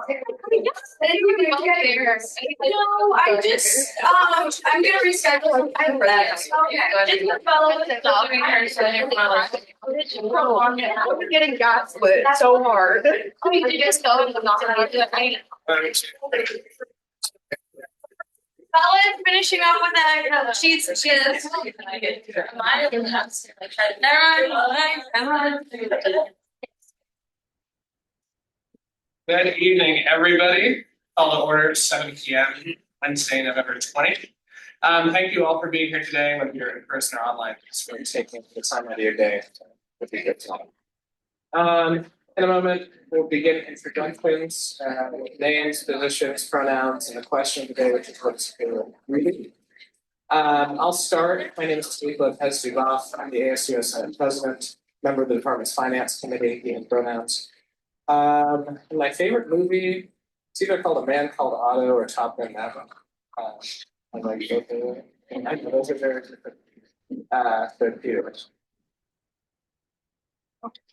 No, I just, I'm gonna reschedule. I have that. Just follow the dog person. I'm getting got split so hard. You just go and not do it. Colin finishing up with the sheets and shit. Good evening, everybody. Call to order 7 p.m. Wednesday, November 20th. Thank you all for being here today, whether you're in person or online. It's really taking the time out of your day to be good time. In a moment, we'll begin introductions with names, positions, pronouns, and the question today, which is what's reading. I'll start. My name is Steve Lopez-Duboff. I'm the ASUO Senate President, member of the Department's Finance Committee, and pronouns. My favorite movie, it's either called A Man Called Otto or Top Gun Maverick. I like both of them. I know those are very different theaters.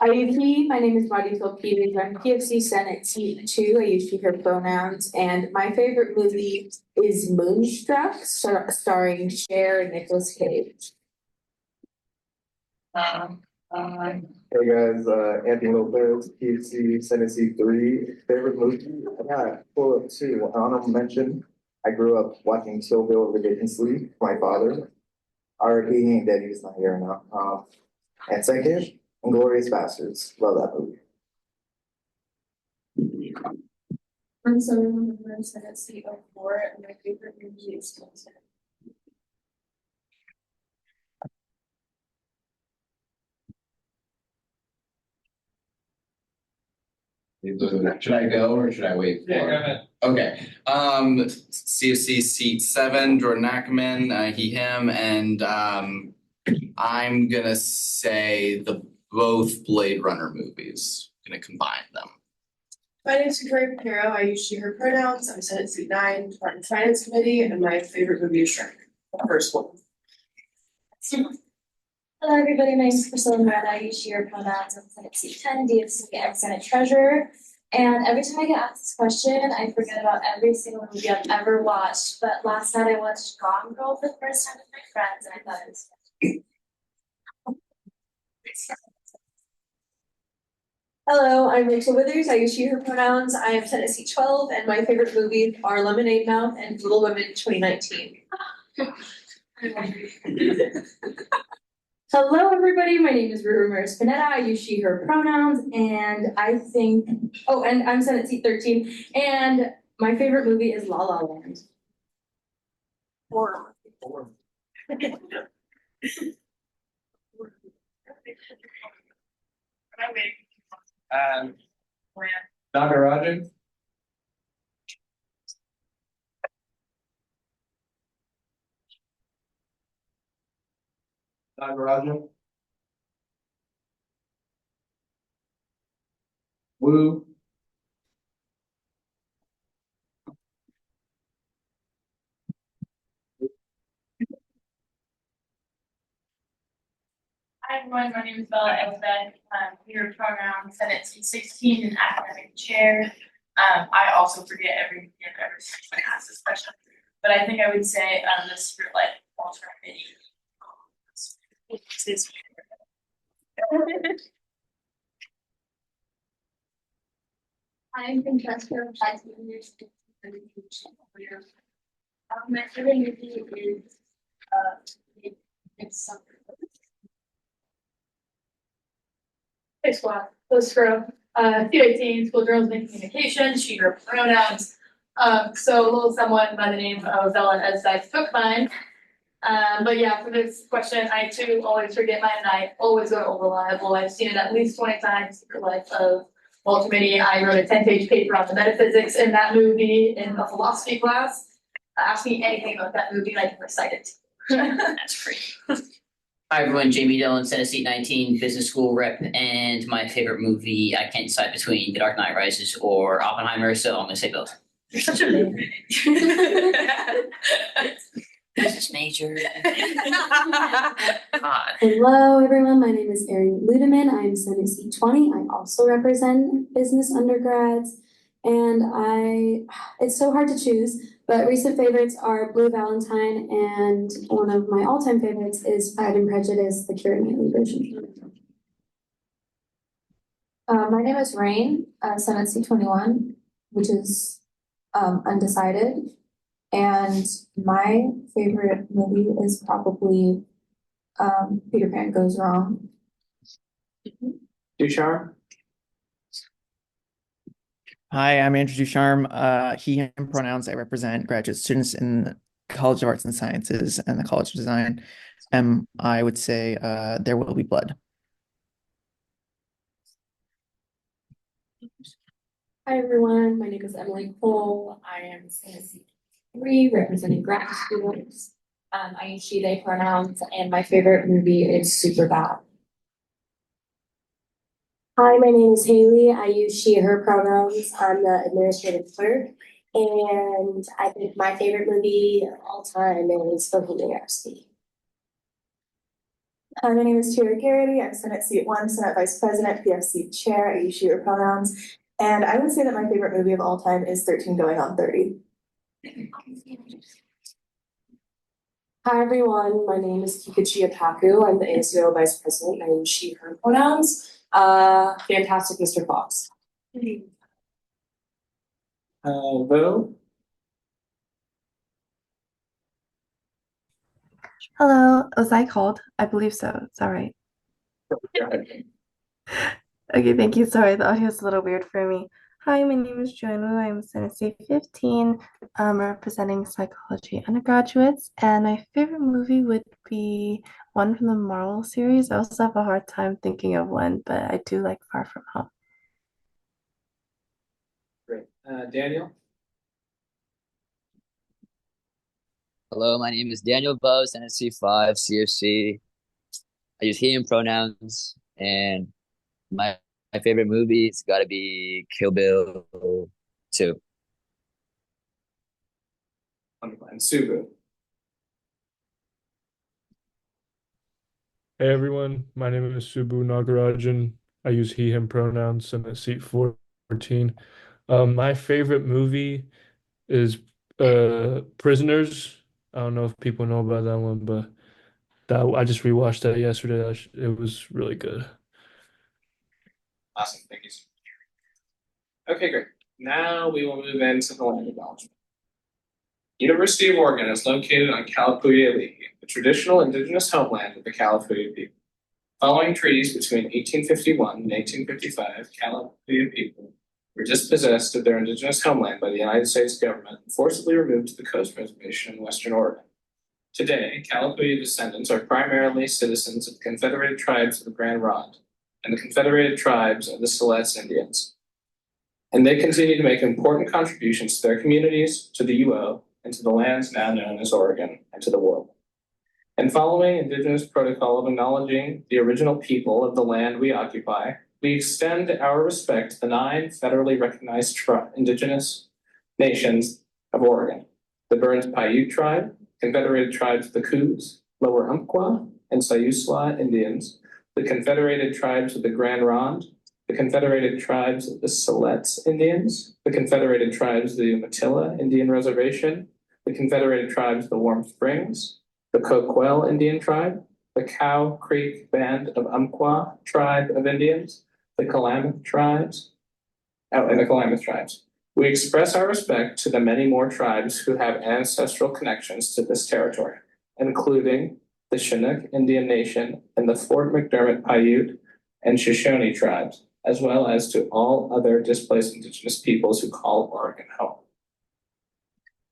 IUP, my name is Madisol Peters. I'm PFC Senate Seat 2. I use she, her pronouns. And my favorite movie is Moonstruck, starring Cher and Nicolas Cage. Hey guys, Anthony Lopez, PFC Senate Seat 3. Favorite movie? I got pull up two. Honorable mention. I grew up watching Kill Bill religiously. My father. He ain't dead. He's not here now. And second, Inglourious Basterds. Love that movie. I'm someone who lives in Seat 04, and my favorite movie is Closer. Should I go or should I wait? Yeah, go ahead. Okay. CFC Seat 7, Jordan Ackerman, he, him, and I'm gonna say both Blade Runner movies. Gonna combine them. My name is Victoria Pinheiro. I use she, her pronouns. I'm Senate Seat 9, Department Finance Committee, and my favorite movie is Shrek, the first one. Hello, everybody. My name is Priscilla Moretta. I use she, her pronouns. I'm Senate Seat 10, DFC and Senate Treasurer. And every time I get asked this question, I forget about every single movie I've ever watched. But last night I watched Gone Girl for the first time with my friends, and I thought it was fun. Hello, I'm Rachel Withers. I use she, her pronouns. I am Senate Seat 12, and my favorite movies are Lemonade Mouth and Little Women 2019. Hello, everybody. My name is Rue Ramirez Pineda. I use she, her pronouns, and I think, and I'm Senate Seat 13, and my favorite movie is La La Land. Dr. Roger. Dr. Roger. Woo. Hi everyone, my name is Bella Elzed. Your pronoun Senate Seat 16 and academic chair. I also forget every time I ask this question, but I think I would say this for like alternative. I'm Francesca my favorite movie is it's something. Hey squad, let's scrub. Seat 18, school journalism and communication, she, her pronouns. So a little someone by the name of Bella Elzed took mine. But yeah, for this question, I too always forget mine and I always go to Reliable. I've seen it at least 20 times in the life of Walter Mitty. I wrote a 10-page paper on the metaphysics in that movie in a philosophy class. Ask me anything about that movie and I can recite it. That's free. Hi everyone, Jamie Dillon, Senate Seat 19, business school rep, and my favorite movie, I can't decide between The Dark Knight Rises or Oppenheimer, so I'm gonna say both. You're such a baby. Business major. God. Hello, everyone. My name is Erin Ludeman. I'm Senate Seat 20. I also represent business undergrads. And it's so hard to choose, but recent favorites are Blue Valentine, and one of my all-time favorites is Pride and Prejudice, the Keira Knightley version. My name is Rain, Senate seat 21, which is undecided. And my favorite movie is probably Peter Pan Goes Wrong. Ducharme? Hi, I'm Andrew Ducharme. He, him pronouns. I represent graduate students in the College of Arts and Sciences and the College of Design. I would say There Will Be Blood. Hi, everyone. My name is Emily Cole. I am Senate 3, representing grad students. I use she, they pronouns, and my favorite movie is Superbad. Hi, my name is Haley. I use she, her pronouns. I'm the administrative clerk. And I think my favorite movie of all time is Bohemian Rhapsody. Hi, my name is Taylor Garrity. I'm Senate Seat 1, Senate Vice President, PFC Chair. I use she, her pronouns. And I would say that my favorite movie of all time is 13 Going on 30. Hi, everyone. My name is Kikuchi Ataku. I'm the ASUO Vice President. I use she, her pronouns. Fantastic Mr. Fox. Vote. Hello, was I called? I believe so. It's all right. Okay, thank you. Sorry, the audio is a little weird for me. Hi, my name is Joanne Wu. I'm Senate 15, representing psychology undergraduates, and my favorite movie would be one from the Marvel series. I also have a hard time thinking of one, but I do like Far From Home. Great. Daniel? Hello, my name is Daniel Bose, NSC 5, CFC. I use he and pronouns, and my favorite movie's got to be Kill Bill 2. Wonderful. And Subu? Hey everyone, my name is Subu Nagarajan. I use he, him pronouns and at seat 14. My favorite movie is Prisoners. I don't know if people know about that one, but that I just rewatched that yesterday. It was really good. Awesome. Thank you so much. Okay, great. Now we will move into the land acknowledgement. University of Oregon is located on Kalapuya Lake, the traditional indigenous homeland of the Kalapuya people. Following treaties between 1851 and 1855, Kalapuya people were dispossessed of their indigenous homeland by the United States government and forcibly removed to the Coast Reservation in Western Oregon. Today, Kalapuya descendants are primarily citizens of the Confederated Tribes of the Grand Ronde and the Confederated Tribes of the Siletz Indians. And they continue to make important contributions to their communities, to the UO, and to the lands now known as Oregon, and to the world. And following Indigenous protocol of acknowledging the original people of the land we occupy, we extend our respect to the 9 federally recognized Indigenous nations of Oregon: the Burns Paiute Tribe, Confederated Tribes of the Coos, Lower Umpqua, and Siuslaw Indians, the Confederated Tribes of the Grand Ronde, the Confederated Tribes of the Siletz Indians, the Confederated Tribes of the Umatilla Indian Reservation, the Confederated Tribes of the Warm Springs, the Coquel Indian Tribe, the Cow Creek Band of Umpqua Tribe of Indians, the Klamath Tribes, and the Klamath Tribes. We express our respect to the many more tribes who have ancestral connections to this territory, including the Chinook Indian Nation and the Fort McDermott Paiute and Shoshone tribes, as well as to all other displaced Indigenous peoples who call Oregon home.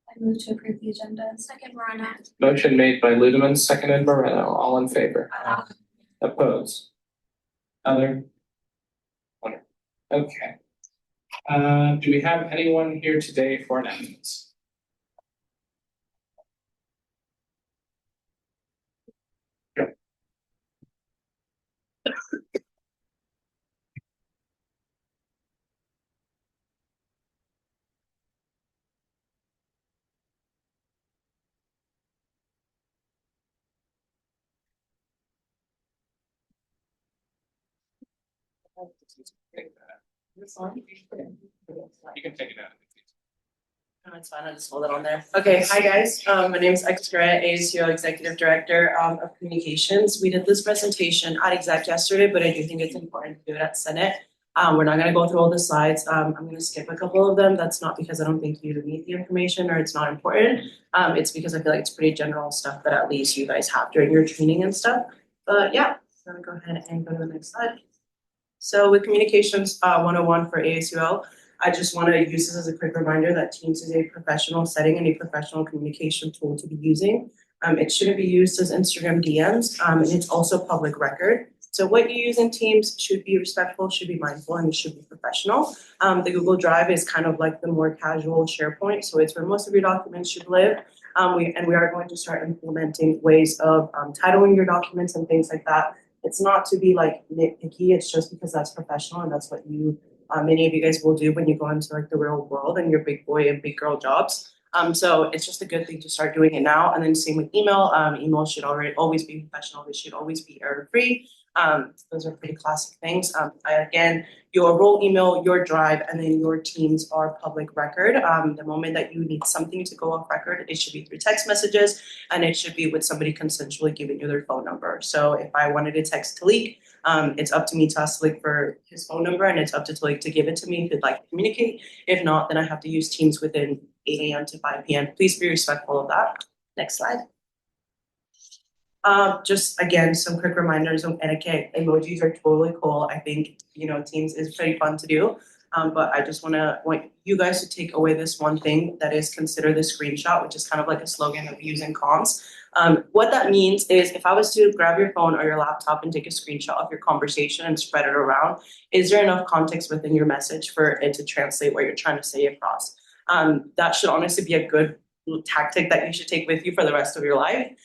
I move to approve the agenda. Second, Morano. Motion made by Ludeman, seconded Moreno. All in favor? Opposed? Other? Wonderful. Okay. Do we have anyone here today for announcements? This one? You can take it out. No, it's fine, I'll just hold it on there. Okay, hi guys, my name is Xgret, ASUO Executive Director of Communications. We did this presentation at exec yesterday, but I do think it's important to do it at Senate. We're not gonna go through all the slides, I'm gonna skip a couple of them. That's not because I don't think you need the information or it's not important. It's because I feel like it's pretty general stuff that at least you guys have during your training and stuff. But yeah, I'm gonna go ahead and go to the next slide. So with communications 101 for ASUO, I just want to use this as a quick reminder that Teams is a professional setting and a professional communication tool to be using. It shouldn't be used as Instagram DMs, and it's also public record. So what you use in Teams should be respectful, should be mindful, and should be professional. The Google Drive is kind of like the more casual SharePoint, so it's where most of your documents should live. We are going to start implementing ways of titling your documents and things like that. It's not to be like nitpicky, it's just because that's professional and that's what you many of you guys will do when you go into like the real world and your big boy and big girl jobs. So it's just a good thing to start doing it now. And then same with email. Email should always be professional. It should always be error-free. Those are pretty classic things. Again, your role email, your drive, and then your teams are public record. The moment that you need something to go off record, it should be through text messages, and it should be with somebody consensually giving you their phone number. So if I wanted to text Talik, it's up to me to ask Talik for his phone number, and it's up to Talik to give it to me if he'd like to communicate. If not, then I have to use Teams within 8 a.m. to 5 p.m. Please be respectful of that. Next slide. Just again, some quick reminders of etiquette. Emojis are totally cool. I think, Teams is pretty fun to do. But I just want you guys to take away this one thing that is consider the screenshot, which is kind of like a slogan that we use in comms. What that means is if I was to grab your phone or your laptop and take a screenshot of your conversation and spread it around, is there enough context within your message for it to translate what you're trying to say across? That should honestly be a good tactic that you should take with you for the rest of your life.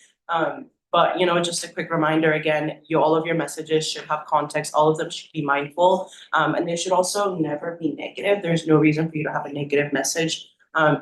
But just a quick reminder again, all of your messages should have context. All of them should be mindful, and they should also never be negative. There's no reason for you to have a negative message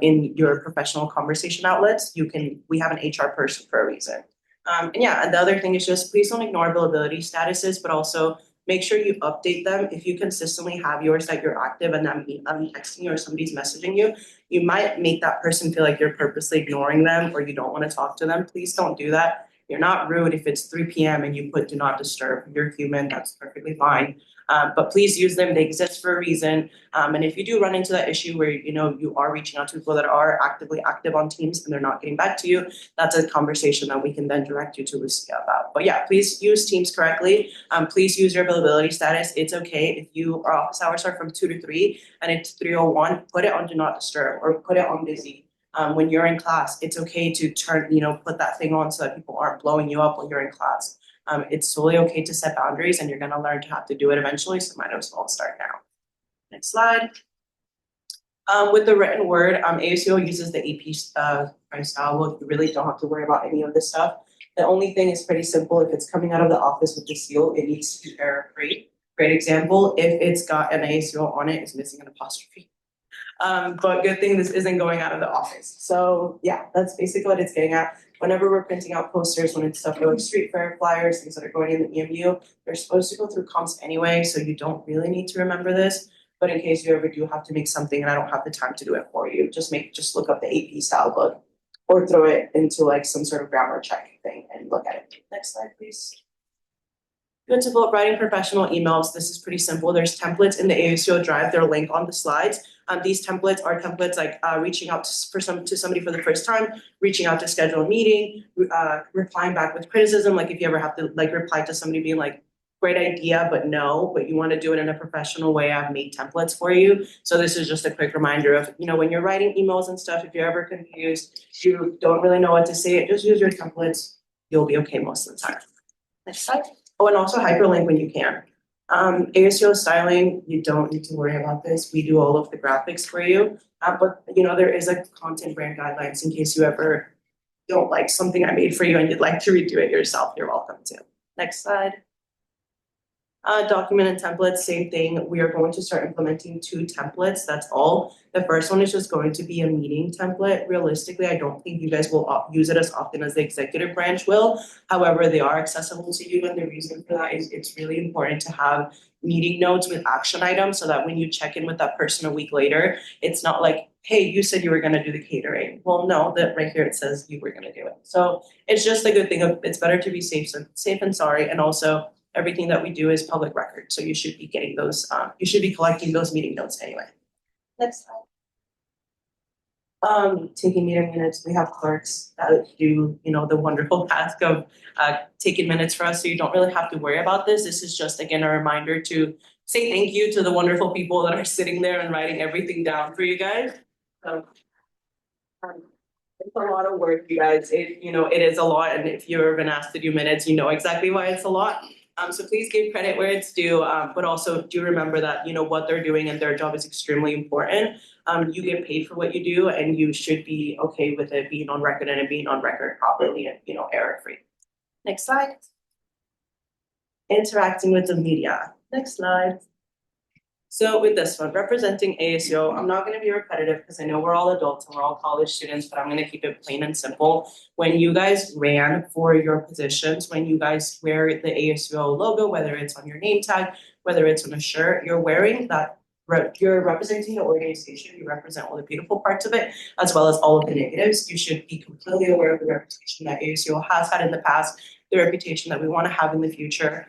in your professional conversation outlets. We have an HR person for a reason. And the other thing is just please don't ignore availability statuses, but also make sure you update them. If you consistently have yours that you're active and I'm texting you or somebody's messaging you, you might make that person feel like you're purposely ignoring them or you don't want to talk to them. Please don't do that. You're not rude if it's 3 p.m. and you put do not disturb. You're human, that's perfectly fine. But please use them, they exist for a reason. And if you do run into that issue where you are reaching out to people that are actively active on Teams and they're not getting back to you, that's a conversation that we can then direct you to Lucia about. But yeah, please use Teams correctly. Please use your availability status. It's okay if our office hours are from 2 to 3 and it's 3:01, put it on do not disturb or put it on busy. When you're in class, it's okay to put that thing on so that people aren't blowing you up when you're in class. It's totally okay to set boundaries and you're going to learn to have to do it eventually. So might as well start now. Next slide. With the written word, ASUO uses the AP price style book. You really don't have to worry about any of this stuff. The only thing is pretty simple. If it's coming out of the office with the seal, it needs to be error-free. Great example, if it's got an ASUO on it, it's missing an apostrophe. But good thing this isn't going out of the office. So yeah, that's basically what it's getting at. Whenever we're printing out posters, when it's stuff like street fair flyers, things that are going in the EMU, they're supposed to go through comps anyway, so you don't really need to remember this. But in case you ever do have to make something and I don't have the time to do it for you, just look up the AP style book or throw it into like some sort of grammar check thing and look at it. Next slide, please. Good to go writing professional emails. This is pretty simple. There's templates in the ASUO Drive. They're linked on the slides. These templates are templates like reaching out to somebody for the first time, reaching out to schedule a meeting, replying back with criticism. Like if you ever have to reply to somebody being like, great idea, but no, but you want to do it in a professional way, I've made templates for you. So this is just a quick reminder of, when you're writing emails and stuff, if you're ever confused, you don't really know what to say, just use your templates. You'll be okay most of the time. Next slide. Oh, and also hyperlink when you can. ASUO styling, you don't need to worry about this. We do all of the graphics for you. But there is a content brand guidelines in case you ever don't like something I made for you and you'd like to redo it yourself, you're welcome to. Next slide. Document and templates, same thing. We are going to start implementing 2 templates, that's all. The first one is just going to be a meeting template. Realistically, I don't think you guys will use it as often as the executive branch will. However, they are accessible to you, and the reason for that is it's really important to have meeting notes with action items so that when you check in with that person a week later, it's not like, hey, you said you were gonna do the catering. Well, no, that right here it says you were gonna do it. So it's just a good thing of, it's better to be safe and sorry, and also everything that we do is public record, so you should be getting those, you should be collecting those meeting notes anyway. Next slide. Taking meeting minutes, we have clerks that do, the wonderful task of taking minutes for us, so you don't really have to worry about this. This is just, again, a reminder to say thank you to the wonderful people that are sitting there and writing everything down for you guys. It's a lot of work, you guys. It is a lot, and if you've been asked to do minutes, you know exactly why it's a lot. So please give credit where it's due, but also do remember that, what they're doing and their job is extremely important. You get paid for what you do, and you should be okay with it being on record and it being on record properly and, error-free. Next slide. Interacting with the media. Next slide. So with this one, representing ASUO, I'm not going to be repetitive because I know we're all adults and we're all college students, but I'm going to keep it plain and simple. When you guys ran for your positions, when you guys wear the ASUO logo, whether it's on your name tag, whether it's on a shirt, you're wearing that, you're representing the organization, you represent all the beautiful parts of it, as well as all of the negatives. You should be completely aware of the reputation that ASUO has had in the past, the reputation that we want to have in the future.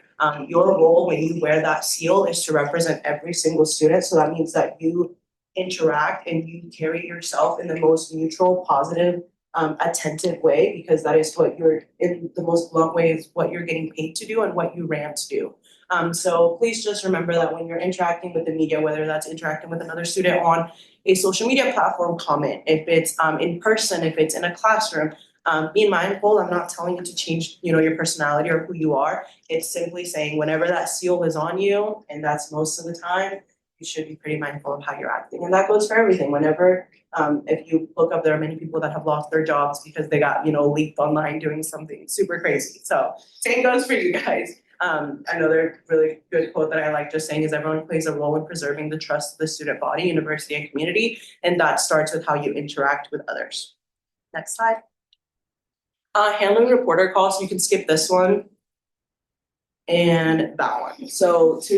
Your role when you wear that seal is to represent every single student. So that means that you interact and you carry yourself in the most neutral, positive, attentive way, because that is what you're, in the most blunt way, is what you're getting paid to do and what you ran to do. So please just remember that when you're interacting with the media, whether that's interacting with another student on a social media platform, comment, if it's in person, if it's in a classroom, be mindful. I'm not telling you to change, your personality or who you are. It's simply saying whenever that seal is on you, and that's most of the time, you should be pretty mindful of how you're acting. And that goes for everything. Whenever, if you look up, there are many people that have lost their jobs because they got, leaked online doing something super crazy. So same goes for you guys. Another really good quote that I like just saying is everyone plays a role in preserving the trust of the student body, university, and community. And that starts with how you interact with others. Next slide. Handling reporter calls, you can skip this one and that one. So so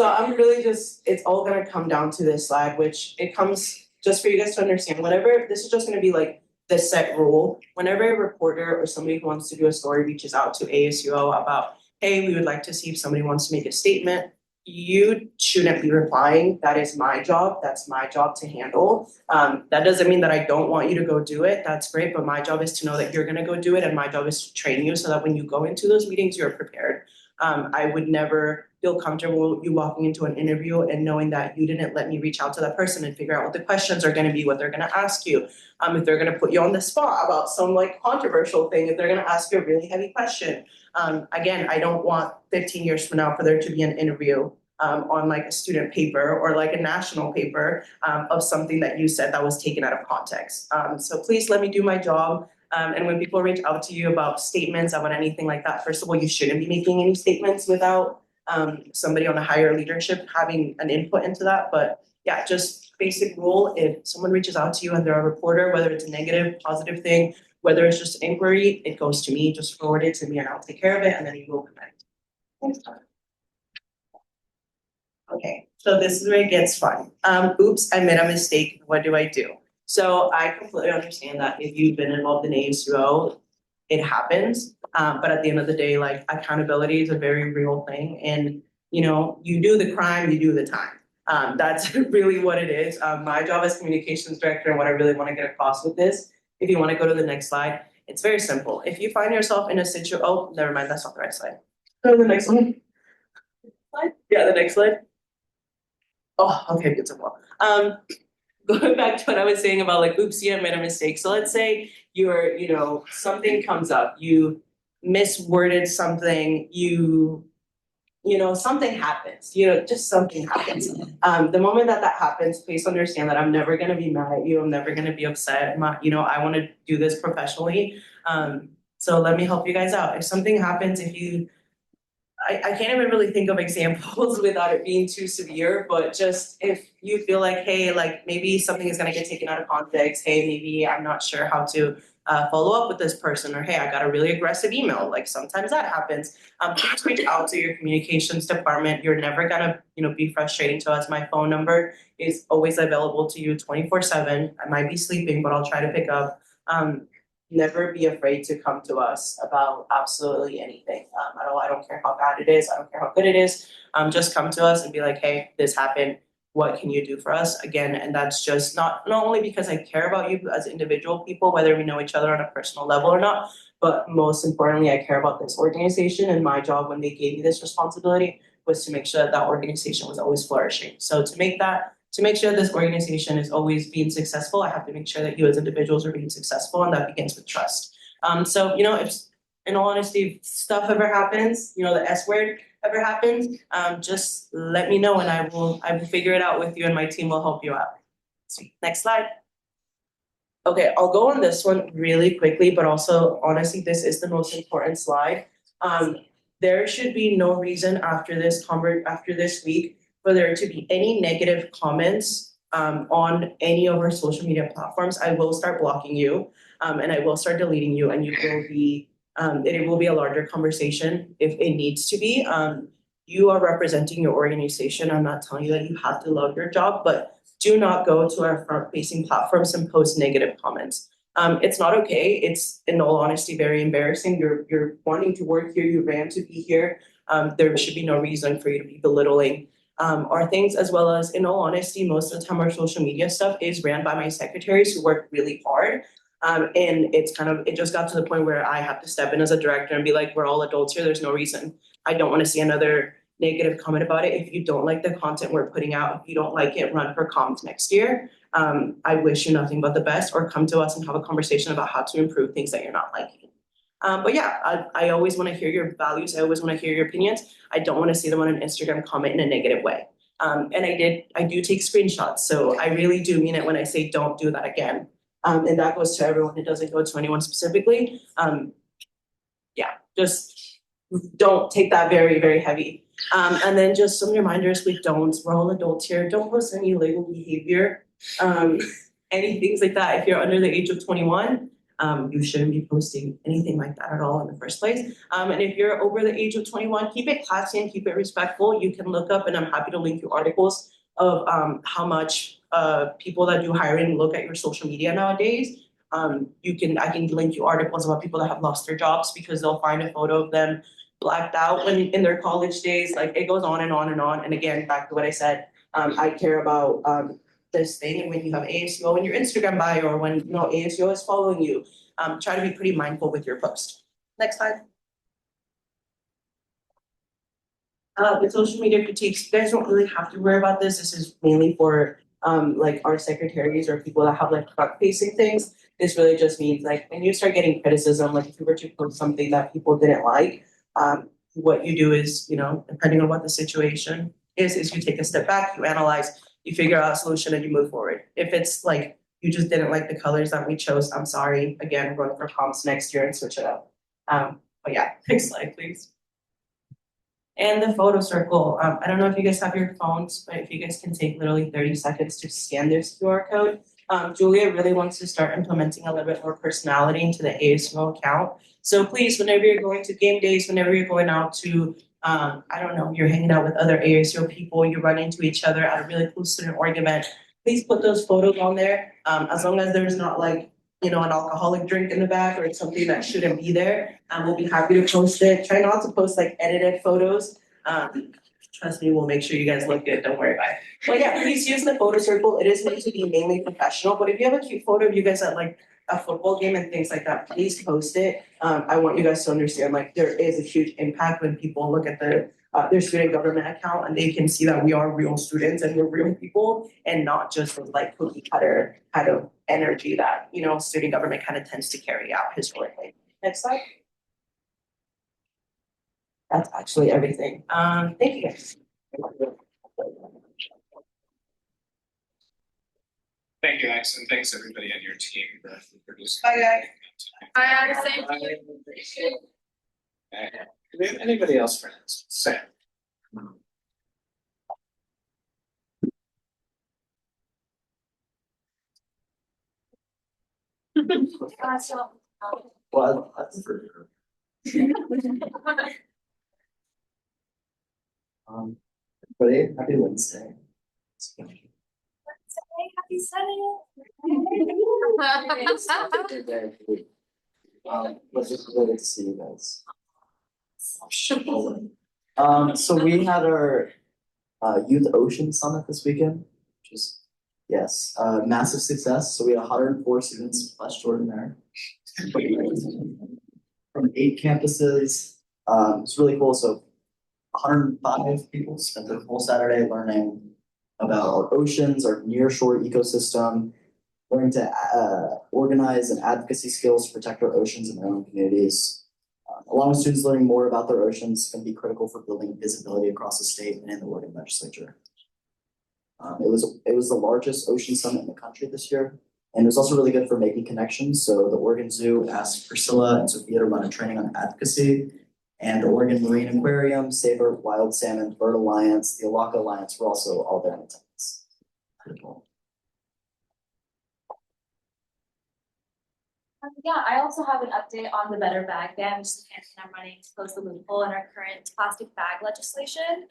I'm really it's all gonna come down to this slide, which it comes just for you guys to understand. Whenever, this is just gonna be like the set rule. Whenever a reporter or somebody who wants to do a story reaches out to ASUO about, hey, we would like to see if somebody wants to make a statement, you shouldn't be replying. That is my job. That's my job to handle. That doesn't mean that I don't want you to go do it. That's great. But my job is to know that you're going to go do it. And my job is to train you so that when you go into those meetings, you're prepared. I would never feel comfortable you walking into an interview and knowing that you didn't let me reach out to that person and figure out what the questions are going to be, what they're going to ask you. If they're going to put you on the spot about some controversial thing, if they're going to ask you a really heavy question. Again, I don't want 15 years from now for there to be an interview on a student paper or a national paper of something that you said that was taken out of context. So please let me do my job. And when people reach out to you about statements, about anything like that, first of all, you shouldn't be making any statements without somebody on a higher leadership having an input into that. But yeah, just basic rule, if someone reaches out to you and they're a reporter, whether it's a negative, positive thing, whether it's just an inquiry, it goes to me, just forward it to me and I'll take care of it and then you will connect. Thanks. Okay, so this is where it gets fun. Oops, I made a mistake. What do I do? So I completely understand that if you've been involved in ASUO, it happens. But at the end of the day, accountability is a very real thing. And, you do the crime, you do the time. That's really what it is. My job as communications director and what I really want to get across with this, if you want to go to the next slide, it's very simple. If you find yourself in a situation, oh, never mind, that's not the right slide. Go to the next one. Yeah, the next slide. Oh, okay, good so far. Going back to what I was saying about oopsie, I made a mistake. So let's say you're, something comes up, you misworded something, something happens, just something happens. The moment that happens, please understand that I'm never going to be mad at you. I'm never going to be upset. I want to do this professionally. So let me help you guys out. If something happens, if you I can't even really think of examples without it being too severe, but just if you feel like, hey, like maybe something is gonna get taken out of context, hey, maybe I'm not sure how to follow up with this person, or hey, I got a really aggressive email, like sometimes that happens. Please reach out to your communications department. You're never gonna, be frustrating to us. My phone number is always available to you 24/7. I might be sleeping, but I'll try to pick up. Never be afraid to come to us about absolutely anything. I don't care how bad it is. I don't care how good it is. Just come to us and be like, hey, this happened. What can you do for us? Again, and that's just not only because I care about you as individual people, whether we know each other on a personal level or not, but most importantly, I care about this organization, and my job when they gave me this responsibility was to make sure that that organization was always flourishing. So to make sure this organization is always being successful, I have to make sure that you as individuals are being successful, and that begins with trust. So, if in all honesty, if stuff ever happens, the S word ever happens, just let me know and I will figure it out with you, and my team will help you out. Sweet. Next slide. Okay, I'll go on this one really quickly, but also honestly, this is the most important slide. There should be no reason after this week for there to be any negative comments on any of our social media platforms. I will start blocking you, and I will start deleting you, and it will be a larger conversation if it needs to be. You are representing your organization. I'm not telling you that you have to love your job, but do not go to our front-facing platforms and post negative comments. It's not okay. It's, in all honesty, very embarrassing. You're wanting to work here. You ran to be here. There should be no reason for you to be belittling our things, as well as, in all honesty, most of the time our social media stuff is ran by my secretaries who work really hard. And it just got to the point where I have to step in as a director and be like, we're all adults here. There's no reason. I don't want to see another negative comment about it. If you don't like the content we're putting out, if you don't like it, run for comms next year. I wish you nothing but the best, or come to us and have a conversation about how to improve things that you're not liking. But yeah, I always want to hear your values. I always want to hear your opinions. I don't want to see them on an Instagram comment in a negative way. And I do take screenshots. So I really do mean it when I say don't do that again. And that goes to everyone. It doesn't go to anyone specifically. Yeah, just don't take that very, very heavy. And then just some reminders we're all adults here. Don't post any illegal behavior, any things like that. If you're under the age of 21, you shouldn't be posting anything like that at all in the first place. And if you're over the age of 21, keep it classy and keep it respectful. You can look up, and I'm happy to link you articles of how much people that do hiring look at your social media nowadays. I can link you articles about people that have lost their jobs because they'll find a photo of them blacked out when in their college days. Like, it goes on and on and on. And again, back to what I said, I care about this thing. And when you have ASUO in your Instagram bio, or when ASUO is following you, try to be pretty mindful with your post. Next slide. With social media critiques, you guys don't really have to worry about this. This is mainly for like our secretaries or people that have like front-facing things. This really just means, like, when you start getting criticism, like if you were to post something that people didn't like, what you do is, depending on what the situation is you take a step back, you analyze, you figure out a solution, and you move forward. If it's like you just didn't like the colors that we chose, I'm sorry. Again, we're going for comps next year and switch it up. But yeah, next slide, please. And the photo circle. I don't know if you guys have your phones, but if you guys can take literally 30 seconds to scan this QR code. Julia really wants to start implementing a little bit more personality into the ASUO account. So please, whenever you're going to game days, whenever you're going out to, I don't know, you're hanging out with other ASUO people, you run into each other at a really cool student org event, please put those photos on there. As long as there's not like, an alcoholic drink in the back or something that shouldn't be there, we'll be happy to post it. Try not to post like edited photos. Trust me, we'll make sure you guys look good. Don't worry about it. But yeah, please use the photo circle. It is meant to be mainly professional, but if you have a cute photo of you guys at like a football game and things like that, please post it. I want you guys to understand, like, there is a huge impact when people look at their student government account and they can see that we are real students and we're real people, and not just the like cookie cutter kind of energy that, student government kind of tends to carry out historically. Next slide. That's actually everything. Thank you guys. Thank you, Max, and thanks everybody on your team for producing. Bye, guys. I understand. Okay. Do we have anybody else for this? Sam? Well, that's for sure. Everybody, happy Wednesday. Happy Senate. Let's just really to see you guys. So we had our Youth Ocean Summit this weekend, which is, yes, massive success. So we had 104 students plus Jordan there. From 8 campuses. It's really cool. So 105 people spent their whole Saturday learning about our oceans, our nearshore ecosystem, learning to organize and advocacy skills to protect our oceans in their own communities. Along with students learning more about their oceans can be critical for building visibility across the state and in the Oregon legislature. It was the largest ocean summit in the country this year, and it was also really good for making connections. So the Oregon Zoo asked Priscilla and Sophia to run a training on advocacy, and the Oregon Marine Aquarium, Save Our Wild Salmon, Bird Alliance, the Alaka Alliance were also all there in attendance. Pretty cool. Yeah, I also have an update on the Better Bag Ban, which is the campaign I'm running to close the loophole in our current plastic bag legislation.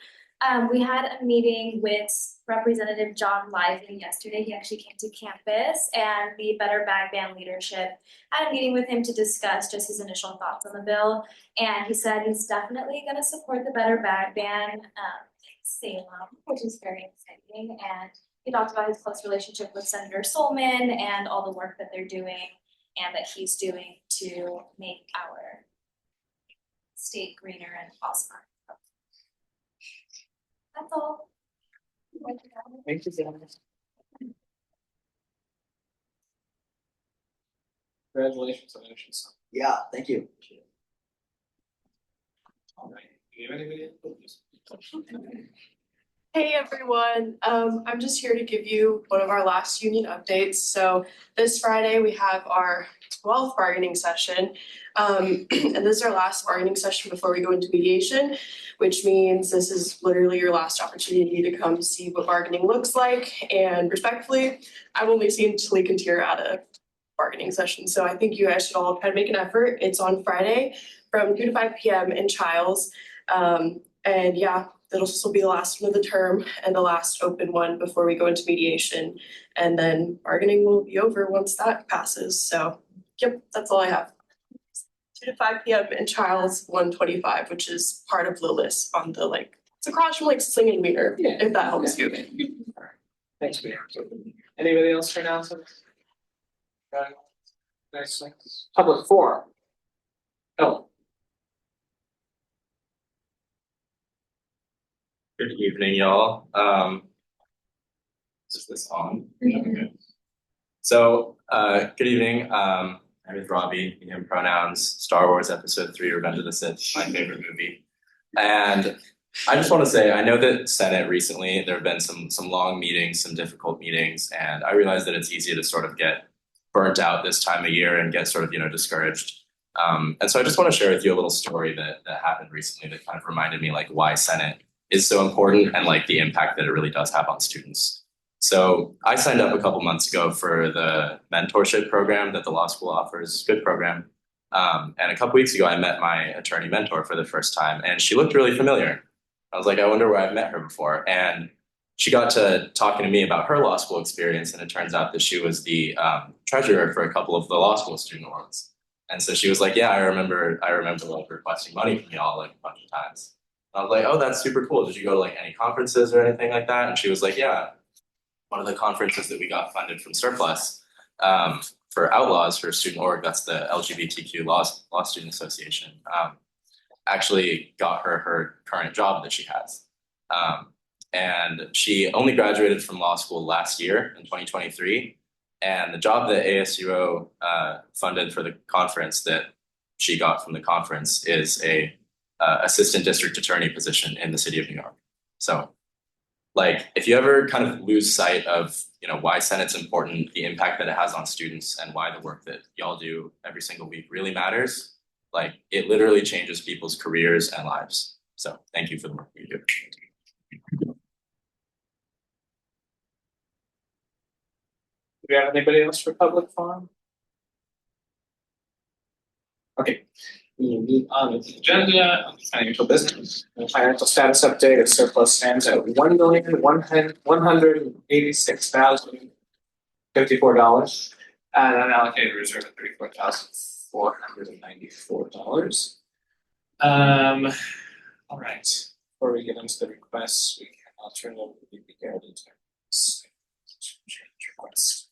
We had a meeting with Representative John Lively yesterday. He actually came to campus, and the Better Bag Ban leadership had a meeting with him to discuss just his initial thoughts on the bill. And he said he's definitely going to support the Better Bag Ban in Salem, which is very exciting. And he talked about his close relationship with Senator Solman and all the work that they're doing and that he's doing to make our state greener and awesomer. That's all. Thank you, Sam. Congratulations on Ocean Summit. Yeah, thank you. All right. Do you have anybody else? Hey everyone, I'm just here to give you one of our last union updates. So this Friday we have our 12th bargaining session. And this is our last bargaining session before we go into mediation, which means this is literally your last opportunity to come see what bargaining looks like. And respectfully, I've only seen Talik and Tira at a bargaining session. So I think you guys should all try to make an effort. It's on Friday from 2 to 5 p.m. in Childs. And yeah, this will be the last one of the term and the last open one before we go into mediation. And then bargaining will be over once that passes. So, yep, that's all I have. 2 to 5 p.m. in Childs 125, which is part of Lillis on the it's across from Sling Meter, if that helps you. Thanks, Peter. Anybody else for announcements? Nice. Public forum. Oh. Good evening, y'all. Is this on? Okay. So, good evening. I'm with Robbie, him pronouns, Star Wars Episode 3, Revenge of the Sith, my favorite movie. And I just want to say, I know that Senate recently, there have been some long meetings, some difficult meetings, and I realize that it's easy to sort of get burnt out this time of year and get sort of, discouraged. And so I just want to share with you a little story that happened recently that kind of reminded me why Senate is so important and the impact that it really does have on students. So I signed up a couple months ago for the mentorship program that the law school offers. Good program. And a couple weeks ago, I met my attorney mentor for the first time, and she looked really familiar. I was like, I wonder where I've met her before. And she got to talking to me about her law school experience, and it turns out that she was the treasurer for a couple of the law school student awards. And so she was like, yeah, I remember requesting money from y'all a bunch of times. I was like, oh, that's super cool. Did you go to any conferences or anything like that? And she was like, yeah, one of the conferences that we got funded from surplus for Outlaws for Student Org, that's the LGBTQ Law Student Association, actually got her current job that she has. And she only graduated from law school last year in 2023. And the job that ASUO funded for the conference that she got from the conference is a assistant district attorney position in the city of New York. So if you ever kind of lose sight of, why Senate's important, the impact that it has on students and why the work that y'all do every single week really matters, Like, it literally changes people's careers and lives. So thank you for the work you do. Do we have anybody else for public forum? Okay, we move on with the agenda of financial business. The financial status update of surplus stands at $1,186,054 and unallocated reserve of $34,494. All right, before we get into the requests, I'll turn it over to VP Garrett to request.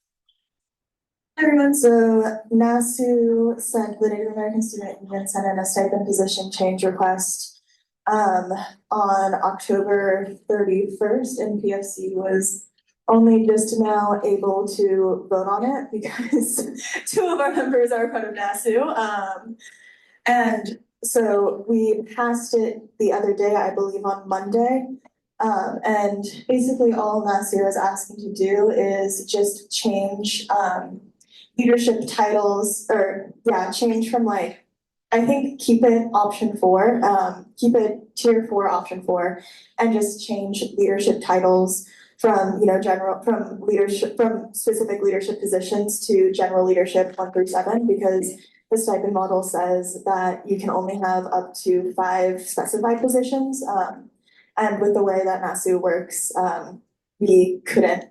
Hi everyone, so NASU sent the Native American Student Union Senate a stipend position change request on October 31st, and PFC was only just now able to vote on it because two of our members are part of NASU. And so we passed it the other day, I believe on Monday. And basically all NASU is asking to do is just change leadership titles, or change from like, I think keep it option 4, keep it tier 4, option 4, and just change leadership titles from, from specific leadership positions to general leadership 1 through 7, because the stipend model says that you can only have up to 5 specified positions. And with the way that NASU works, we couldn't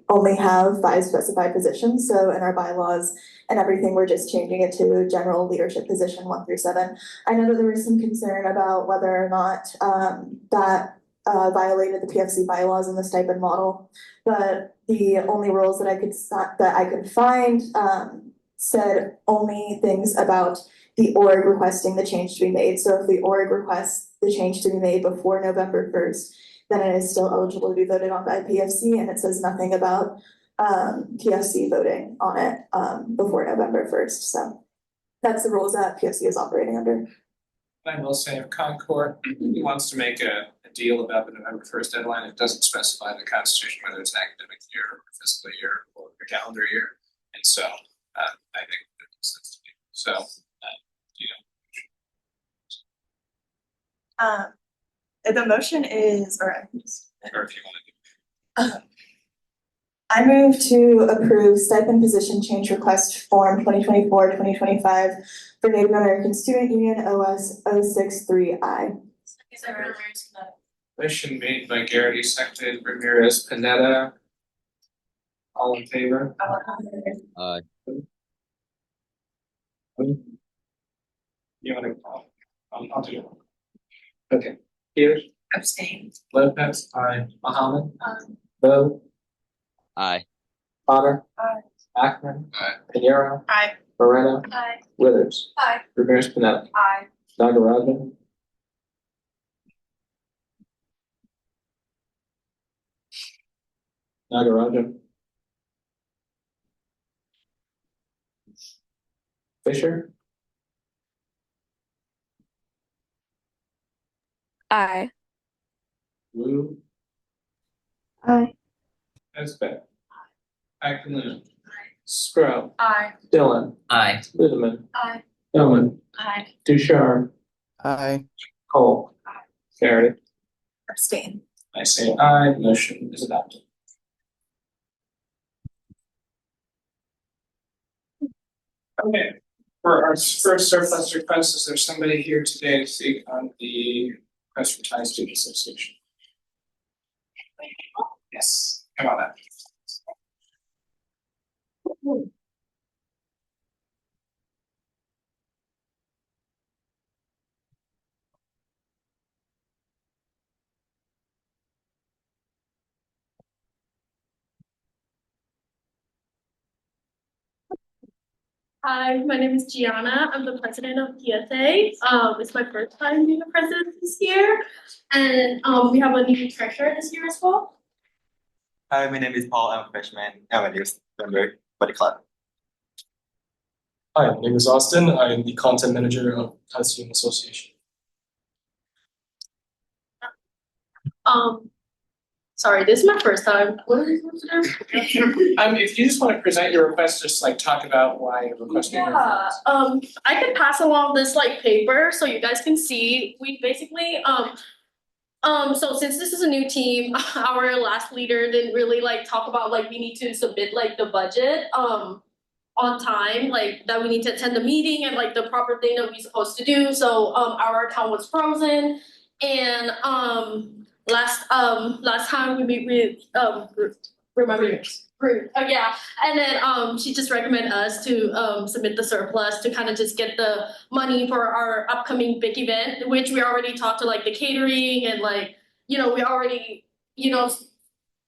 only have 5 specified positions. So in our bylaws and everything, we're just changing it to general leadership position 1 through 7. I know that there was some concern about whether or not that violated the PFC bylaws in the stipend model, but the only rules that I could find said only things about the org requesting the change to be made. So if the org requests the change to be made before November 1st, then it is still eligible to be voted on by PFC, and it says nothing about PFC voting on it before November 1st. So that's the rules that PFC is operating under. I will say if Concord wants to make a deal about the November 1st deadline, it doesn't specify in the Constitution whether it's an academic year or fiscal year or a calendar year. And so I think it makes sense to me. So, The motion is, or if you want to I move to approve stipend position change request form 2024-2025 for Native American Student Union OS 063I. motion made by Garrity, seconded Ramirez Pineda. All in favor? You want to, I'll do it. Okay, Peters? Abstain. Lopez? Aye. Mohammed? Bo? Aye. Potter? Aye. Ackman? Aye. Pinero? Aye. Moreno? Aye. Withers? Aye. Ramirez Pineda? Aye. Nagarajan? Nagarajan? Fisher? Aye. Wu? Aye. Esbeck? Ackman? Scrub? Aye. Dillon? Aye. Ludeman? Aye. Tillman? Aye. Ducharme? Aye. Cole? Garrity? Abstain. I say aye, motion is adopted. Okay, for our first surplus request, is there somebody here today to speak on the request for Thai Student Association? Yes, come on up. Hi, my name is Gianna. I'm the president of PSA. It's my first time being a president this year, and we have a new treasurer this year as well. Hi, my name is Paul. I'm a freshman. I'm a newest member for the club. Hi, my name is Austin. I am the content manager of Thai Student Association. Sorry, this is my first time. What are we supposed to do? If you just want to present your request, just like talk about why you're requesting. Yeah, I can pass along this like paper so you guys can see. We basically, so since this is a new team, our last leader didn't really like talk about like we need to submit like the budget, on time, like that we need to attend the meeting and like the proper thing that we're supposed to do. So, our account was frozen and, last time we meet with, remind me. Yeah, and then she just recommended us to submit the surplus to kind of just get the money for our upcoming big event, which we already talked to like the catering and like, we already,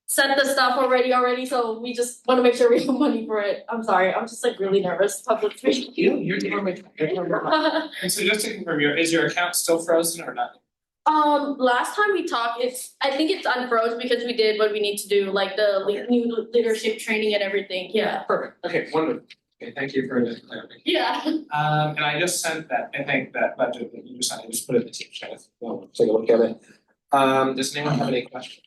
set the stuff already, so we just want to make sure we have money for it. I'm sorry, I'm just like really nervous public speaking. You're doing And so just to confirm, is your account still frozen or not? Last time we talked, I think it's unfroze because we did what we need to do, like the new leadership training and everything, yeah. Perfect. Okay, wonderful. Okay, thank you for the clarification. Yeah. And I just sent that, I think that budget that you just sent, I just put it in the team chat. We'll take a look at it. Does anyone have any questions?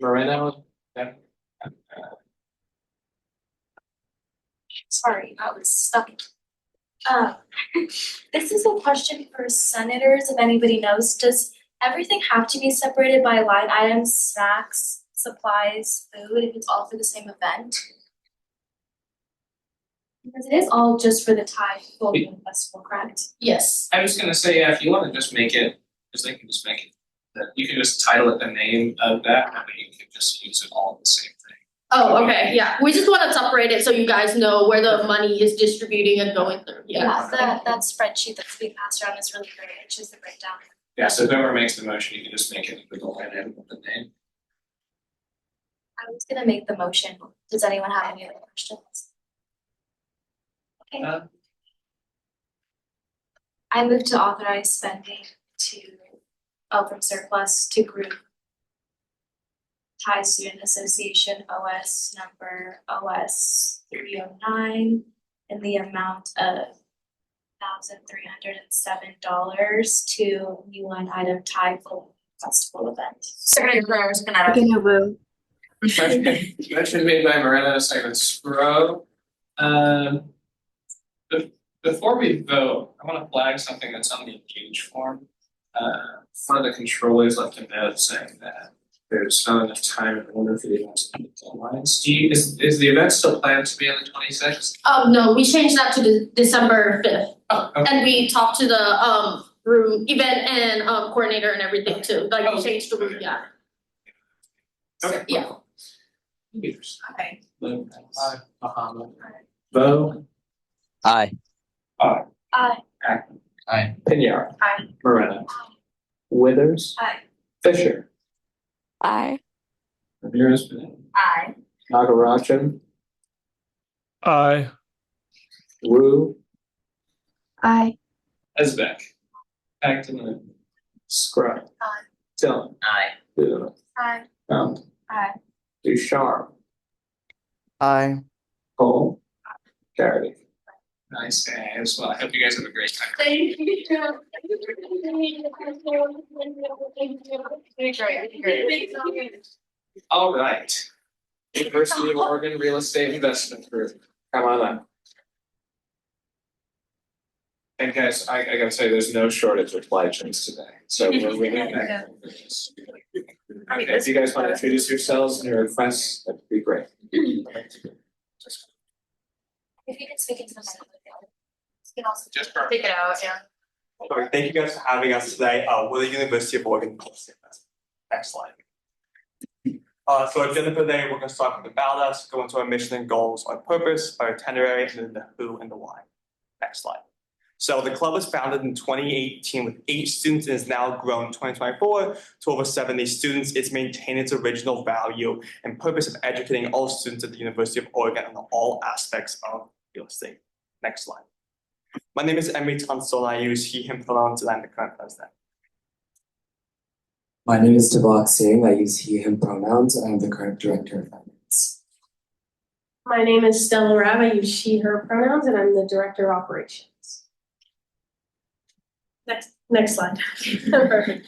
Moreno? Yeah. Sorry, I was stuck. This is a question for senators, if anybody knows. Does everything have to be separated by line items, snacks, supplies, food, if it's all for the same event? Because it is all just for the Thai Golden Festival, correct? Yes. I was gonna say, yeah, if you wanna just make it, because they can just make it, that you can just title it the name of that, and you can just use it all the same thing. Oh, okay, yeah, we just wanna separate it so you guys know where the money is distributing and going through, yeah. That spreadsheet that's being passed around is really great, it shows the breakdown. Yeah, so whoever makes the motion, you can just make it with the line item with the name. I was gonna make the motion. Does anyone have any other questions? Okay. I move to authorize spending from surplus to group Thai Student Association OS number OS 309 in the amount of $1,307 to new line item Thai Golden Festival event. Motion made by Moreno, second Scro. Before we vote, I wanna flag something that's on the engage form. One of the controllers left a note saying that there's not enough time in order for the event to be deadlines. Is the event still planned to be on the 26th? Oh, no, we changed that to the December 5th. Oh, okay. And we talked to the room event and coordinator and everything too, like we changed the room, yeah. Okay. Yeah. Okay. Bo? Aye. Aye. Aye. Aye. Pinyar? Aye. Moreno? Withers? Aye. Fisher? Aye. Ramirez? Aye. Nagarajan? Aye. Wu? Aye. Esbeck? Acton? Scrub? Aye. Dillon? Aye. Boone? Aye. Bowman? Aye. Ducharme? Aye. Cole? Garrity? Nice, as well. I hope you guys have a great time. Thank you. All right. University of Oregon Real Estate Investment Group, come on up. And guys, I gotta say, there's no shortage of legends today, so we're really thankful for this. Okay, if you guys want to introduce yourselves and your requests, that'd be great. If you can speak into the microphone. You can also Just take it out, yeah. Okay, thank you guys for having us today. We're the University of Oregon Real Estate Investment. Next slide. So agenda for today, we're gonna start with about us, go into our mission and goals, our purpose, our itinerary, and then the who and the why. Next slide. So the club was founded in 2018 with 8 students and has now grown in 2024 to over 70 students. It's maintained its original value and purpose of educating all students at the University of Oregon on all aspects of real estate. Next slide. My name is Emery Tunstall, and I use he, him pronouns, and I'm the current president. My name is Tavok Singh. I use he, him pronouns. I am the current director of finance. My name is Stella Rav. I use she, her pronouns, and I'm the director of operations. Next slide. Perfect.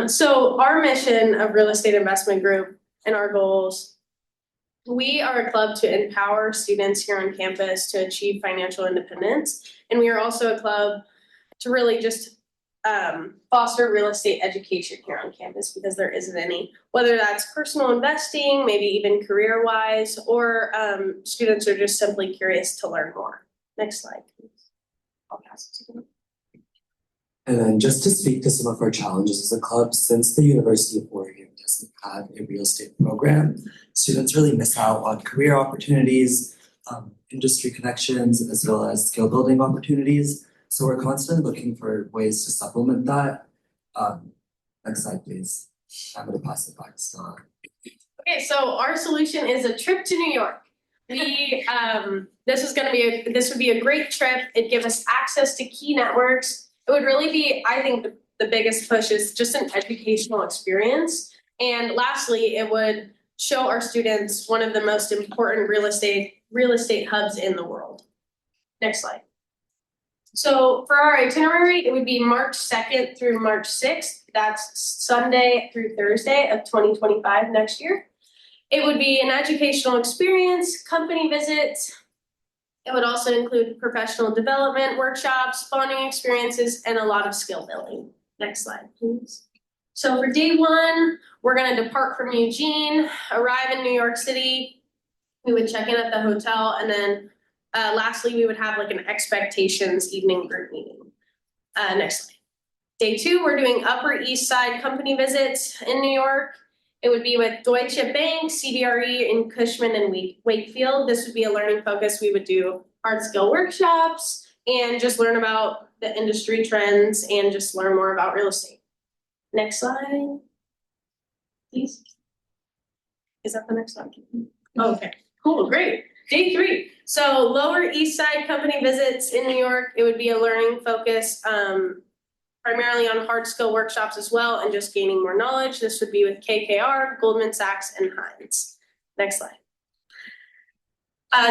So our mission of Real Estate Investment Group and our goals, we are a club to empower students here on campus to achieve financial independence. And we are also a club to really just foster real estate education here on campus because there isn't any, whether that's personal investing, maybe even career wise, or students are just simply curious to learn more. Next slide, please. I'll pass it to you. And then just to speak to some of our challenges as a club, since the University of Oregon doesn't have a real estate program, students really miss out on career opportunities, industry connections, as well as skill building opportunities. So we're constantly looking for ways to supplement that. Next slide, please. I'm gonna pass it back to Stella. Okay, so our solution is a trip to New York. We this would be a great trip. It'd give us access to key networks. It would really be, I think, the biggest push is just an educational experience. And lastly, it would show our students one of the most important real estate hubs in the world. Next slide. So for our itinerary, it would be March 2nd through March 6th. That's Sunday through Thursday of 2025 next year. It would be an educational experience, company visits. It would also include professional development workshops, bonding experiences, and a lot of skill building. Next slide, please. So for day one, we're going to depart from Eugene, arrive in New York City. We would check in at the hotel, and then lastly, we would have like an expectations evening group meeting. Next slide. Day two, we're doing Upper East Side company visits in New York. It would be with Deutsche Bank, CBRE, and Cushman and Wakefield. This would be a learning focus. We would do hard skill workshops and just learn about the industry trends and just learn more about real estate. Next slide, please. Is that the next slide? Oh, okay, cool, great. Day three. So Lower East Side company visits in New York. It would be a learning focus. Primarily on hard skill workshops as well and just gaining more knowledge. This would be with KKR, Goldman Sachs, and Heinz. Next slide.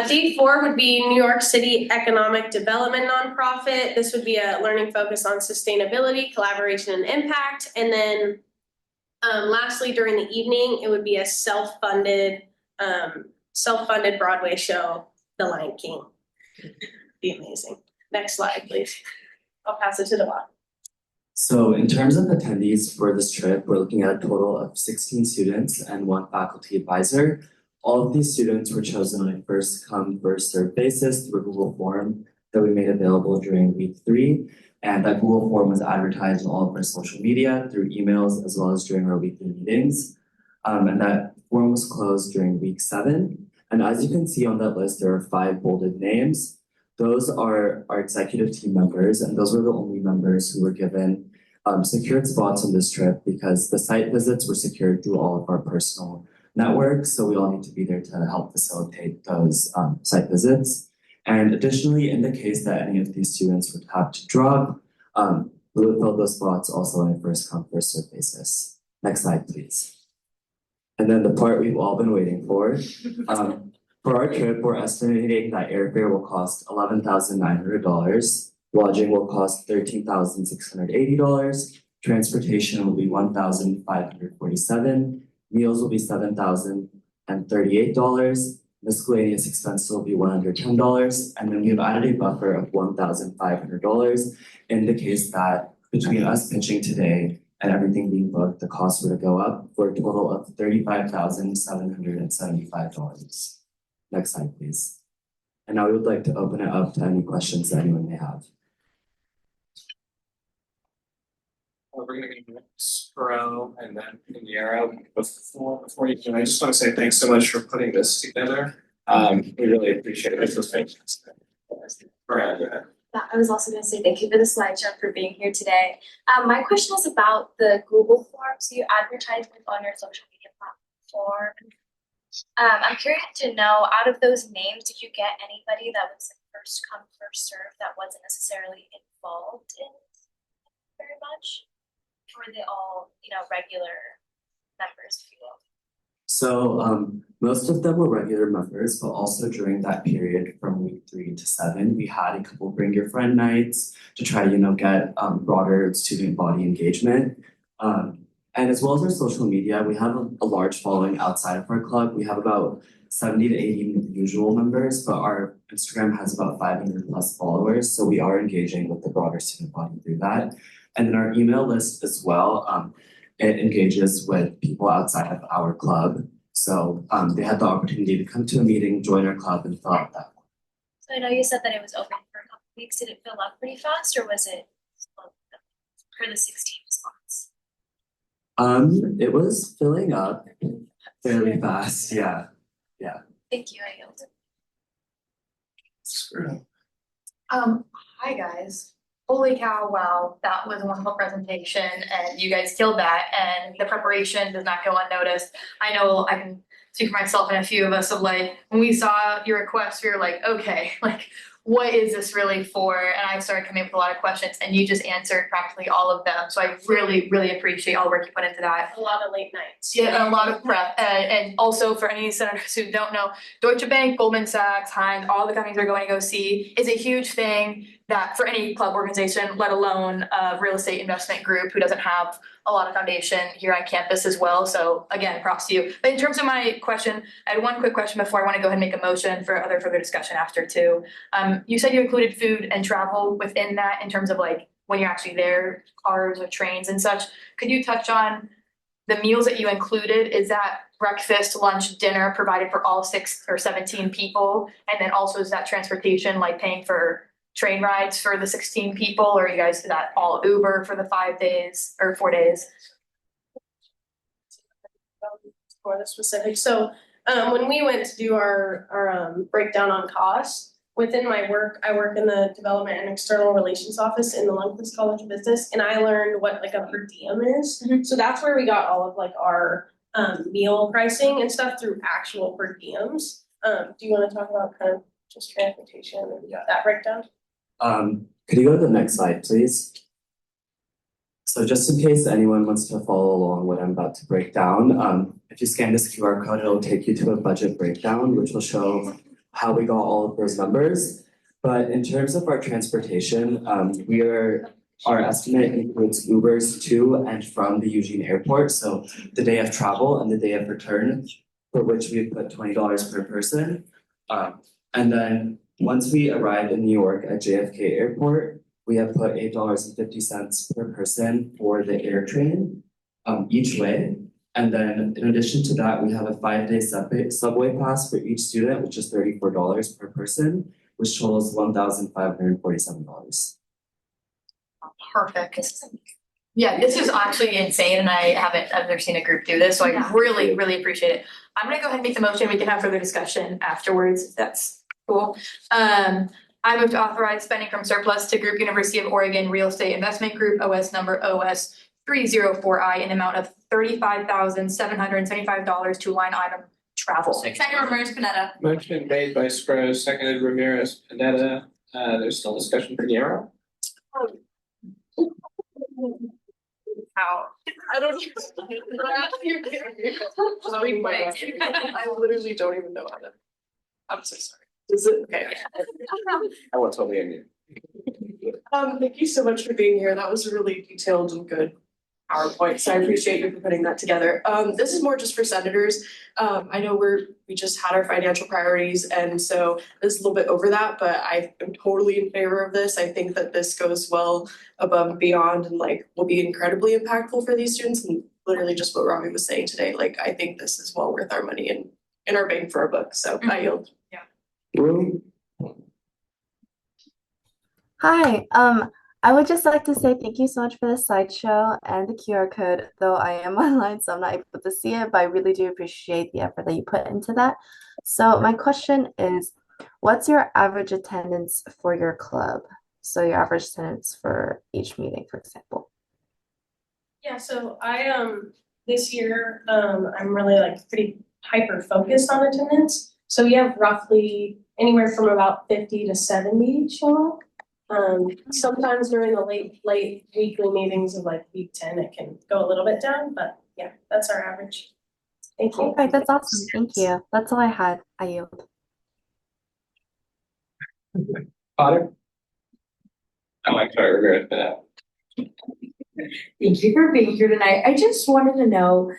Day four would be New York City Economic Development Nonprofit. This would be a learning focus on sustainability, collaboration, and impact. And then lastly, during the evening, it would be a self-funded Broadway show, The Lion King. Be amazing. Next slide, please. I'll pass it to Devon. So in terms of attendees for this trip, we're looking at a total of 16 students and 1 faculty advisor. All of these students were chosen on a first come, first served basis through a Google form that we made available during week 3. And that Google form was advertised on all of our social media through emails as well as during our weekly meetings. And that form was closed during week 7. And as you can see on that list, there are 5 bolded names. Those are our executive team members, and those were the only members who were given secured spots on this trip because the site visits were secured through all of our personal networks. So we all need to be there to help facilitate those site visits. And additionally, in the case that any of these students would have to drop, we would fill those spots also on a first come, first served basis. Next slide, please. And then the part we've all been waiting for. For our trip, we're estimating that airfare will cost $11,900, lodging will cost $13,680, transportation will be $1,547, meals will be $7,038, miscellaneous expenses will be $110, and then we've added a buffer of $1,500 in the case that between us pitching today and everything being booked, the cost were to go up for a total of $35,775. Next slide, please. And now we would like to open it up to any questions that anyone may have. We're gonna go next row and then Pinheiro. Before you can, I just want to say thanks so much for putting this together. We really appreciate it. This was fantastic. Go ahead. I was also going to say thank you for the slideshow for being here today. My question is about the Google forms you advertise with on your social media platform. I'm curious to know, out of those names, did you get anybody that was first come, first served that wasn't necessarily involved in very much? Or were they all, regular members, if you will? So most of them were regular members, but also during that period from week 3 to 7, we had a couple bring your friend nights to try to, get broader student body engagement. And as well as our social media, we have a large following outside of our club. We have about 70 to 80 usual members, but our Instagram has about 500 plus followers. So we are engaging with the broader student body through that. And then our email list as well, it engages with people outside of our club. So they had the opportunity to come to a meeting, join our club, and fill out that. So I know you said that it was open for a couple of weeks. Did it fill up pretty fast, or was it slow for the 16 spots? It was filling up fairly fast. Yeah. Yeah. Thank you, I yield. Hi guys. Holy cow, wow, that was a wonderful presentation and you guys killed that and the preparation does not go unnoticed. I know I can speak for myself and a few of us of like, when we saw your request, we were like, okay, like what is this really for? And I started coming up with a lot of questions and you just answered practically all of them. So I really, really appreciate all the work you put into that. A lot of late nights. Yeah, and a lot of prep. And also for any senators who don't know, Deutsche Bank, Goldman Sachs, Heinz, all the companies we're going to go see is a huge thing that for any club organization, let alone a real estate investment group who doesn't have a lot of foundation here on campus as well. So again, props to you. But in terms of my question, I had one quick question before I want to go ahead and make a motion for other further discussion after too. You said you included food and travel within that in terms of like when you're actually there, cars or trains and such. Could you touch on the meals that you included? Is that breakfast, lunch, dinner provided for all 6 or 17 people? And then also is that transportation like paying for train rides for the 16 people, or you guys, is that all Uber for the 5 days or 4 days? For the specific, so when we went to do our breakdown on costs, within my work, I work in the development and external relations office in the Lundquist College of Business, and I learned what like a per diem is. So that's where we got all of like our meal pricing and stuff through actual per diems. Do you want to talk about kind of just transportation and that breakdown? Could you go to the next slide, please? So just in case anyone wants to follow along what I'm about to break down, if you scan this QR code, it'll take you to a budget breakdown, which will show how we got all of those numbers. But in terms of our transportation, our estimate includes Ubers to and from the Eugene airport. So the day of travel and the day of return, for which we put $20 per person. And then once we arrive in New York at JFK Airport, we have put $8.50 per person for the air train each way. And then in addition to that, we have a 5-day subway pass for each student, which is $34 per person, which totals $1,547. Perfect. Yeah, this is actually insane and I've never seen a group do this, so I really, really appreciate it. I'm gonna go ahead and make the motion. We can have further discussion afterwards, if that's cool. I move to authorize spending from surplus to Group University of Oregon Real Estate Investment Group, OS number OS 304I, in amount of $35,775 to line item travel. Second, Ramirez Pineda. Motion made by Scro, seconded Ramirez Pineda. There's still discussion for Guerrero. How? I don't even. I literally don't even know how to. I'm so sorry. Is it okay? I will totally end you. Thank you so much for being here. That was a really detailed and good PowerPoint, so I appreciate you for putting that together. This is more just for senators. I know we just had our financial priorities, and so this is a little bit over that, but I am totally in favor of this. I think that this goes well above and beyond and like will be incredibly impactful for these students, and literally just what Robbie was saying today. Like, I think this is well worth our money and in our bang for our buck, so I yield. Yeah. Hi, I would just like to say thank you so much for the slideshow and the QR code, though I am online, so I'm not able to see it, but I really do appreciate the effort that you put into that. So my question is, what's your average attendance for your club? So your average attendance for each meeting, for example. Yeah, so I this year I'm really like pretty hyper focused on attendance. So we have roughly anywhere from about 50 to 70 show up. Sometimes during the late weekly meetings of like week 10, it can go a little bit down, but yeah, that's our average. Thank you. Okay, that's awesome. Thank you. That's all I had. I yield. Potter? Oh, I'm sorry, Ramirez Pineda. Thank you for being here tonight. I just wanted to know,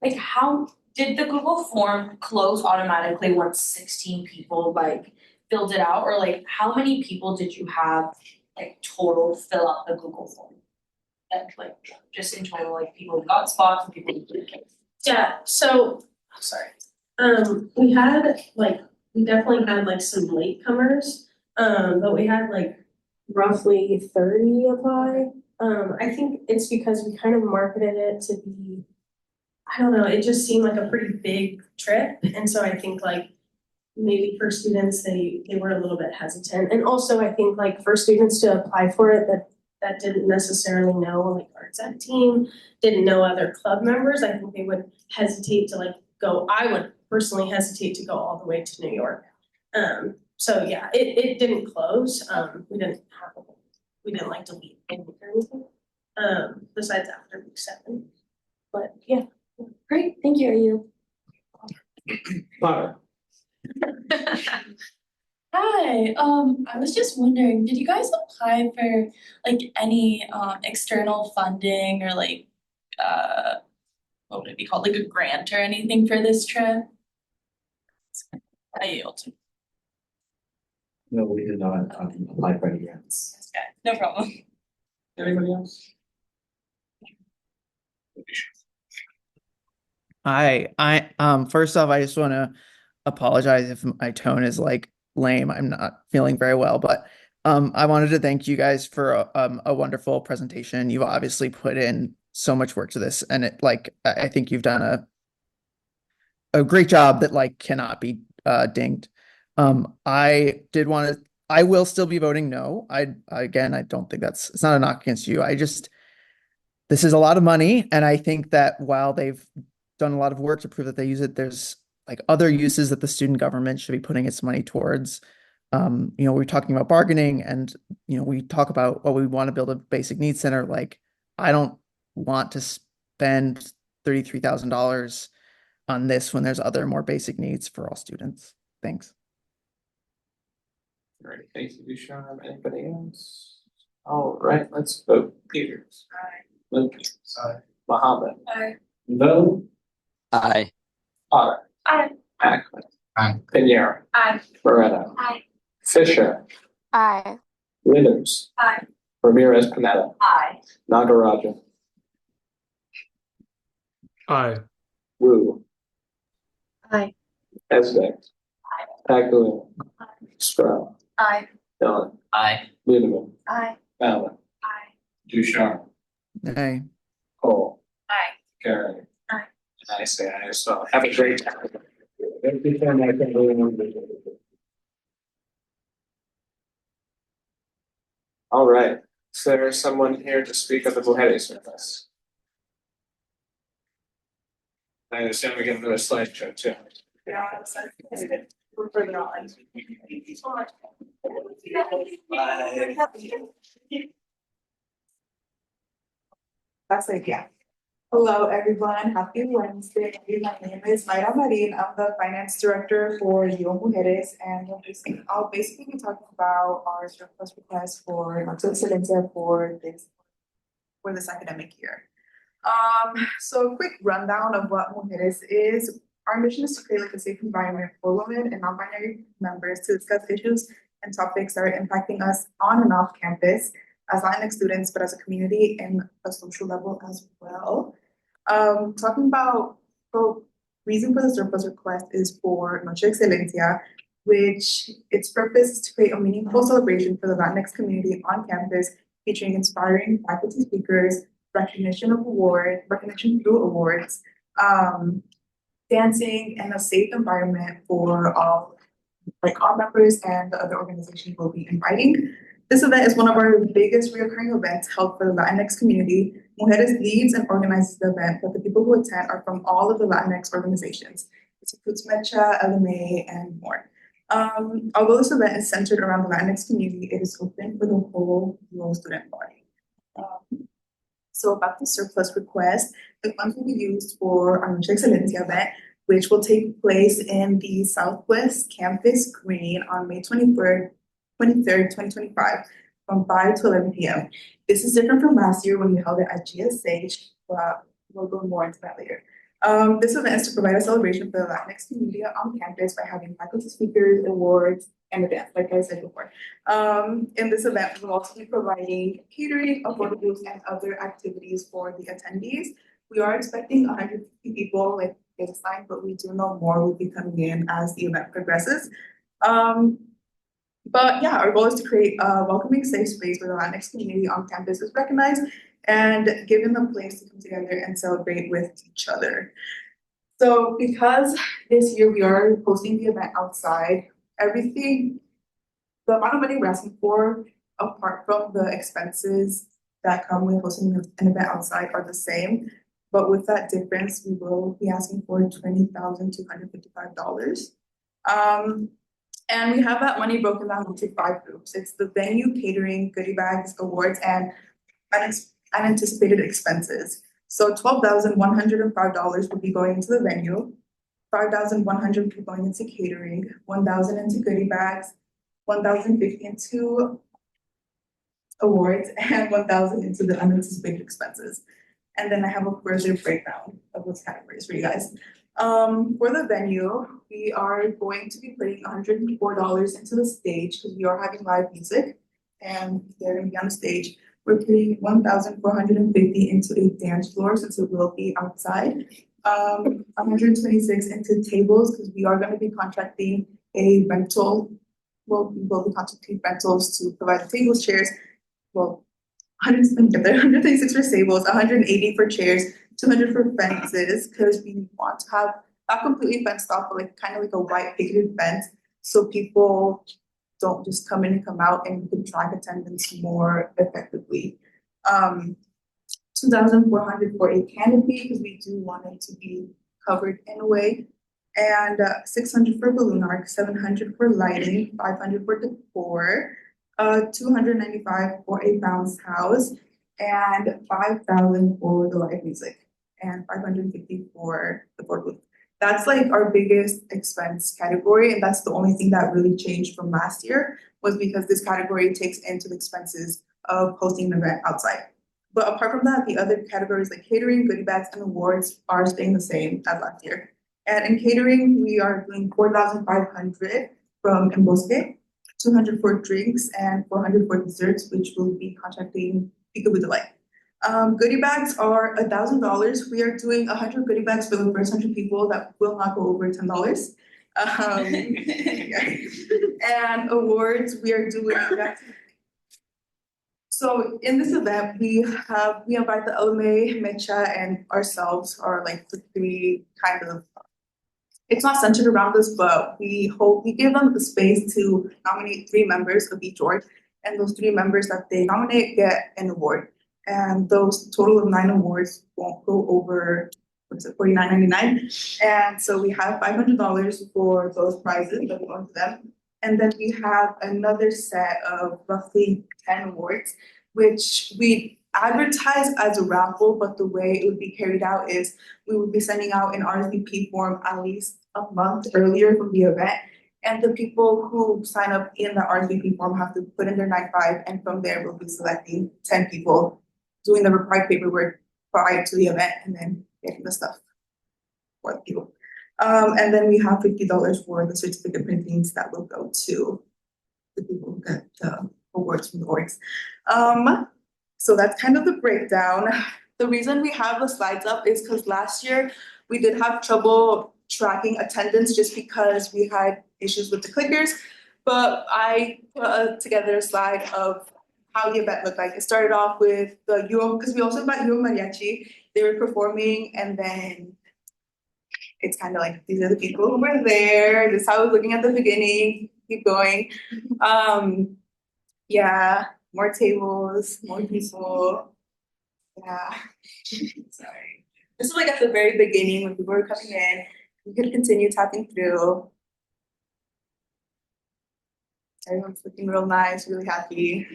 like how did the Google form close automatically once 16 people like filled it out? Or like how many people did you have like total fill out the Google form? And like just in total, like people who got spots and people who didn't. Yeah, so, sorry. We had we definitely had like some latecomers, but we had like roughly 30 apply. I think it's because we kind of marketed it to be, I don't know, it just seemed like a pretty big trip. And so I think like maybe for students, they were a little bit hesitant. And also I think like for students to apply for it that didn't necessarily know like our exec team, didn't know other club members, I think they would hesitate to like go, I would personally hesitate to go all the way to New York. So yeah, it didn't close. We didn't like delete anything or anything. Besides after week 7. But yeah. Great, thank you, you. Hi, I was just wondering, did you guys apply for like any external funding or like what would it be called, like a grant or anything for this trip? I yield. No, we did not apply for any grants. Okay, no problem. Anybody else? First off, I just want to apologize if my tone is like lame. I'm not feeling very well, but I wanted to thank you guys for a wonderful presentation. You've obviously put in so much work to this, and I think you've done a great job that like cannot be dinged. I will still be voting no. Again, I don't think it's not a knock against you. This is a lot of money, and I think that while they've done a lot of work to prove that they use it, there's like other uses that the student government should be putting its money towards. We're talking about bargaining, and we talk about, we want to build a basic needs center. Like, I don't want to spend $33,000 on this when there's other more basic needs for all students. Thanks. All right, thank you, Ducharme. Anybody else? All right, let's vote. Peters. Aye. Lucas. Aye. Mohammed. Aye. No. Aye. Potter. Aye. Ackman. Aye. Pinheiro. Aye. Moreno. Aye. Fisher. Aye. Withers. Aye. Ramirez Pineda. Aye. Nagarajan. Aye. Wu. Aye. Esvik. Paglia. Stroud. Aye. Dillon. Aye. Ludeman. Aye. Allen. Aye. Ducharme. Aye. Cole. Aye. Karen. Aye. And I say aye as well. Have a great time. All right. Is there someone here to speak of the Mujeres with us? I understand we get another slideshow too. Yeah, we're further on. That's like, yeah. Hello, everyone. Happy Wednesday. My name is Mayra Marin. I'm the finance director for ASUO Mujeres, and I'll basically be talking about our surplus request for Noche Excelencia for this academic year. So a quick rundown of what Mujeres is. Our mission is to create like a safe environment for women and non-binary members to discuss issues and topics that are impacting us on and off campus as Latinx students, but as a community and a social level as well. Talking about the reason for the surplus request is for Noche Excelencia, which its purpose is to create a meaningful celebration for the Latinx community on campus, featuring inspiring faculty speakers, recognition through awards, dancing, and a safe environment for all members and the other organizations we'll be inviting. This event is one of our biggest recurring events held for the Latinx community. Mujeres leads and organizes the event, but the people who attend are from all of the Latinx organizations. It includes Mecha, LMA, and more. Although this event is centered around the Latinx community, it is open for the whole student body. So about the surplus request, the funds will be used for our Noche Excelencia event, which will take place in the Southwest Campus Green on May 23rd, 2025. from 5 to 11 p.m. This is different from last year when we held it at GSH, but we'll go more into that later. This event is to provide a celebration for the Latinx community on campus by having faculty speakers, awards, and a dance, like I said before. In this event, we'll also be providing catering, affordables, and other activities for the attendees. We are expecting 150 people, like baseline, but we do know more will be coming in as the event progresses. But yeah, our goal is to create a welcoming, safe space where the Latinx community on campus is recognized and given them a place to come together and celebrate with each other. So because this year we are hosting the event outside, everything, the amount of money we're asking for, apart from the expenses that come with hosting an event outside, are the same. But with that difference, we will be asking for $20,255. And we have that money broken down into 5 groups. It's the venue, catering, goodie bags, awards, and unanticipated expenses. So $12,105 will be going into the venue, $5,100 will be going into catering, $1,000 into goodie bags, $1,050 into awards, and $1,000 into the unanticipated expenses. And then I have a further breakdown of those categories for you guys. For the venue, we are going to be putting $104 into the stage because we are having live music and they're gonna be on the stage. We're putting $1,450 into a dance floor since it will be outside. 126 into tables because we are gonna be contracting a rental. Well, we will be contracting rentals to provide the tables, chairs. Well, 126 for tables, 180 for chairs, 200 for fences, because we want to have not completely fenced off, but like kind of like a white picketed fence, so people don't just come in and come out, and we can track attendance more effectively. 2,400 for a canopy because we do want it to be covered in a way, and 600 for balloon arc, 700 for lighting, 500 for decor. 295 for a bounce house, and 5,000 for the live music, and 550 for the board booth. That's like our biggest expense category, and that's the only thing that really changed from last year, was because this category takes into the expenses of hosting an event outside. But apart from that, the other categories like catering, goodie bags, and awards are staying the same as last year. And in catering, we are doing 4,500 from Embosque, 200 for drinks, and 400 for desserts, which will be contracting Peekaboo Delight. Goodie bags are $1,000. We are doing 100 goodie bags for the first 100 people that will not go over $10. And awards, we are doing that. So in this event, we invite the LMA, Mecha, and ourselves are like the 3 kind of, it's not centered around us, but we give them the space to nominate 3 members of each org, and those 3 members that they nominate get an award. And those total of 9 awards won't go over, $49.99. And so we have $500 for those prizes that belong to them. And then we have another set of roughly 10 awards, which we advertise as a raffle, but the way it would be carried out is we would be sending out an RSVP form at least a month earlier from the event. And the people who sign up in the RSVP form have to put in their 9-5, and from there we'll be selecting 10 people, doing the required paperwork prior to the event, and then getting the stuff for the people. And then we have $50 for the certificate printings that will go to the people who get the awards from the orgs. So that's kind of the breakdown. The reason we have the slides up is because last year we did have trouble tracking attendance just because we had issues with the clickers. But I put together a slide of how the event looked like. It started off with the UO, because we also got UO Mariachi. They were performing, and then it's kind of like, these are the people who were there. This is how I was looking at the beginning. Keep going. Yeah, more tables, more people. Yeah. Sorry. This is like at the very beginning when people were coming in. We could continue tapping through. Everyone's looking real nice, really happy.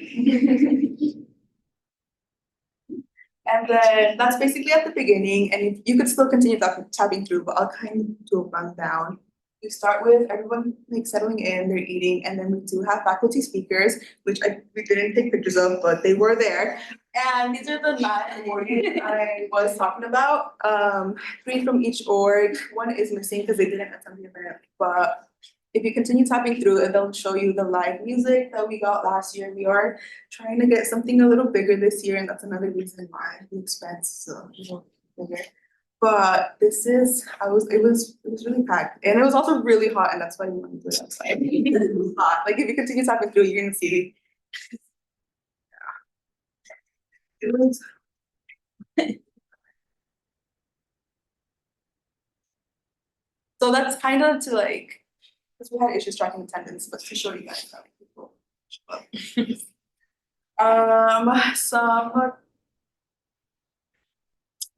And then that's basically at the beginning, and you could still continue tapping through, but I'll kind of do a rundown we start with everyone like settling in, they're eating, and then we do have faculty speakers, which we didn't take pictures of, but they were there. And these are the 9 awardees I was talking about. 3 from each org. One is missing because they didn't attend the event, but if you continue tapping through, it'll show you the live music that we got last year. We are trying to get something a little bigger this year, and that's another reason why the expense is a little bigger. But it was really packed, and it was also really hot, and that's why we wanted to do it outside. It was hot. Like if you continue tapping through, you're gonna see. Yeah. It was. So that's kind of to like, because we had issues tracking attendance, but to show you guys how people show up.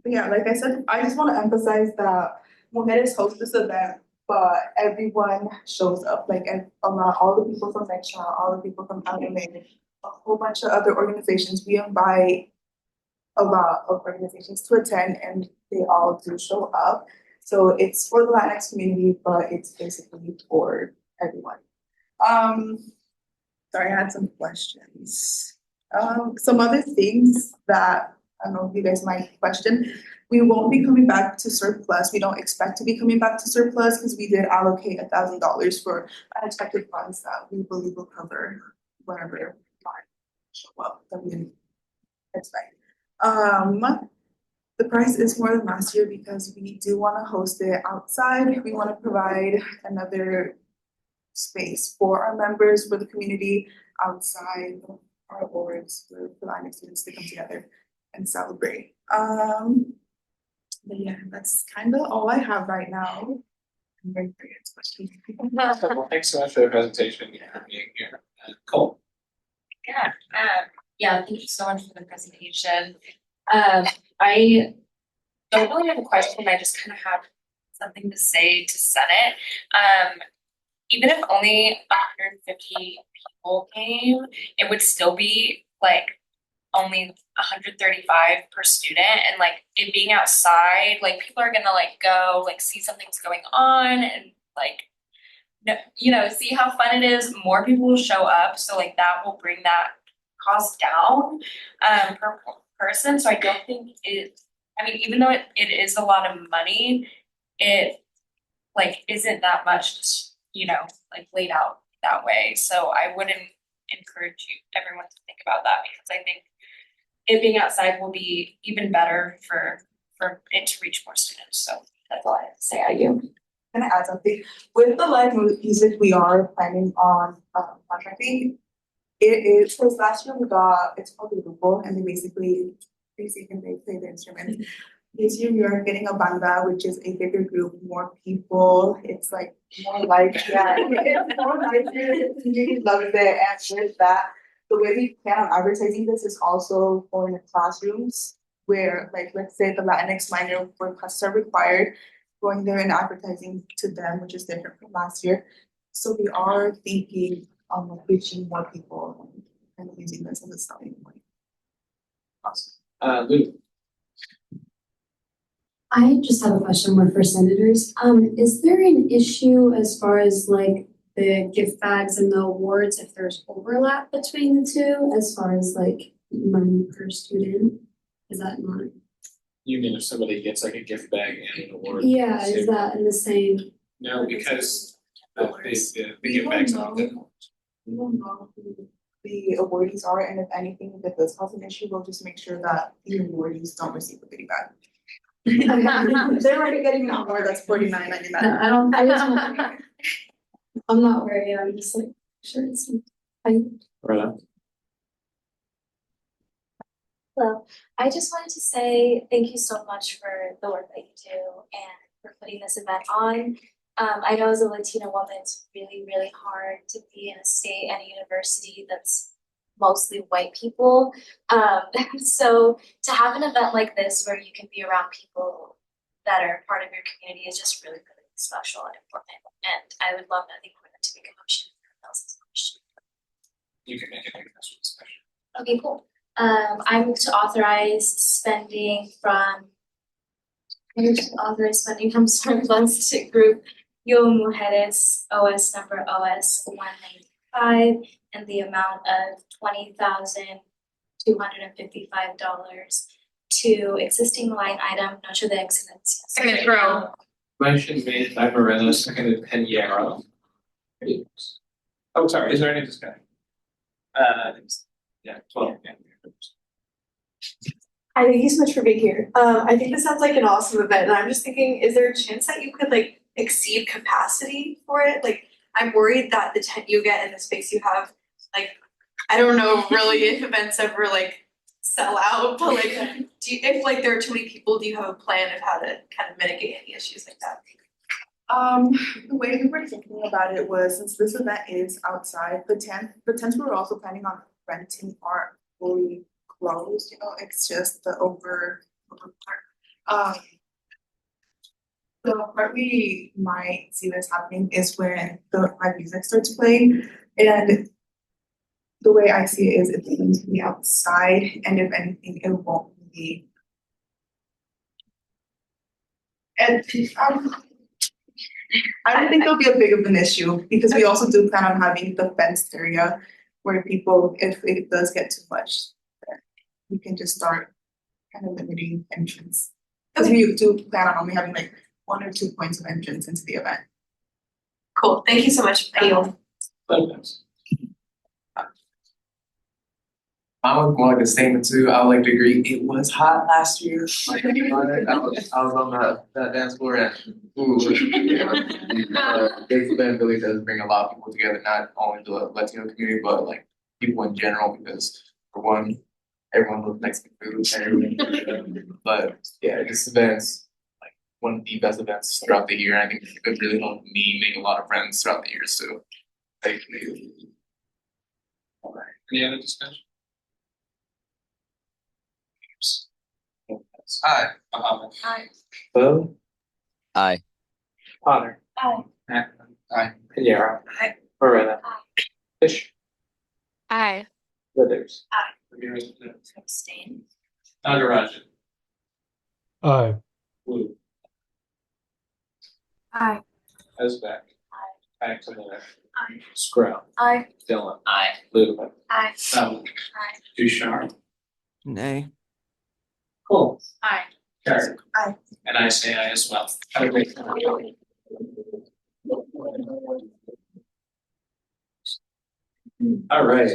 But yeah, like I said, I just want to emphasize that Mujeres host this event, but everyone shows up. Like, and all the people from Mecha, all the people from ASUO, a whole bunch of other organizations. We invite a lot of organizations to attend, and they all do show up. So it's for the Latinx community, but it's basically for everyone. Sorry, I had some questions. Some other things that I don't know if you guys might question. We won't be coming back to surplus. We don't expect to be coming back to surplus because we did allocate $1,000 for unexpected funds that we believe will cover whatever might show up that we didn't expect. The price is more than last year because we do want to host it outside. We want to provide another space for our members, for the community outside our boards, for the line of students to come together and celebrate. But yeah, that's kind of all I have right now. I'm ready for your questions. Well, thanks so much for the presentation and for being here. Cole. Yeah, thank you so much for the presentation. I don't really have a question, I just kind of have something to say to Senate. Even if only 150 people came, it would still be like only 135 per student, and like it being outside, like people are gonna like go like see something's going on and like see how fun it is. More people will show up, so like that will bring that cost down per person. So I don't think even though it is a lot of money, it like isn't that much like laid out that way. So I wouldn't encourage everyone to think about that, because I think it being outside will be even better for it to reach more students. So that's all I have to say. I do. I'm gonna add something. With the live music, we are planning on contracting. It is because last year it's called the grupo, and they basically they play the instrument. This year we are getting a banda, which is a bigger group, more people. It's like more like it's more like the community loves it, and with that, the way we plan on advertising this is also for in the classrooms where, like, let's say the Latinx minor for classes are required, going there and advertising to them, which is different from last year. So we are thinking on reaching more people and using this as a starting point. Awesome. Lou. I just have a question more for senators. Is there an issue as far as like the gift bags and the awards, if there's overlap between the two, as far as like money per student? Is that not? You mean if somebody gets like a gift bag and an award? Yeah, is that in the same? No, because the gift bags are different. We don't know who the awardees are, and if anything, if this cause an issue, we'll just make sure that the awardees don't receive a goodie bag. They're already getting an award that's $49.99. No, I'm not worried. I'm just like sure it's fine. Right. Hello, I just wanted to say thank you so much for the work that you do and for putting this event on. I know as a Latina woman, it's really, really hard to be in a state and a university that's mostly white people. So to have an event like this where you can be around people that are part of your community is just really, really special and important. And I would love nothing more than to make a motion for Nelson's question. You can make a question special. Okay, cool. I move to authorize spending from surplus to group Yo Mujeres OS number OS 195 and the amount of $20,255 to existing line item Noche de Excelencia. Second row. Motion made by Moreno, seconded Peñero. Oh, sorry, is there any discussion? Yeah, 12, yeah. Hi, thank you so much for being here. I think this sounds like an awesome event, and I'm just thinking, is there a chance that you could like exceed capacity for it? Like, I'm worried that the tent you get and the space you have, like, I don't know really if events ever like sell out, but like, if like there are too many people, do you have a plan of how to kind of mitigate any issues like that? The way we were thinking about it was, since this event is outside, the tents we were also planning on renting aren't fully closed, it's just the over part. The part we might see this happening is when the live music starts playing, and the way I see it is it's going to be outside, and if anything, it won't be. And I don't think it'll be a big of an issue because we also do plan on having the fenced area where people, if it does get too much, we can just start kind of limiting entrance. Because we do plan on only having like 1 or 2 points of entrance into the event. Cool, thank you so much. I would more like a statement too. I would like to agree. It was hot last year. Like, I was on that dance floor and this event really does bring a lot of people together, not only the Latino community, but like people in general, because for one, everyone loves Mexican food and everything. But yeah, this event's like one of the best events throughout the year. I think it really helped me make a lot of friends throughout the years too. Thank you. All right. Any other discussion? Aye. Aye. Bo? Aye. Potter? Aye. Macklin? Aye. Piñera? Aye. Moreno? Aye. Fish? Aye. Withers? Aye. Ramirez? Abstain. Nagarajan? Aye. Wu? Aye. Esbeck? Aye. Axelrod? Aye. Screll? Aye. Dillon? Aye. Luba? Aye. Bowden? Aye. Ducharme? Nay. Cole? Aye. Carrick? Aye. And I say aye as well. Have a great night. All right.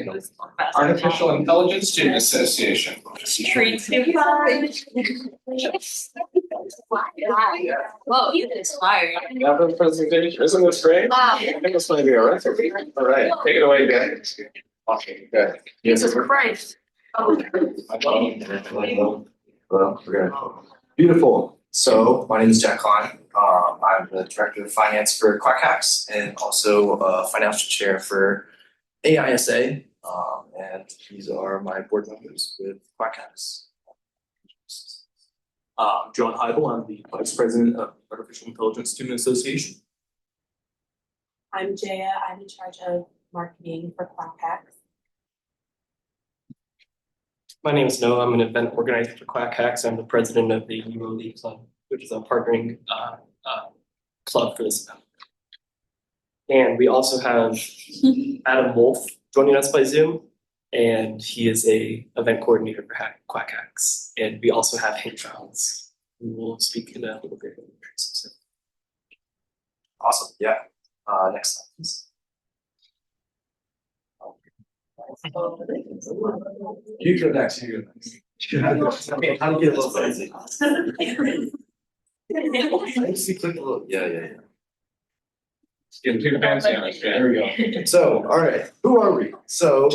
Artificial Intelligence Student Association. Treats. Whoa, you inspired. Yeah, the presentation, isn't this great? Wow. I think this might be a record. All right, take it away, Dan. Okay, good. Jesus Christ. Well, we're gonna. Beautiful. So my name is Jack Klein. I'm the director of finance for Quack Hacks and also financial chair for AISA. And these are my board members with Quack Hacks. John Heibel, I'm the vice president of Artificial Intelligence Student Association. I'm Jaya, I'm in charge of marketing for Quack Hacks. My name is Noah. I'm an event organizer for Quack Hacks. I'm the president of the UOD Club, which is a partnering club for this event. And we also have Adam Wolf joining us by Zoom, and he is a event coordinator for Quack Hacks. And we also have Hank Giles, who will speak in a little bit. Awesome. Yeah. Next slide, please. You go next. You go next. Okay, how to get a little fancy. Yeah. Getting too fancy on us, There we go. So, all right, who are we? So,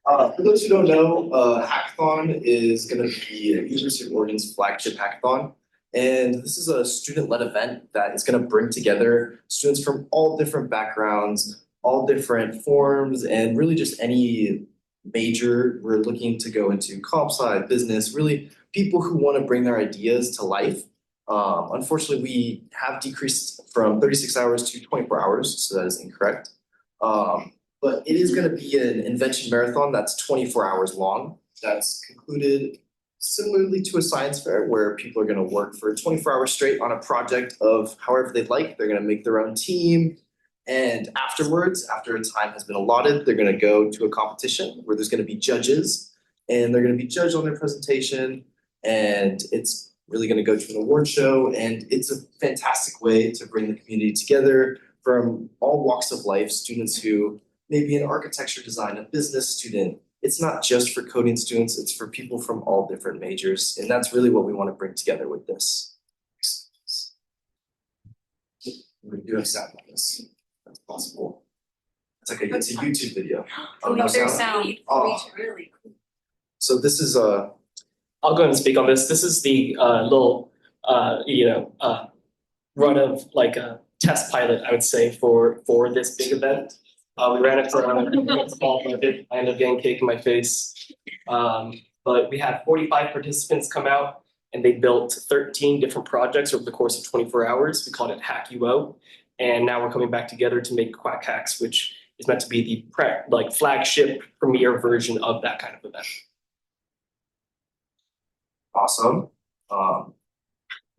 for those who don't know, Hackathon is going to be University of Oregon's flagship hackathon. And this is a student-led event that is going to bring together students from all different backgrounds, all different forms, and really just any major. We're looking to go into comp sci, business, really people who want to bring their ideas to life. Unfortunately, we have decreased from 36 hours to 24 hours, so that is incorrect. But it is going to be an invention marathon that's 24 hours long. That's concluded similarly to a science fair where people are going to work for 24 hours straight on a project of however they'd like. They're going to make their own team. And afterwards, after a time has been allotted, they're going to go to a competition where there's going to be judges and they're going to be judged on their presentation. And it's really going to go to an award show. And it's a fantastic way to bring the community together from all walks of life, students who may be in architecture design, a business student. It's not just for coding students, it's for people from all different majors. And that's really what we want to bring together with this. We do have sound on this. That's possible. It's like it's a YouTube video. Oh, no sound? Oh. Really cool. So this is I'll go ahead and speak on this. This is the little run of like a test pilot, I would say, for this big event. We ran it for a small budget. I ended up getting cake in my face. But we had 45 participants come out and they built 13 different projects over the course of 24 hours. We called it Hack UO. And now we're coming back together to make Quack Hacks, which is meant to be the flagship premier version of that kind of event. awesome.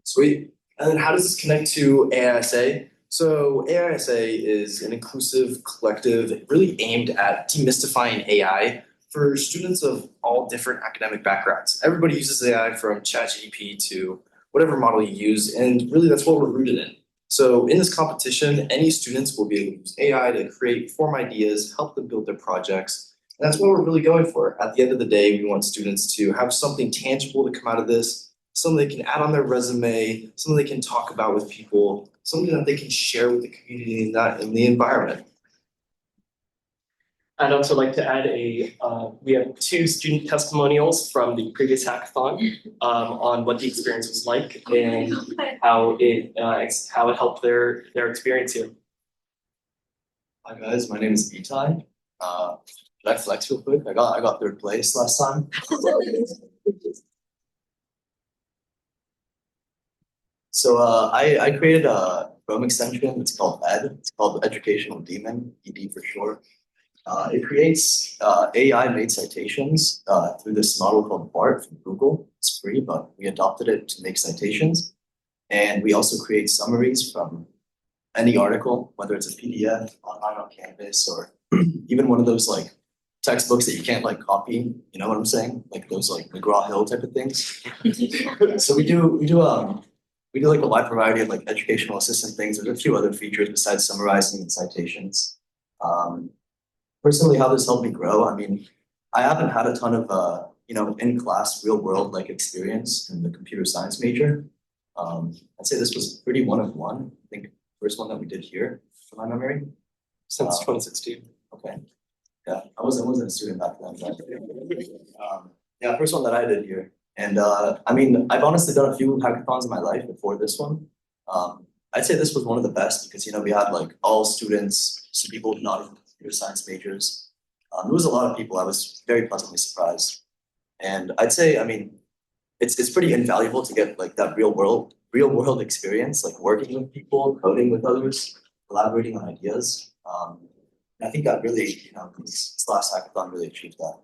Sweet. And then how does this connect to AISA? So AISA is an inclusive collective really aimed at demystifying AI for students of all different academic backgrounds. Everybody uses AI from ChatGPT to whatever model you use, and really that's what we're rooted in. So in this competition, any students will be able to use AI to create, form ideas, help them build their projects. And that's what we're really going for. At the end of the day, we want students to have something tangible to come out of this, something they can add on their resume, something they can talk about with people, something that they can share with the community in the environment. I'd also like to add we have 2 student testimonials from the previous hackathon on what the experience was like and how it helped their experience here. Hi guys, my name is Itai. Should I flex real quick? I got 3rd place last time. So I created a Chrome extension. It's called ED. It's called Educational Daemon, ED for short. It creates AI-made citations through this model called BART from Google. It's free, but we adopted it to make citations. And we also create summaries from any article, whether it's a PDF, online on campus, or even one of those like textbooks that you can't like copy. You know what I'm saying? Like those like McGraw-Hill type of things. So we do like a wide variety of like educational assistant things. There's a few other features besides summarizing and citations. Personally, how this helped me grow, I mean, I haven't had a ton of, in-class, real-world like experience in the computer science major. I'd say this was pretty one of one. I think first one that we did here, from my memory. Since 2016. Okay. Yeah, I wasn't a student back then, but yeah, first one that I did here. And I mean, I've honestly done a few hackathons in my life before this one. I'd say this was one of the best because we had like all students, some people not even computer science majors. There was a lot of people. I was very pleasantly surprised. And I'd say, I mean, it's pretty invaluable to get like that real world experience, like working with people, coding with others, collaborating on ideas. And I think that really, this last hackathon really achieved that.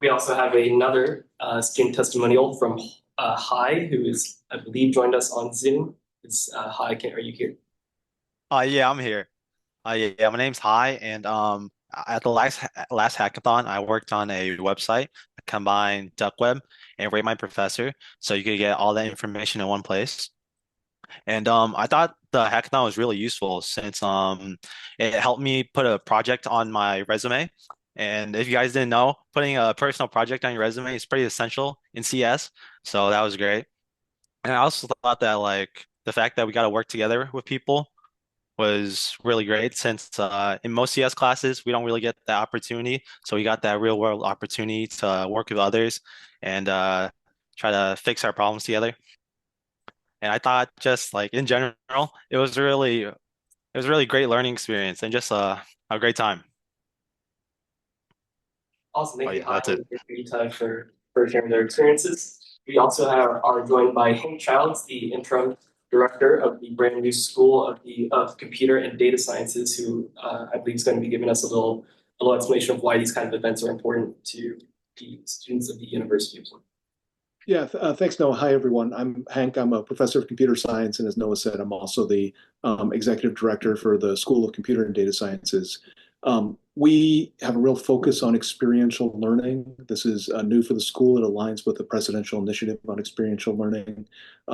We also have another student testimonial from Hai, who is, I believe, joined us on Zoom. Hai, are you here? Yeah, I'm here. Yeah, my name's Hai, and at the last hackathon, I worked on a website that combined Duck Web and Rate My Professor, so you could get all that information in one place. And I thought the hackathon was really useful since it helped me put a project on my resume. And if you guys didn't know, putting a personal project on your resume is pretty essential in CS, so that was great. And I also thought that like the fact that we got to work together with people was really great since in most CS classes we don't really get that opportunity. So we got that real world opportunity to work with others and try to fix our problems together. And I thought just like in general, it was a really great learning experience and just a great time. Awesome, thank you, Yeah, Hai, that's it. and thank you, Itai, for sharing their experiences. We also are joined by Hank Childs, the interim director of the brand new School of Computer and Data Sciences, who I believe is going to be giving us a little explanation of why these kind of events are important to the students of the University of Florida. Yeah, thanks, Noah. Hi, everyone. I'm Hank. I'm a professor of computer science, and as Noah said, I'm also the executive director for the School of Computer and Data Sciences. We have a real focus on experiential learning. This is new for the school. It aligns with the presidential initiative on experiential learning.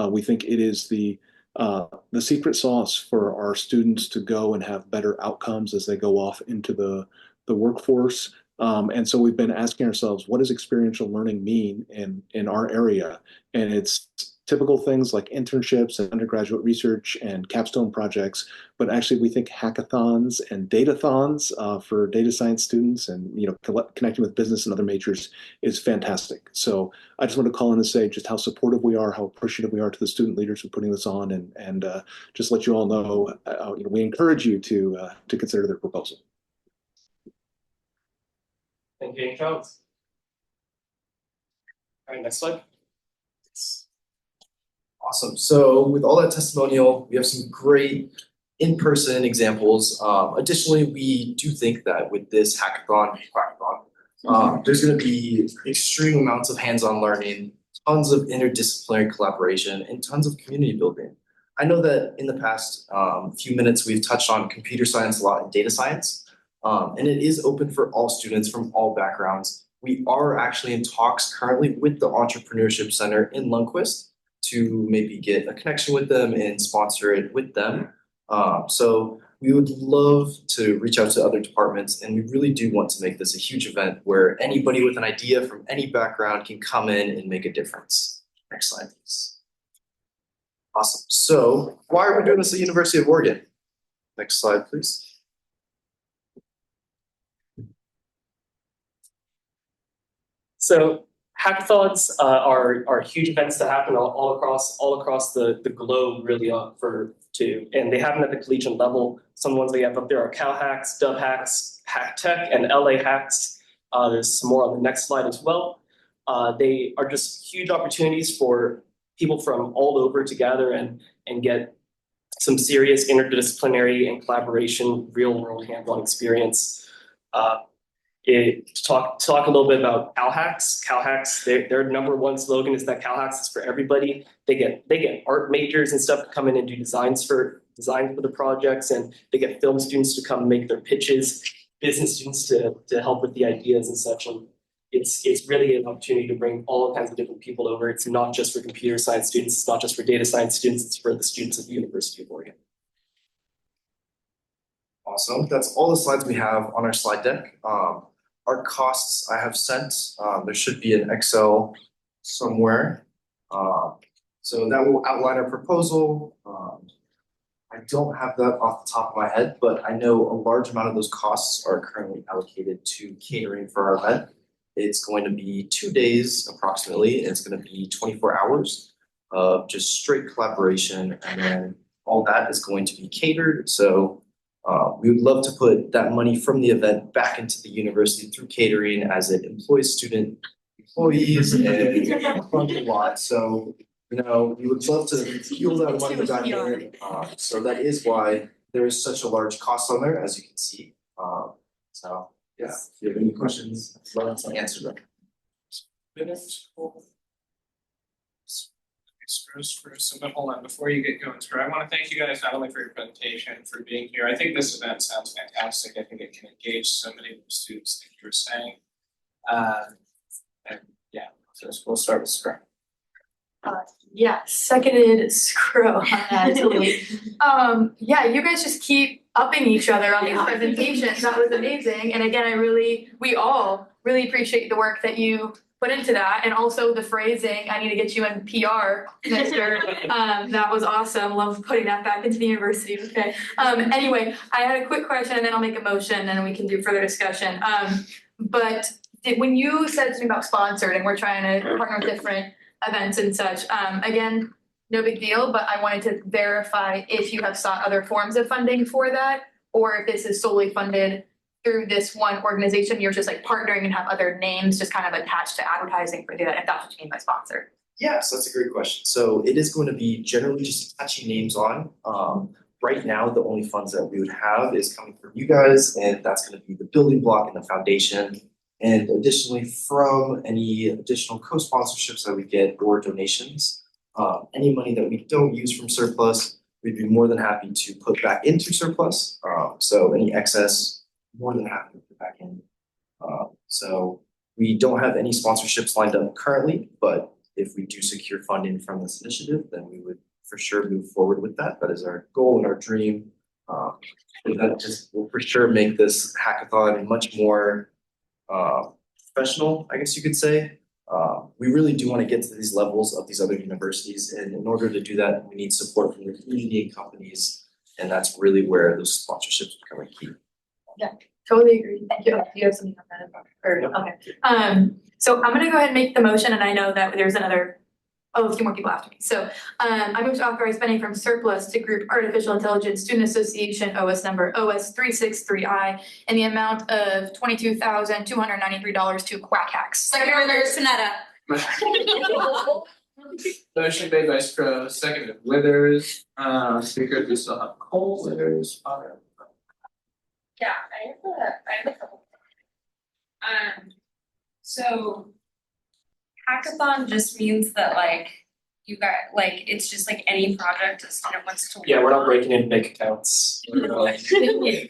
We think it is the secret sauce for our students to go and have better outcomes as they go off into the workforce. And so we've been asking ourselves, what does experiential learning mean in our area? And it's typical things like internships and undergraduate research and capstone projects, but actually we think hackathons and datathons for data science students and connecting with business and other majors is fantastic. So I just want to call in and say just how supportive we are, how appreciative we are to the student leaders for putting this on, and just let you all know, we encourage you to consider their proposal. Thank you, Charles. All right, next slide. Awesome. So with all that testimonial, we have some great in-person examples. Additionally, we do think that with this hackathon, there's going to be extreme amounts of hands-on learning, tons of interdisciplinary collaboration, and tons of community building. I know that in the past few minutes, we've touched on computer science a lot and data science. And it is open for all students from all backgrounds. We are actually in talks currently with the Entrepreneurship Center in Lundquist to maybe get a connection with them and sponsor it with them. So we would love to reach out to other departments, and we really do want to make this a huge event where anybody with an idea from any background can come in and make a difference. Next slide, please. Awesome. So why are we doing this at the University of Oregon? Next slide, please. So hackathons are huge events that happen all across the globe, really, and they happen at the collegiate level. Some ones we have up there are Cal Hacks, Dub Hacks, Hack Tech, and LA Hacks. There's some more on the next slide as well. They are just huge opportunities for people from all over to gather and get some serious interdisciplinary and collaboration, real world hands-on experience. To talk a little bit about Cal Hacks. Cal Hacks, their number one slogan is that Cal Hacks is for everybody. They get art majors and stuff to come in and do design for the projects, and they get film students to come make their pitches, business students to help with the ideas and such. And it's really an opportunity to bring all kinds of different people over. It's not just for computer science students, it's not just for data science students, it's for the students of the University of Oregon. Awesome. That's all the slides we have on our slide deck. Our costs I have sent. There should be an Excel somewhere. So that will outline our proposal. I don't have that off the top of my head, but I know a large amount of those costs are currently allocated to catering for our event. It's going to be 2 days approximately, and it's going to be 24 hours of just straight collaboration, and then all that is going to be catered. So we would love to put that money from the event back into the university through catering as it employs student employees and funds a lot. So, we would love to fuel that money back in. So that is why there is such a large cost on there, as you can see. So yeah, if you have any questions, I'd love to answer them. So hold on, before you get going, I want to thank you guys not only for your presentation, for being here. I think this event sounds fantastic. I think it can engage so many of the students that you were saying. And yeah, so we'll start with Scrum. Yeah, seconded Scro on that, totally. Yeah, you guys just keep upping each other on these presentations. That was amazing. And again, we all really appreciate the work that you put into that, and also the phrasing. I need to get you in PR, Mister. That was awesome. Love putting that back into the university. Okay. Anyway, I had a quick question, and then I'll make a motion, and we can do further discussion. But when you said something about sponsored, and we're trying to partner with different events and such, again, no big deal. But I wanted to verify if you have sought other forms of funding for that, or if this is solely funded through this one organization, you're just like partnering and have other names just kind of attached to advertising for that, if that's what you mean by sponsor. Yes, that's a great question. So it is going to be generally just attaching names on. Right now, the only funds that we would have is coming from you guys, and that's going to be the building block and the foundation. And additionally, from any additional co-sponsorships that we get or donations, any money that we don't use from surplus, we'd be more than happy to put back into surplus. So any excess, more than happy to put back in. So we don't have any sponsorships lined up currently, but if we do secure funding from this initiative, then we would for sure move forward with that. That is our goal and our dream. That just will for sure make this hackathon much more professional, I guess you could say. We really do want to get to these levels of these other universities, and in order to do that, we need support from the community and companies, and that's really where those sponsorships become a key. Yeah, totally agree. Thank you. Do you have something on that? Or, okay. So I'm gonna go ahead and make the motion, and I know that there's a few more people after me. So I move to authorize spending from surplus to Group Artificial Intelligence Student Association OS number OS 363I in the amount of $22,293 to Quack Hacks. Secretary Sonetta. Motion made by Stroh, seconded Withers. Speakers, we still have Cole, Withers, Potter. Yeah, I have a couple. So hackathon just means that like you got like it's just like any project a student wants to work Yeah, we're not on. breaking into bank accounts. Unfortunately.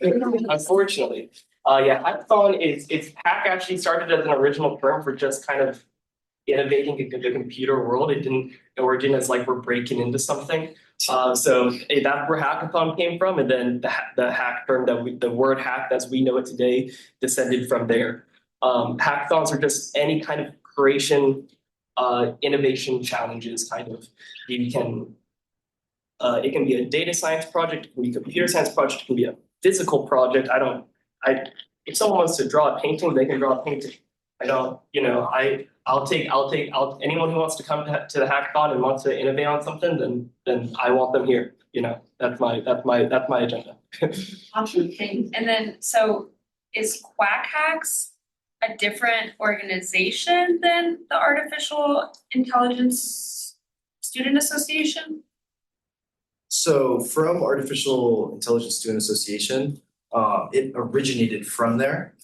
Yeah, hackathon it's hack actually started as an original term for just kind of innovating the computer world. It didn't origin as like we're breaking into something. So that's where hackathon came from, and then the hack term the word hack as we know it today descended from there. Hackathons are just any kind of creation, innovation challenges. Kind of, you can. It can be a data science project. It can be a computer science project. It can be a physical project. If someone wants to draw a painting, they can draw a painting. I'll take anyone who wants to come to the hackathon and wants to innovate on something, then I want them here. That's my agenda. Awesome thing. And then so is Quack Hacks a different organization than the Artificial Intelligence Student Association? So from Artificial Intelligence Student Association, it originated from there.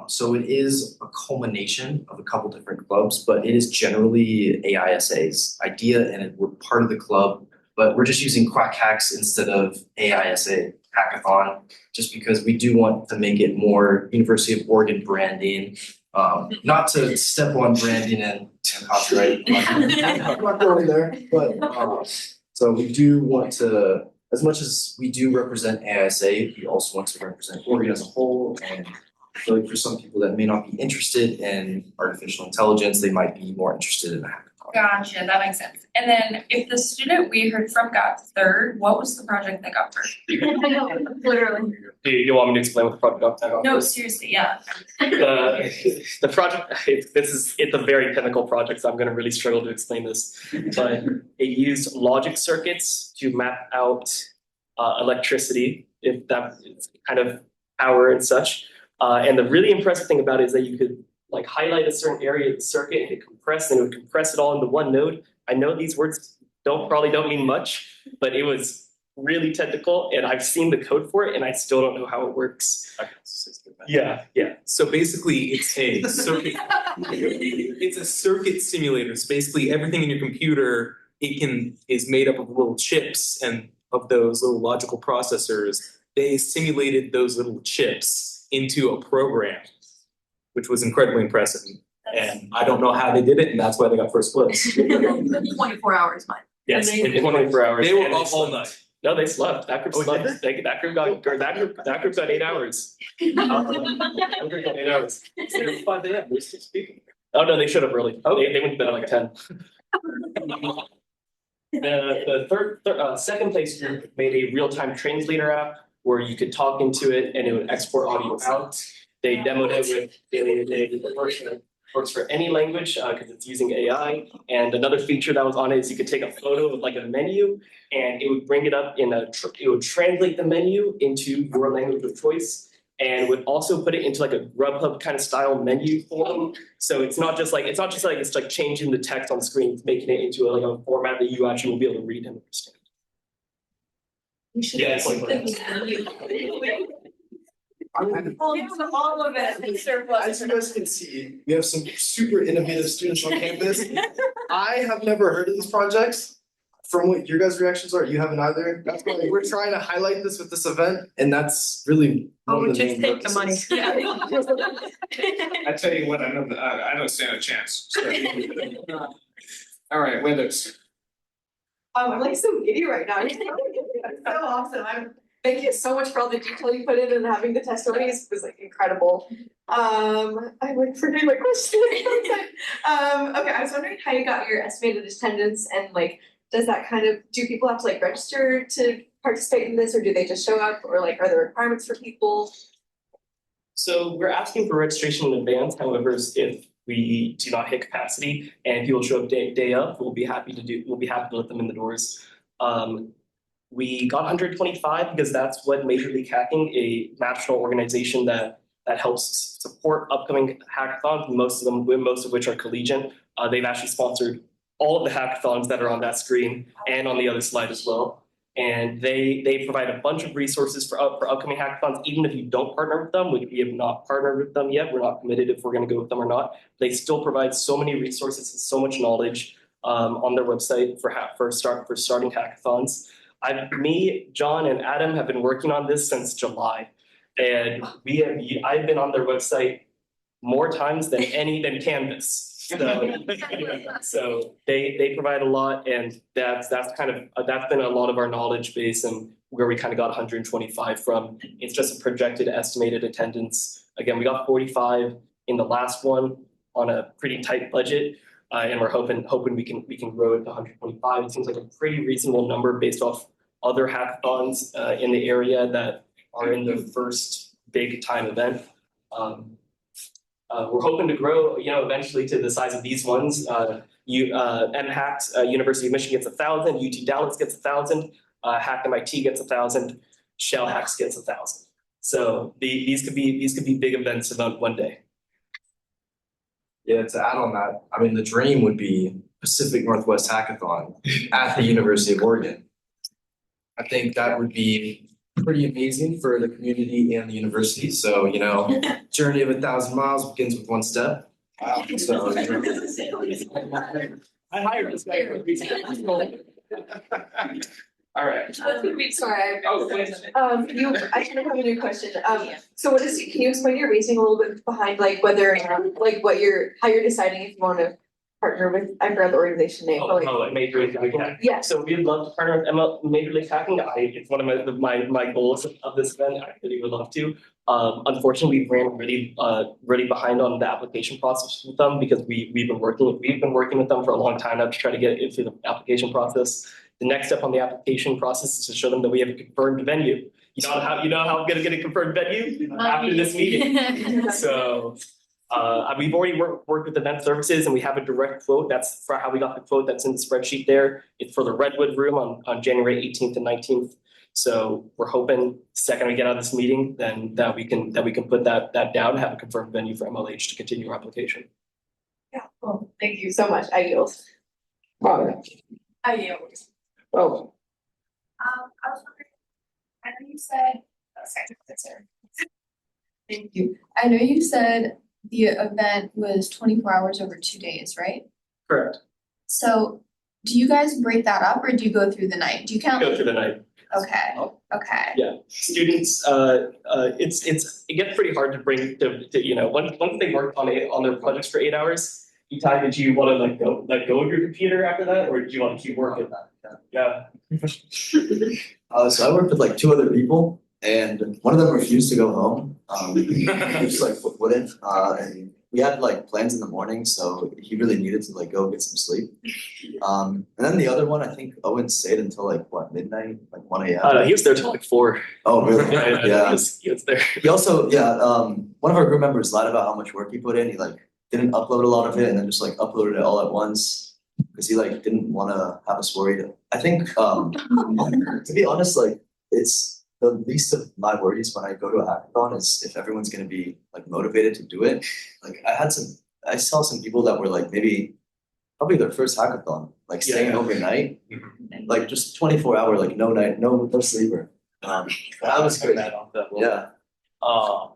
So it is a culmination of a couple different clubs, but it is generally AISA's idea, and we're part of the club, but we're just using Quack Hacks instead of AISA Hackathon, just because we do want to make it more University of Oregon branding. Not to step on branding and copyright, I'm not going there, but so we do want to, as much as we do represent AISA, we also want to represent Oregon as a whole. And I feel like for some people that may not be interested in artificial intelligence, they might be more interested in a hackathon. Gotcha, that makes sense. And then if the student we heard from got third, what was the project that got first? Literally. Do you want me to explain what the project got? No, seriously, yeah. The project, it's a very technical project, so I'm going to really struggle to explain this. But it used logic circuits to map out electricity, if that is kind of power and such. And the really impressive thing about it is that you could like highlight a certain area of the circuit and it compressed, and it would compress it all into one node. I know these words probably don't mean much, but it was really technical, and I've seen the code for it, and I still don't know how it works. Yeah. So basically, it's a circuit. It's a circuit simulator. So basically, everything in your computer is made up of little chips, and of those little logical processors, they simulated those little chips into a program, which was incredibly impressive. And I don't know how they did it, and that's why they got first place. 24 hours, Mike. Yes, in 24 hours. They were up all night. No, they slept. That group slept. That group got 8 hours. That group got 8 hours. It's 5 a.m. They're still speaking. Oh no, they should have really. They went to bed at like 10. The second place group made a real-time translator app where you could talk into it and it would export audio out. They demoed it with it works for any language because it's using AI. And another feature that was on it is you could take a photo of like a menu and it would bring it up it would translate the menu into your language of choice, and would also put it into like a Grubhub kind of style menu form. So it's not just like it's like changing the text on the screen, it's making it into a format that you actually will be able to read and understand. Yeah, it's like All of it. Surplus. As you guys can see, we have some super innovative students on campus. I have never heard of these projects. From what your guys' reactions are, you haven't either. That's why we're trying to highlight this with this event, and that's really one of the main purposes. I tell you what, I don't stand a chance. So. All right, Withers. I'm like so giddy right now. It's so awesome. Thank you so much for all the detail you put in and having the testimonies was like incredible. I'm like forgetting my question. Okay, I was wondering how you got your estimated attendance and like, does that kind of, do people have to like register to participate in this or do they just show up or like, are there requirements for people? So we're asking for registration in advance. However, if we do not hit capacity and people show up day of, we'll be happy to let them in the doors. We got 125 because that's what Major League Hacking, a national organization that helps support upcoming hackathons, most of which are collegiate. They've actually sponsored all of the hackathons that are on that screen and on the other slide as well. And they provide a bunch of resources for upcoming hackathons, even if you don't partner with them, which we have not partnered with them yet. We're not committed if we're going to go with them or not. They still provide so many resources and so much knowledge on their website for starting hackathons. Me, John, and Adam have been working on this since July, and I've been on their website more times than Canvas. So they provide a lot, and that's been a lot of our knowledge base and where we kind of got 125 from. It's just a projected estimated attendance. Again, we got 45 in the last one on a pretty tight budget, and we're hoping we can grow it to 125. It seems like a pretty reasonable number based off other hackathons in the area that are in the first big time event. We're hoping to grow, eventually to the size of these ones. MHACT, University of Michigan gets 1,000, UT Dallas gets 1,000, Hack MIT gets 1,000, Shell Hacks gets 1,000. So these could be big events about one day. Yeah, to add on that, I mean, the dream would be Pacific Northwest Hackathon at the University of Oregon. I think that would be pretty amazing for the community and the university. So, journey of 1,000 miles begins with one step. So, I hired this guy for a reason. All right. Sorry. Oh, please. I kind of have a new question. So can you explain your reasoning a little bit behind like whether, like how you're deciding if you want to partner with, I forgot the organization name. Like Major League Hacking. Yeah. So we'd love to partner with Major League Hacking. It's one of my goals of this event. I really would love to. Unfortunately, we ran really behind on the application process with them because we've been working with them for a long time now to try to get into the application process. The next step on the application process is to show them that we have a confirmed venue. You know how I'm gonna get a confirmed venue after this meeting. So we've already worked with event services and we have a direct quote. That's for how we got the quote that's in the spreadsheet there. It's for the Redwood Room on January 18th and 19th. So we're hoping the second we get out of this meeting, then that we can put that down and have a confirmed venue for MLH to continue our application. Yeah, well, thank you so much. I yield. I yield. Oh. I was wondering, I know you said, sorry. Thank you. I know you said the event was 24 hours over 2 days, right? Correct. So do you guys break that up or do you go through the night? Do you count? Go through the night. Okay. Yeah, students. It gets pretty hard to bring to once they work on their projects for 8 hours. Itai, did you want to let go of your computer after that, or do you want to keep working? Yeah. So I worked with like 2 other people, and one of them refused to go home. He just wouldn't. And we had like plans in the morning, so he really needed to like go get some sleep. And then the other one, I think Owen stayed until like midnight, like 1 a.m. He was there till like 4. Oh really? Yeah. He was there. He also, one of our group members lied about how much work he put in. He like didn't upload a lot of it and then just like uploaded it all at once because he like didn't want to have us worried. I think to be honest, like it's the least of my worries when I go to a hackathon is if everyone's gonna be like motivated to do it. Like I saw some people that were like probably their first hackathon, like staying overnight, like just 24-hour, like no night, no sleeper. That was good. Yeah.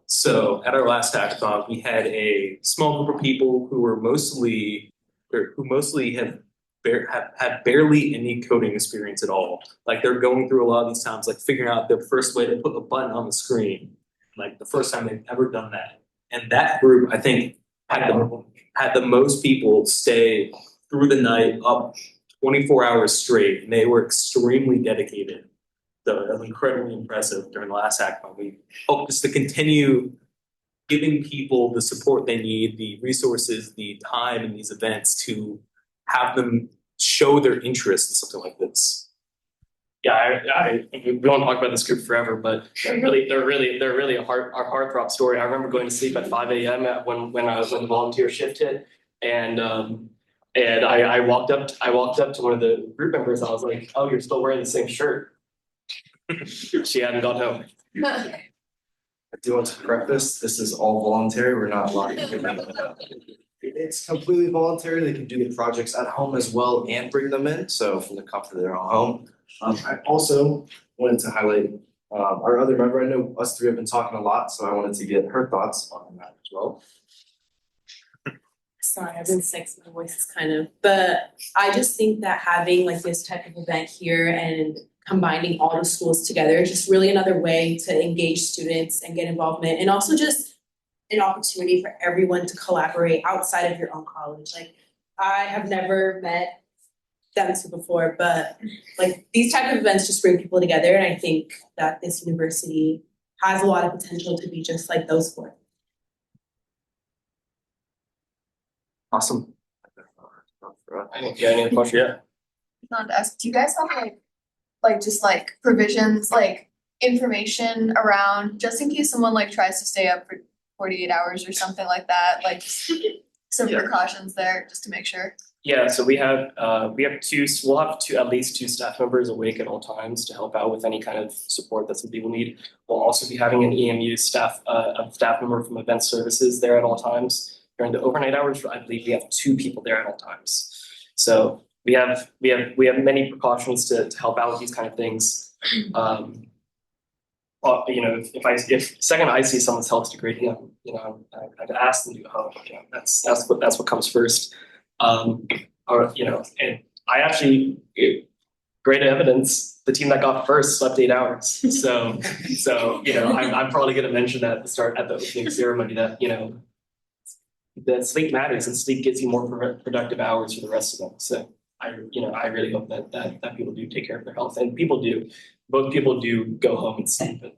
So at our last hackathon, we had a small group of people who were mostly, or who mostly have had barely any coding experience at all. Like they're going through a lot of these times, like figuring out the first way to put a button on the screen, like the first time they've ever done that. And that group, I think, had the most people stay through the night up 24 hours straight, and they were extremely dedicated. So that was incredibly impressive during the last hackathon. We hope just to continue giving people the support they need, the resources, the time in these events to have them show their interest in something like this. Yeah, we won't talk about this group forever, but they're really a heartthrob story. I remember going to sleep at 5 a.m. when the volunteer shift hit, and I walked up to one of the group members. I was like, "Oh, you're still wearing the same shirt." She hadn't gone home. I do want to correct this. This is all voluntary. We're not allowed to give them It's completely voluntary. They can do the projects at home as well and bring them in. So from the comfort of their own home. I also wanted to highlight our other member. I know us three have been talking a lot, so I wanted to get her thoughts on that as well. Sorry, I've been sick, so my voice is kind of, but I just think that having like this type of event here and combining all the schools together is just really another way to engage students and get involvement, and also just an opportunity for everyone to collaborate outside of your own college. Like, I have never met them two before, but like these type of events just bring people together, and I think that this university has a lot of potential to be just like those four. Awesome. Any other question? Yeah. I wanted to ask, do you guys have just like provisions, like information around just in case someone like tries to stay up for 48 hours or something like that, like some precautions there just to make sure? Yeah, so we'll have at least two staff members awake at all times to help out with any kind of support that some people need. We'll also be having an EMU staff member from event services there at all times. During the overnight hours, I believe we have 2 people there at all times. So we have many precautions to help out with these kind of things. If second I see someone's health degrading, I'd ask them to go home. That's what comes first. And I actually, great evidence, the team that got first slept 8 hours. So I'm probably going to mention that at the start at the opening ceremony that that sleep matters, and sleep gives you more productive hours for the rest of them. So I really hope that people do take care of their health, and people do. Both people do go home and sleep at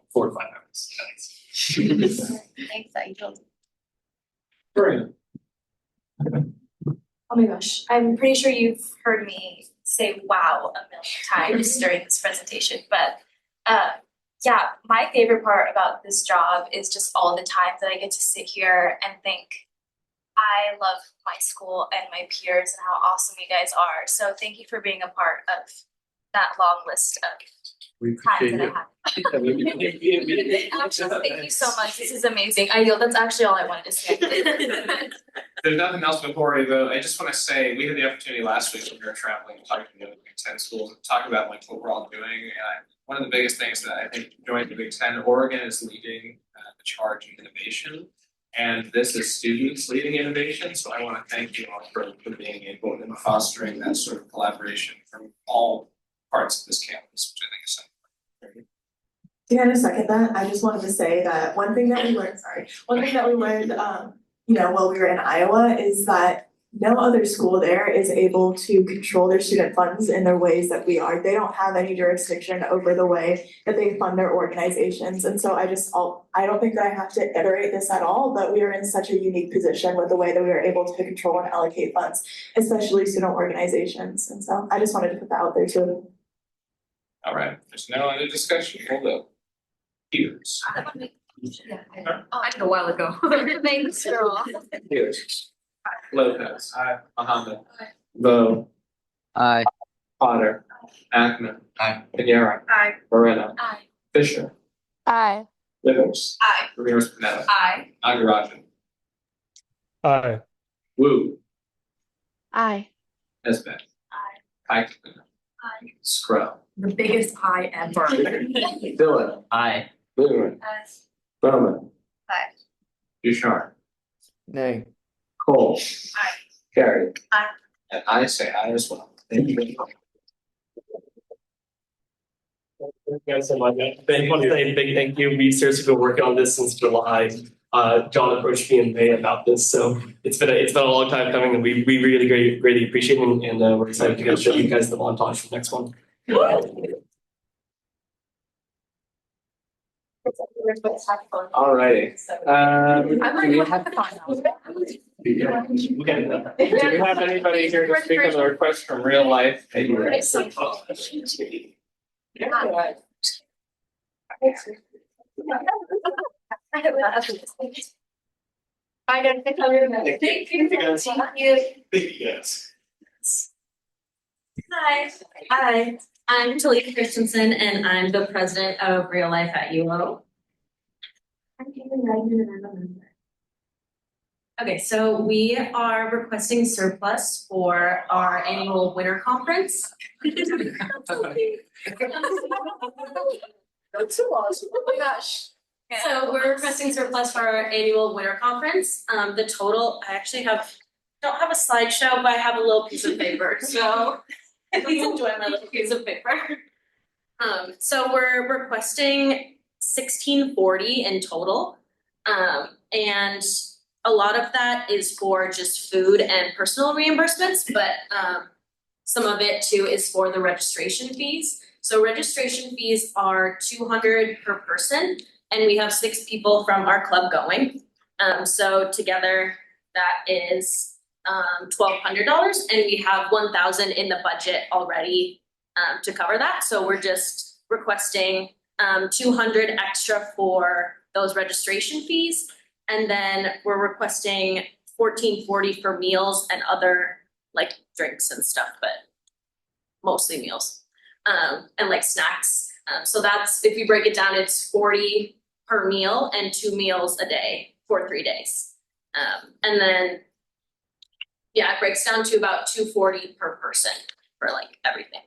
4 to 5 hours. Thanks, Angel. Right. Oh my gosh, I'm pretty sure you've heard me say wow a million times during this presentation, but yeah, my favorite part about this job is just all the time that I get to sit here and think, I love my school and my peers and how awesome you guys are. So thank you for being a part of that long list of times that I have. Thank you so much. This is amazing. I know that's actually all I wanted to say. There's nothing else before we vote. I just want to say we had the opportunity last week when we were traveling, talking to the other Big Ten schools, and talk about what we're all doing. One of the biggest things that I think joining the Big Ten, Oregon is leading the charge in innovation. And this is students leading innovation. So I want to thank you all for being able and fostering that sort of collaboration from all parts of this campus, which I think is so important. To kind of second that, I just wanted to say that one thing that we learned, while we were in Iowa is that no other school there is able to control their student funds in the ways that we are. They don't have any jurisdiction over the way that they fund their organizations. And so I don't think that I have to iterate this at all, but we are in such a unique position with the way that we are able to control and allocate funds, especially student organizations. And so I just wanted to put that out there too. All right, there's no other discussion. Hold up. Peters. I did a while ago. Thanks, girl. Peters. Lopez. Aye. Muhammad. Vo. Aye. Potter. Ackman. Aye. Pinera. Aye. Moreno. Aye. Fisher. Aye. Rivers. Aye. Ramirez Pineda. Aye. Agarajan. Aye. Wu. Aye. Nesbeth. Aye. Pike. Aye. Scrub. The biggest pie ever. Dylan. Aye. Boone. Aye. Bowman. Aye. Ducharme. Nay. Cole. Aye. Carrie. Aye. And I say aye as well. Thank you very much. Thank you guys so much. I want to say a big thank you. We've seriously been working on this since July. John approached me in May about this, so it's been a long time coming, and we really greatly appreciate it, and we're excited to get show you guys the montage for the next one. Alrighty. I'm Do we like, have, hackathon. do we have anybody here to speak on the request from real life? I don't think I'm gonna. Thank you. Thank you. Yes. Hi. Hi, I'm Talika Christensen and I'm the president of Real Life at UO. I'm Caitlin Redmond and I'm a member. Okay, so we are requesting surplus for our annual winter conference. That's so awesome. Oh my gosh. So we're requesting surplus for our annual winter conference. The total, I actually don't have a slideshow, but I have a little piece of paper, so please enjoy my little piece of paper. So we're requesting 1640 in total. And a lot of that is for just food and personal reimbursements, but some of it too is for the registration fees. So registration fees are 200 per person, and we have 6 people from our club going. So together that is $1,200, and we have 1,000 in the budget already to cover that. So we're just requesting 200 extra for those registration fees, and then we're requesting 1440 for meals and other like drinks and stuff, but mostly meals and like snacks. So that's, if you break it down, it's 40 per meal and 2 meals a day for 3 days. And then, yeah, it breaks down to about 240 per person for like everything.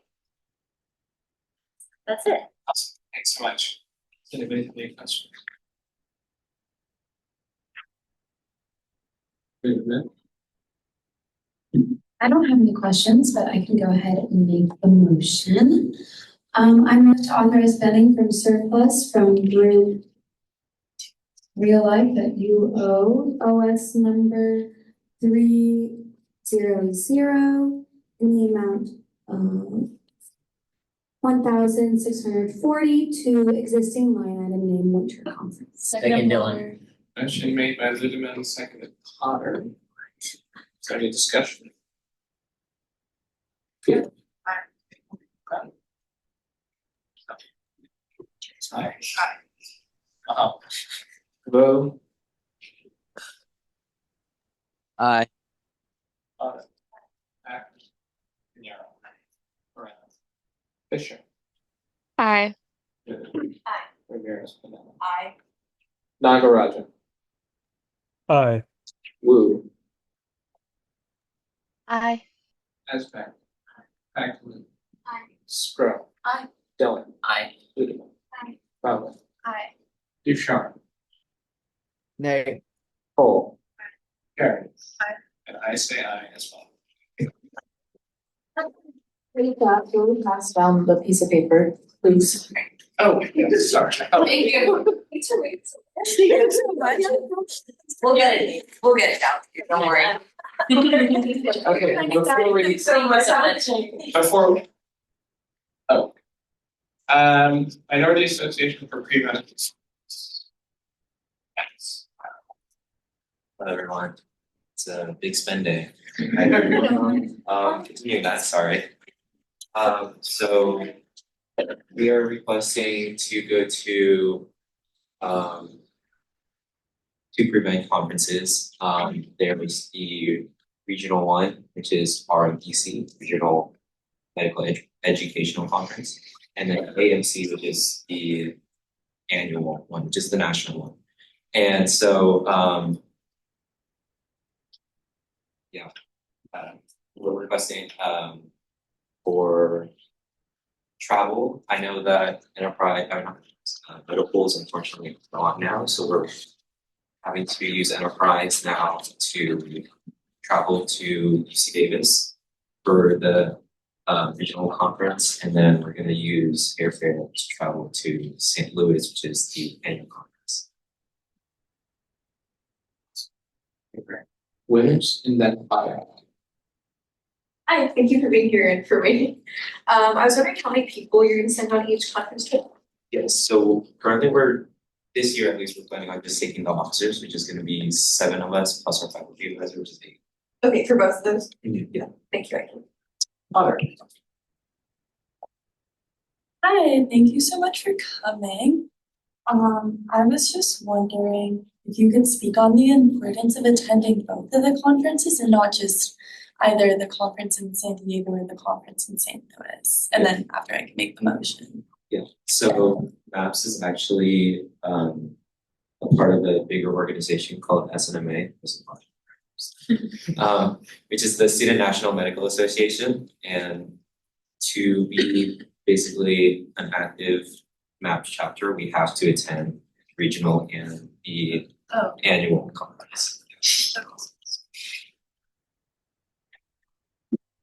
That's it. Awesome. Thanks so much. Does anybody have any questions? I don't have any questions, but I can go ahead and make the motion. I move to authorize spending from surplus from Real Life at UO OS number 300 in the amount of 1,640 to existing line item named Winter Conference. Second, Dylan. Motion made by Ludeman, seconded Potter. Is there any discussion? Good. Aye. Vote. Aye. Potter. Act. Yeah. Right. Fisher. Aye. Ramirez. Aye. Nagarajan. Aye. Wu. Aye. Aspak. Ackerman. Aye. Scrub. Aye. Dylan. Aye. Ludeman. Aye. Bowman. Aye. Ducharme. Nay. Cole. Carrie. Aye. And I say aye as well. Can we pass down the piece of paper, please? Oh, yes, sorry. Oh. Thank you. Thanks for waiting so much. We'll get it. We'll get it down. Don't worry. Okay, before we, So much. before. Oh. Minority Association for Pre-Medical. Yes. Hello, everyone. It's a big spend day. Continuing that, sorry. So we are requesting to go to two pre-med conferences. There was the regional one, which is RMDC, Regional Medical Educational Conference, and then AMC, which is the annual one, which is the national one. And so we're requesting for travel, I know that enterprise, middle pools unfortunately not now, so we're having to use enterprise now to travel to UC Davis for the regional conference, and then we're gonna use airfare to travel to St. Louis, which is the annual conference. Winners in that fire. Hi, thank you for being here and for me. I was wondering how many people you're gonna send on each conference trip? Yes, so currently this year at least, we're planning on just taking the officers, which is gonna be 7 of us plus our faculty advisor, which is 8. Okay, for both of those? Yeah. Thank you, Aiken. Alright. Hi, thank you so much for coming. I was just wondering if you could speak on the importance of attending both of the conferences and not just either the conference in San Diego or the conference in St. Louis. And then after I can make the motion. Yeah, so MAPS is actually a part of a bigger organization called SNMA, which is the Student National Medical Association. And to be basically an active MAPS chapter, we have to attend regional and the annual conference.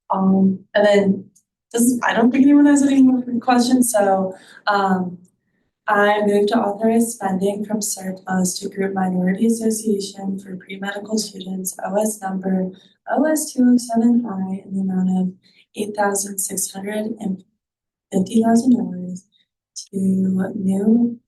And then I don't think anyone has any more questions, so I move to authorize spending from surplus to Group Minority Association for pre-medical students, OS number OS2079 in the amount of $8,650,000 to new,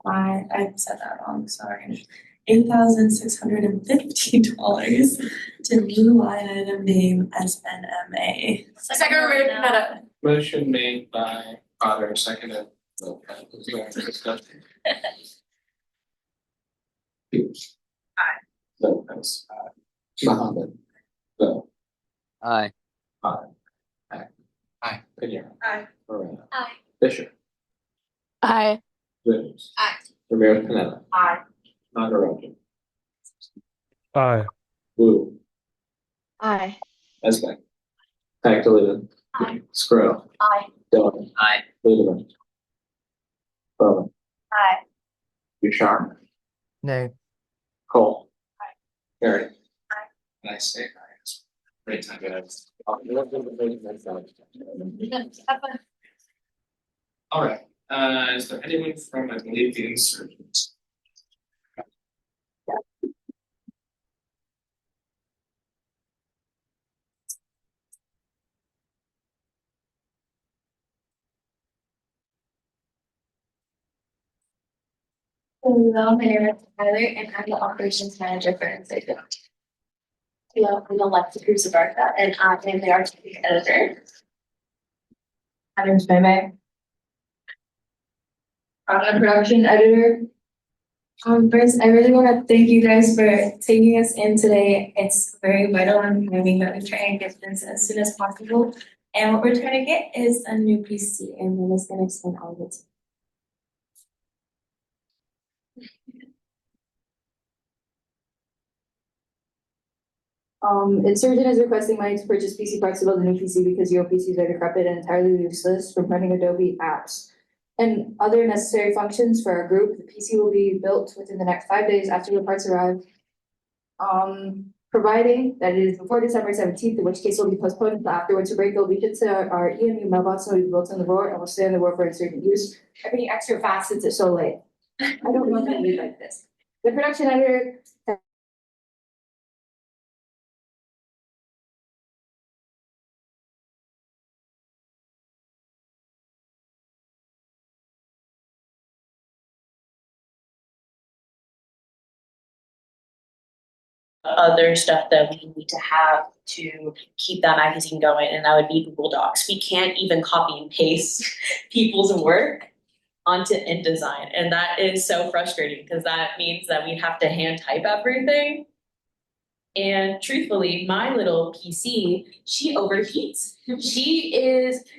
I said that wrong, sorry. $8,650 to new line item name SNMA. Second, read that up. Motion made by Potter, seconded. Is there any discussion? Aye. Lopez, aye. Mohammed. Bill. Aye. Aye. Aye. Aye. Pinero. Aye. Moreno. Aye. Fisher. Aye. Williams. Aye. Ramirez Pineda. Aye. Nagaraj. Aye. Wu. Aye. Esbeck. Magdalena. Aye. Squirrel. Aye. Dillon. Aye. Lieberman. Bowen. Aye. Bouchard. Nay. Cole. Aye. Harry. Aye. And I say aye. Great time, guys. All right, is there anyone from, I believe, the insurgents? Hello, my name is Tyler and I'm the operations manager for Insight. Hello, I'm Alexa Cruz-Abarca and I am the artistic editor. My name is Mei. I'm the production editor. First, I really want to thank you guys for taking us in today. It's very vital and timing that we try and get this as soon as possible. And what we're trying to get is a new PC, and then it's going to explain all of it. Insurgent is requesting money to purchase PC parts to build a new PC because your PCs are decrepit and entirely useless from running Adobe apps and other necessary functions for our group. The PC will be built within the next 5 days after the parts arrive. Providing that it is before December 17th, in which case it will be postponed until afterwards. To break, it will be shipped to our EMU mailbox and will be built on the board and will stay on the board for insurgent use. Everything extra fast since it's so late. I don't want to leave like this. The production editor other stuff that we need to have to keep that magazine going, and that would be Google Docs. We can't even copy and paste people's work onto InDesign, and that is so frustrating because that means that we have to hand type everything. And truthfully, my little PC, she overheats.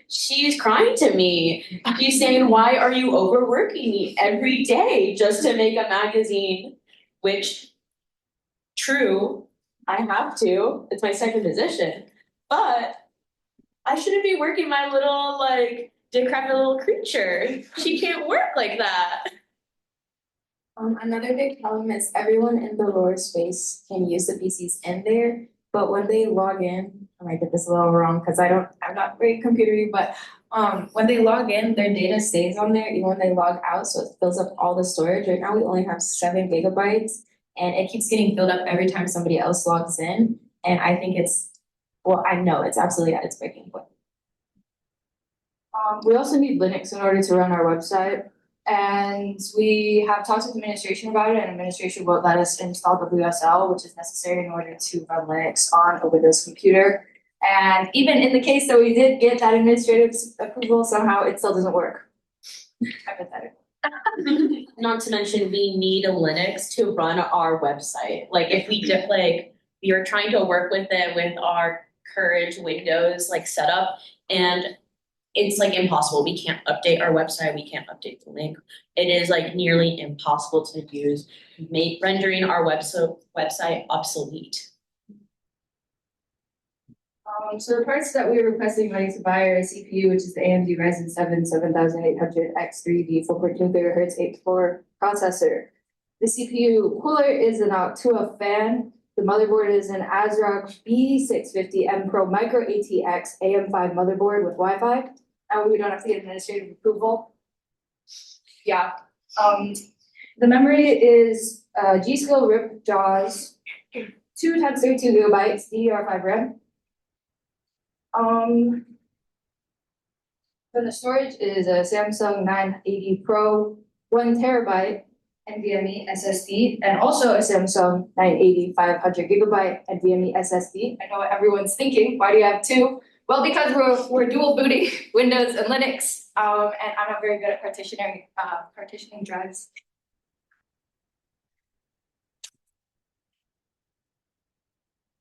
She's crying to me. She's saying, "Why are you overworking me every day just to make a magazine?" Which, true, I have to. It's my second position. But I shouldn't be working my little decrepit little creature. She can't work like that. Another big problem is everyone in the lower space can use the PCs in there, but when they log in, I might get this a little wrong because I'm not very computery, but when they log in, their data stays on there even when they log out, so it fills up all the storage. Right now, we only have 7 GB, and it keeps getting filled up every time somebody else logs in. And I think I know it's absolutely at its breaking point. We also need Linux in order to run our website. And we have talked with administration about it, and administration won't let us install WSL, which is necessary in order to run Linux on a Windows computer. And even in the case that we did get that administrative approval, somehow it still doesn't work. Hypothetical. Not to mention, we need a Linux to run our website. Like if we did we were trying to work with it with our Courage Windows setup, and it's impossible. We can't update our website. We can't update the link. It is nearly impossible to use, rendering our website obsolete. So the parts that we're requesting money to buy are a CPU, which is the AMD Ryzen 7 7800X3D 4.2 GHz 8-core processor. The CPU cooler is an Altua fan. The motherboard is an ASRock B650M Pro Micro ATX AM5 motherboard with Wi-Fi. And we don't have to get administrative approval. Yeah. The memory is G-Skill RIP JAWS 2 times 32 GB DDR5 RAM. Then the storage is a Samsung 980 Pro 1 TB NVMe SSD, and also a Samsung 980 500 GB NVMe SSD. I know what everyone's thinking. Why do you have two? Well, because we're dual booting Windows and Linux, and I'm not very good at partitioning drives.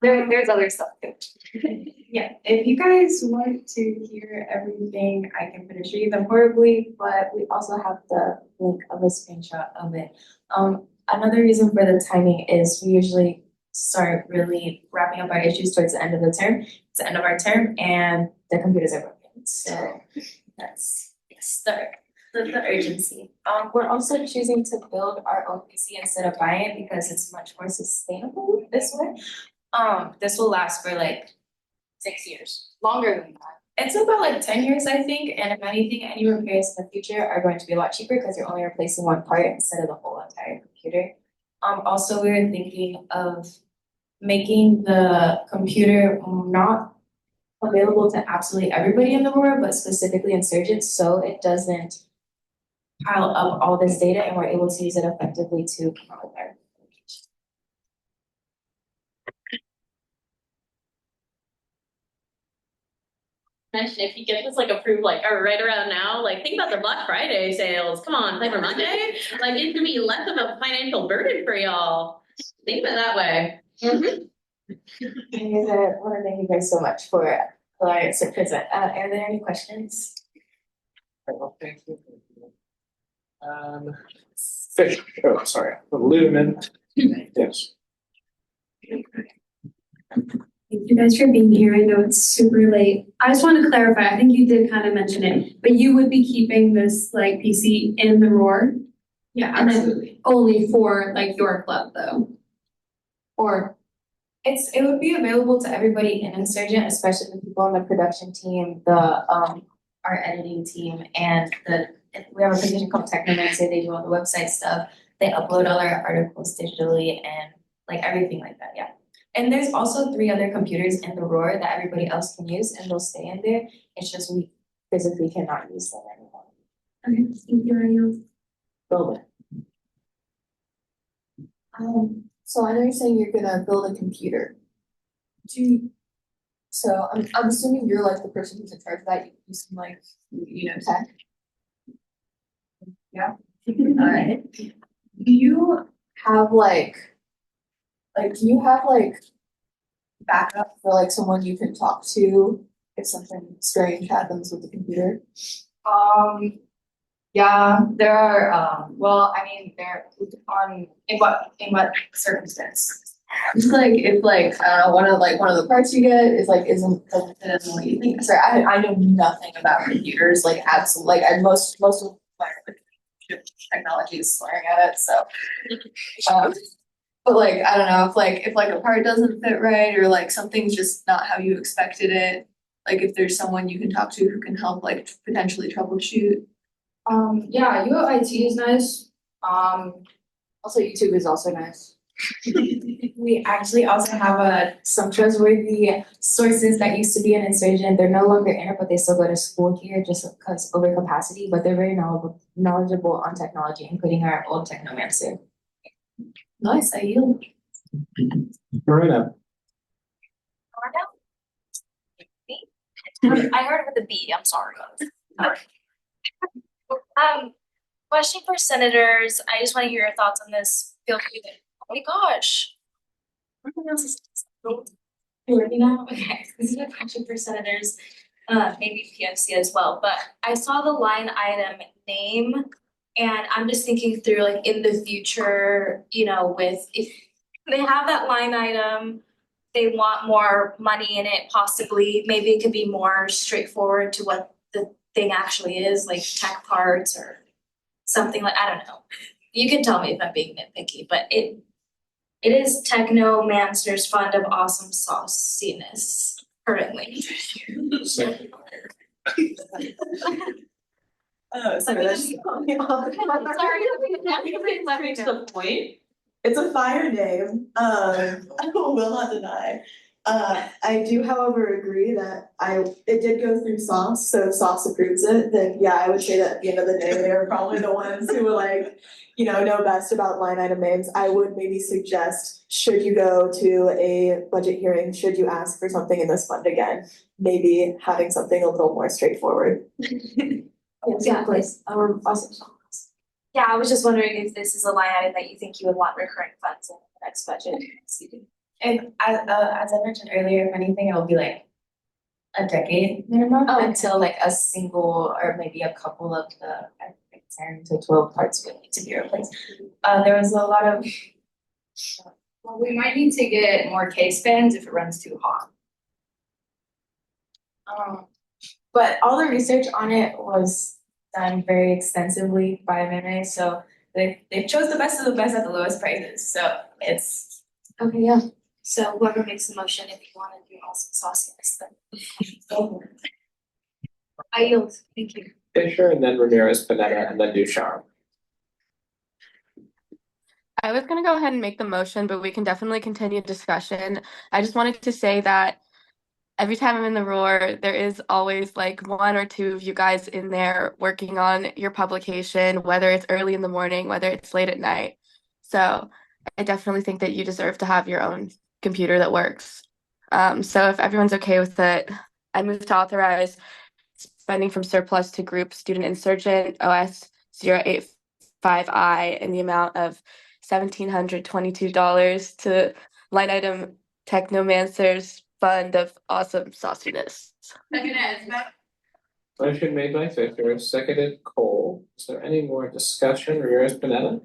There's other stuff too. Yeah, if you guys want to hear everything, I can finish reading them horribly, but we also have the link of a screenshot of it. Another reason for the timing is we usually start really wrapping up our issues towards the end of the term. It's the end of our term, and the computers are broken. So that's the urgency. We're also choosing to build our own PC instead of buying it because it's much more sustainable this way. This will last for 6 years, longer than that. It's about 10 years, I think, and if anything, any repairs in the future are going to be a lot cheaper because you're only replacing one part instead of the whole entire computer. Also, we were thinking of making the computer not available to absolutely everybody in the world, but specifically insurgents, so it doesn't pile up all this data and we're able to use it effectively to come out with our Mention if you get this approved or right around now, think about the Black Friday sales. Come on, Cyber Monday. It's gonna be less of a financial burden for y'all. Think of it that way. Anyways, I want to thank you guys so much for allowing us to present. Are there any questions? Thank you. Fish. Oh, sorry. Lumen. Yes. Thank you guys for being here. I know it's super late. I just want to clarify, I think you did kind of mention it, but you would be keeping this PC in the roar? Yeah, And then absolutely. only for your club though? Or? It would be available to everybody in Insurgent, especially the people on the production team, our editing team, and we have a position called Technomancer. They do all the website stuff. They upload all our articles digitally and everything like that. Yeah. And there's also 3 other computers in the roar that everybody else can use, and they'll stay in there. It's just we physically cannot use them anymore. Okay, thank you, Ariel. Build it. So I know you're saying you're gonna build a computer. So I'm assuming you're the person who's in charge of that. You seem tech. Yeah. Alright. Do you have backup for someone you can talk to if something strange happens with the computer? Yeah, there are, they're in what circumstance? It's like if one of the parts you get is like doesn't fit in what you think. Sorry, I know nothing about computers, like absolutely, like most of my technology is swearing at it, so. But like, I don't know, if a part doesn't fit right, or like something's just not how you expected it, like if there's someone you can talk to who can help like potentially troubleshoot. Yeah, UIT is nice. Also YouTube is also nice. We actually also have some trustworthy sources that used to be in Insurgent. They're no longer in it, but they still go to school here just because overcapacity. But they're very knowledgeable on technology, including our old technomancer. Nice, I yield. Marina. I heard it with a B, I'm sorry. Question for senators, I just wanna hear your thoughts on this, feel free to, oh my gosh. You ready now? Okay, this is a question for senators, maybe PFC as well, but I saw the line item name. And I'm just thinking through like in the future, with if they have that line item, they want more money in it, possibly, maybe it could be more straightforward to what the thing actually is, like tech parts or something like, I don't know. You can tell me if I'm being nitpicky, but it is Technomancer's Fund of Awesome Sauciness currently. Sorry, that's just caught me off. Sorry, let me to the point. It's a fire name, I will not deny. I do however agree that it did go through SOS, so if SOS approves it, then yeah, I would say that at the end of the day, they are probably the ones who will like, know best about line item names. I would maybe suggest, should you go to a budget hearing, should you ask for something in this fund again, maybe having something a little more straightforward. Yeah, please, awesome. Yeah, I was just wondering if this is a line item that you think you would want recurring funds in the next budget. And as I mentioned earlier, if anything, it'll be like a decade minimum until like a single or maybe a couple of the I think 10 to 12 parts would need to be replaced. There was a lot of well, we might need to get more case fans if it runs too hot. But all the research on it was done very extensively by MMA, so they chose the best of the best at the lowest prices. So it's Okay, yeah. So whoever makes the motion, if you want to do awesome sauciness, then. I yield, thank you. Fisher and then Ramirez, Panetta, and then Ducharme. I was gonna go ahead and make the motion, but we can definitely continue discussion. I just wanted to say that every time I'm in the roar, there is always like one or two of you guys in there working on your publication, whether it's early in the morning, whether it's late at night. So I definitely think that you deserve to have your own computer that works. So if everyone's okay with it, I move to authorize spending from surplus to group student insurgent OS 085I in the amount of $1,722 to line item Technomancer's Fund of Awesome Sauciness. Motion made by Fisher, seconded Cole. Is there any more discussion? Ramirez, Panetta?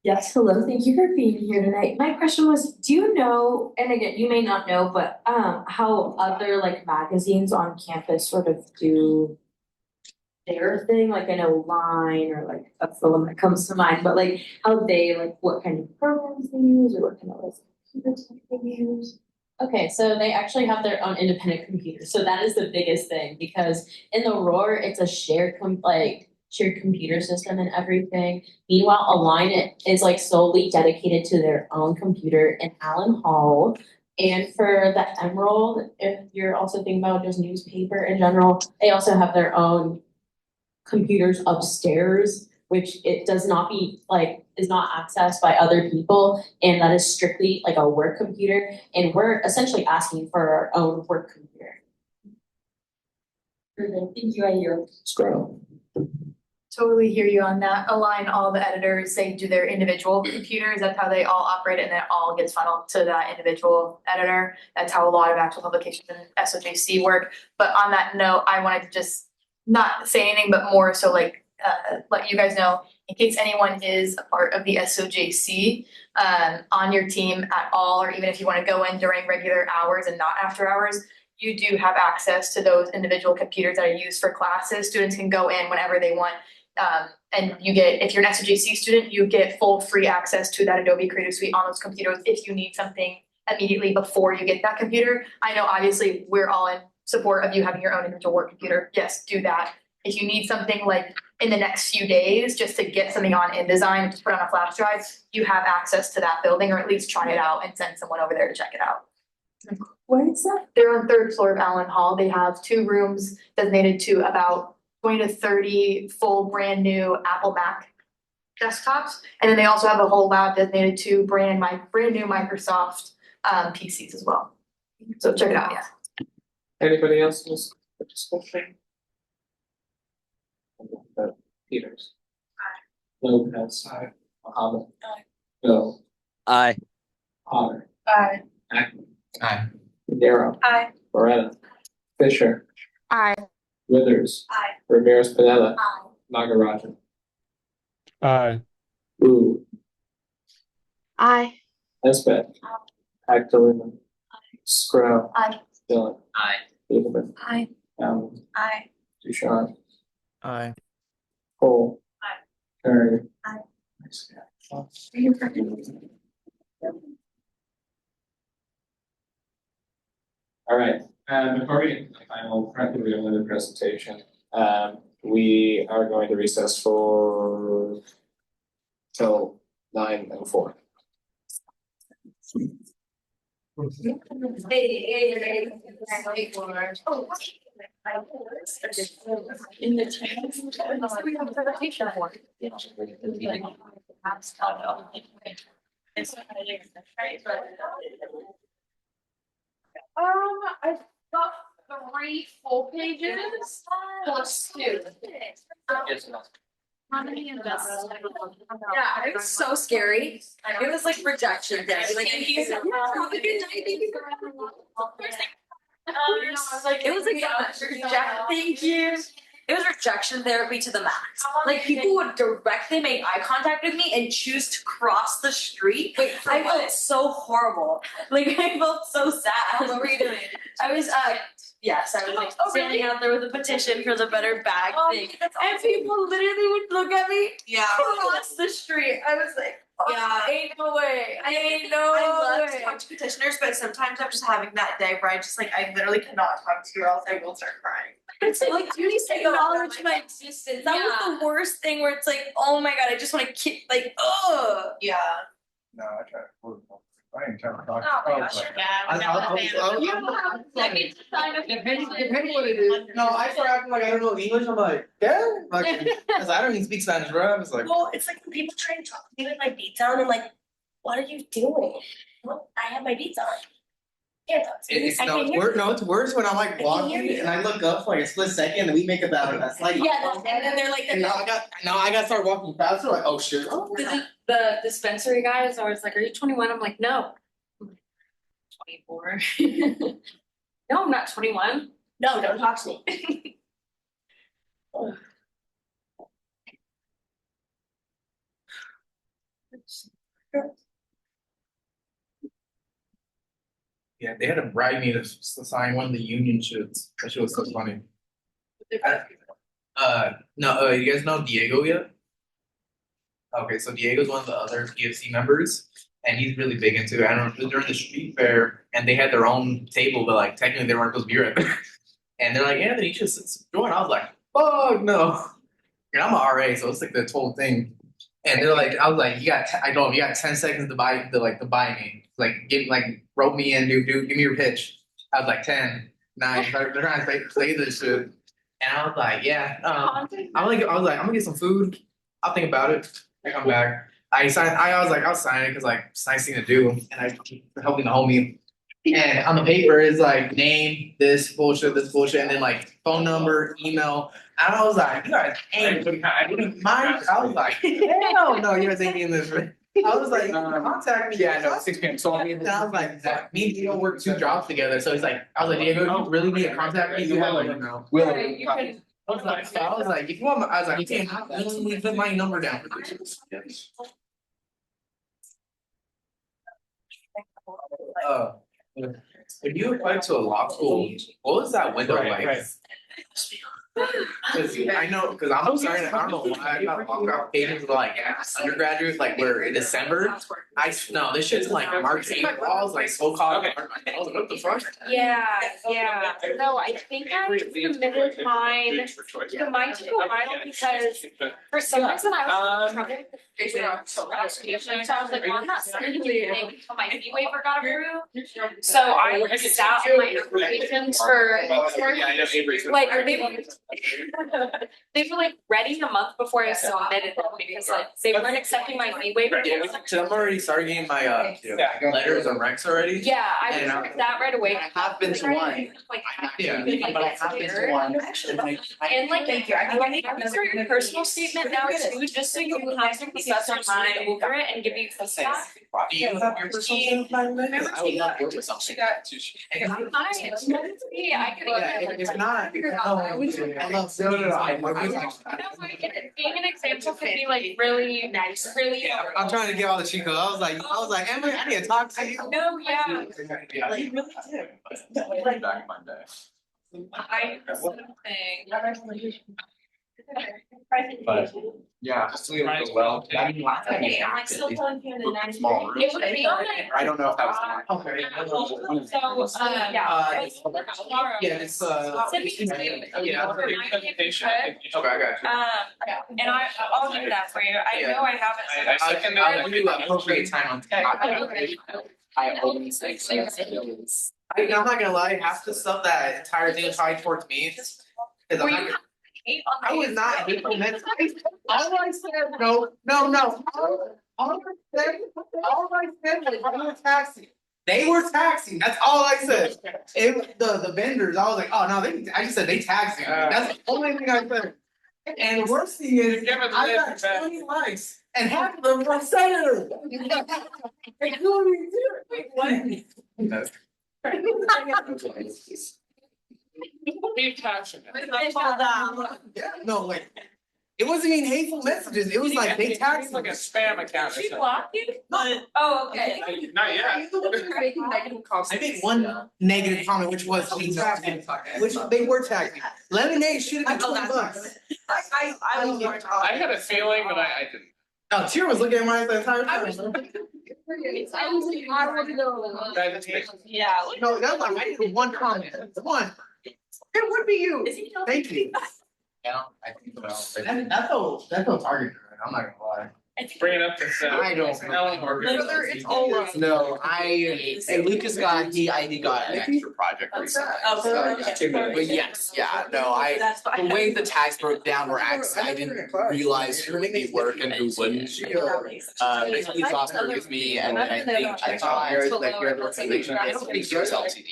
Yes, hello, thank you for being here tonight. My question was, do you know, and again, you may not know, but how other like magazines on campus sort of do their thing? Like I know Line or like that's the one that comes to mind, but like how they like what kind of programs they use or what kind of like computers they use? Okay, so they actually have their own independent computer. So that is the biggest thing because in the Roar, it's a shared computer system and everything. Meanwhile, Align it is like solely dedicated to their own computer in Allen Hall. And for the Emerald, if you're also thinking about just newspaper in general, they also have their own computers upstairs, which it does not be like is not accessed by other people, and that is strictly like a work computer. And we're essentially asking for our own work computer. Thank you, I yield. Scroll. Totally hear you on that. Align all the editors, they do their individual computers, that's how they all operate, and then it all gets funneled to that individual editor. That's how a lot of actual publications in SOJC work. But on that note, I wanted to just not say anything, but more so like let you guys know, in case anyone is a part of the SOJC, on your team at all, or even if you wanna go in during regular hours and not after hours, you do have access to those individual computers that are used for classes. Students can go in whenever they want. And you get, if you're an SOJC student, you get full free access to that Adobe Creative Suite on those computers if you need something immediately before you get that computer. I know obviously we're all in support of you having your own individual work computer. Yes, do that. If you need something like in the next few days, just to get something on InDesign, just put on a flash drive, you have access to that building, or at least try it out and send someone over there to check it out. Where is that? They're on third floor of Allen Hall. They have 2 rooms designated to about 20 to 30 full brand new Apple Mac desktops. And then they also have a whole lab designated to brand new Microsoft PCs as well. So check it out, yeah. Anybody else in this discussion? Peters. Lopez. Aye. Muhammad. Aye. Bill. Aye. Potter. Aye. Ackman. Aye. Darrow. Aye. Loretta. Fisher. Aye. Withers. Aye. Ramirez Pinella. Aye. Nagarajan. Aye. Wu. Aye. Esbeth. Agdalena. Screll. Aye. Dillon. Aye. David. Aye. Allen. Aye. Ducharme. Aye. Cole. Aye. Carey. Aye. Nice. All right, before we get to the final limited presentation, we are going to recess for till 9:04. In the chance. We have a presentation for. I've got 3 full pages plus 2. How many investors? Yeah, it was so scary. It was like rejection day. Like, he's have a good night, baby girl. It was like thank you. It was rejection therapy to the max. Like, people would directly make eye contact with me and choose to cross the street. I felt so horrible. Like, I felt so sad. What were you doing? I was yes, I was like standing out there with a petition for the better bag thing. And people literally would look at me across the street. I was like, ain't no way. Ain't no way. I love to talk to petitioners, but sometimes I'm just having that day where I literally cannot talk to you or else I will start crying. It's like you need to acknowledge my existence. That was the worst thing where it's like, oh my god, I just want to kick, like, ugh. Yeah. No, I tried to. I ain't trying to talk. Oh my gosh, Depending what it is. No, I start acting like I don't know English. I'm like, yeah, like, cause I don't even speak Spanish, bro. I was like, Well, it's like when people try to talk to me with my beats on, I'm like, what are you doing? Well, I have my beats on. Can't talk to me. it's worse when I'm like walking and I look up for like a split second and we make about it. That's like, And then they're like, and now I got to start walking faster. Like, oh shit. The dispensary guy is always like, are you 21? I'm like, no. 24. No, I'm not 21. No, don't talk to me. Yeah, they had to bribe me to sign one of the union shirts. That shit was so funny. No, you guys know Diego yet? Okay, so Diego's one of the other PFC members, and he's really big into it. I don't know, it was during the street fair, and they had their own table, but like technically they weren't supposed to be right there. And they're like, Anthony, you should join. I was like, fuck no. And I'm an RA, so it's like the whole thing. And they're like, I was like, I told them, you got 10 seconds to buy me. Like, rope me in, dude, give me your pitch. I was like 10, 9, they're trying to say this shit. And I was like, yeah, I was like, I'm gonna get some food. I'll think about it. I come back. I was like, I'll sign it because like it's a nice thing to do. And I helping the homie. And on the paper is like name, this bullshit, and then like phone number, email. And I was like, you guys ain't mine. I was like, hell no, you guys ain't getting this. I was like, contact me. Yeah, no, 6 p.m. So and I was like, me and Diego work 2 jobs together. So he's like, I was like, Diego, you really need to contact me. You have my email. I was like, if you want, I was like, damn, let me put my number down for this. Uh, when you applied to a law school, what was that window like? Cause I know, cause I'm starting, I don't know why I got long applications with like undergraduates, like we're in December. No, this shit's like March, April, I was like so caught. I was like, what the fuck? Yeah, yeah. No, I think I submitted mine. Mine took a while because for some reason I was having trouble figuring out application. So I was like, well, I'm not sending anything until my fee waiver got approved. So I sat on my applications for like they were like ready a month before I submitted them because like they weren't accepting my fee waiver. So I'm already starting getting my letters of Rex already. Yeah, I did that right away. I have been to one. Like, Yeah, but I have been to one. and like, thank you. I think I'm start your personal statement now too, just so you can have some professor time over it and give you feedback. Do you have your personal statement? I would love to work with something. Yeah, I could. If not, I love. Being an example could be like really nice, really. I'm trying to get all the Chico. I was like, Emily, I need to talk to you. No, yeah. Like, you really did. Back Monday. I But yeah, it's doing really well. I mean, last time I'm like still telling him the next. small room. It would be on it. I don't know if that was. Okay. So, yeah. Yeah, it's Send me some. yeah. Okay, I got you. And I'll do that for you. I know I haven't. I can do appropriate time on. I always think so. I'm not gonna lie, half the stuff that entire thing was tied towards me. Cause I'm not. I was not hateful mentally. All I said, no. All I said was they were taxing. They were taxing. That's all I said. The vendors, I was like, oh no, I just said they taxing. That's the only thing I said. And the worst thing is, I got 20 likes, and half of them were senators. They couldn't even do it. What? Be passionate. Yeah, no, like, it wasn't even hateful messages. It was like they taxed. It's like a spam account. She blocked you? Oh, okay. Not yet. I made one negative comment, which was they taxing, which they were taxing. Lemonade should have been $20. I had a feeling, but I didn't. Oh, Tyr was looking at mine the entire time. Yeah. No, that's not, I did one comment, one. It would be you. Thank you. Yeah, I think so. That's no target, I'm not gonna lie. Bring it up to. I don't know. It's all up. No, and Lucas got, I think got an extra project recently. But yes, yeah, no, the way the tags broke down were I didn't realize who would be work and who wouldn't. Basically Oscar with me, and then I thought you're like your organization, I don't think yours LTD.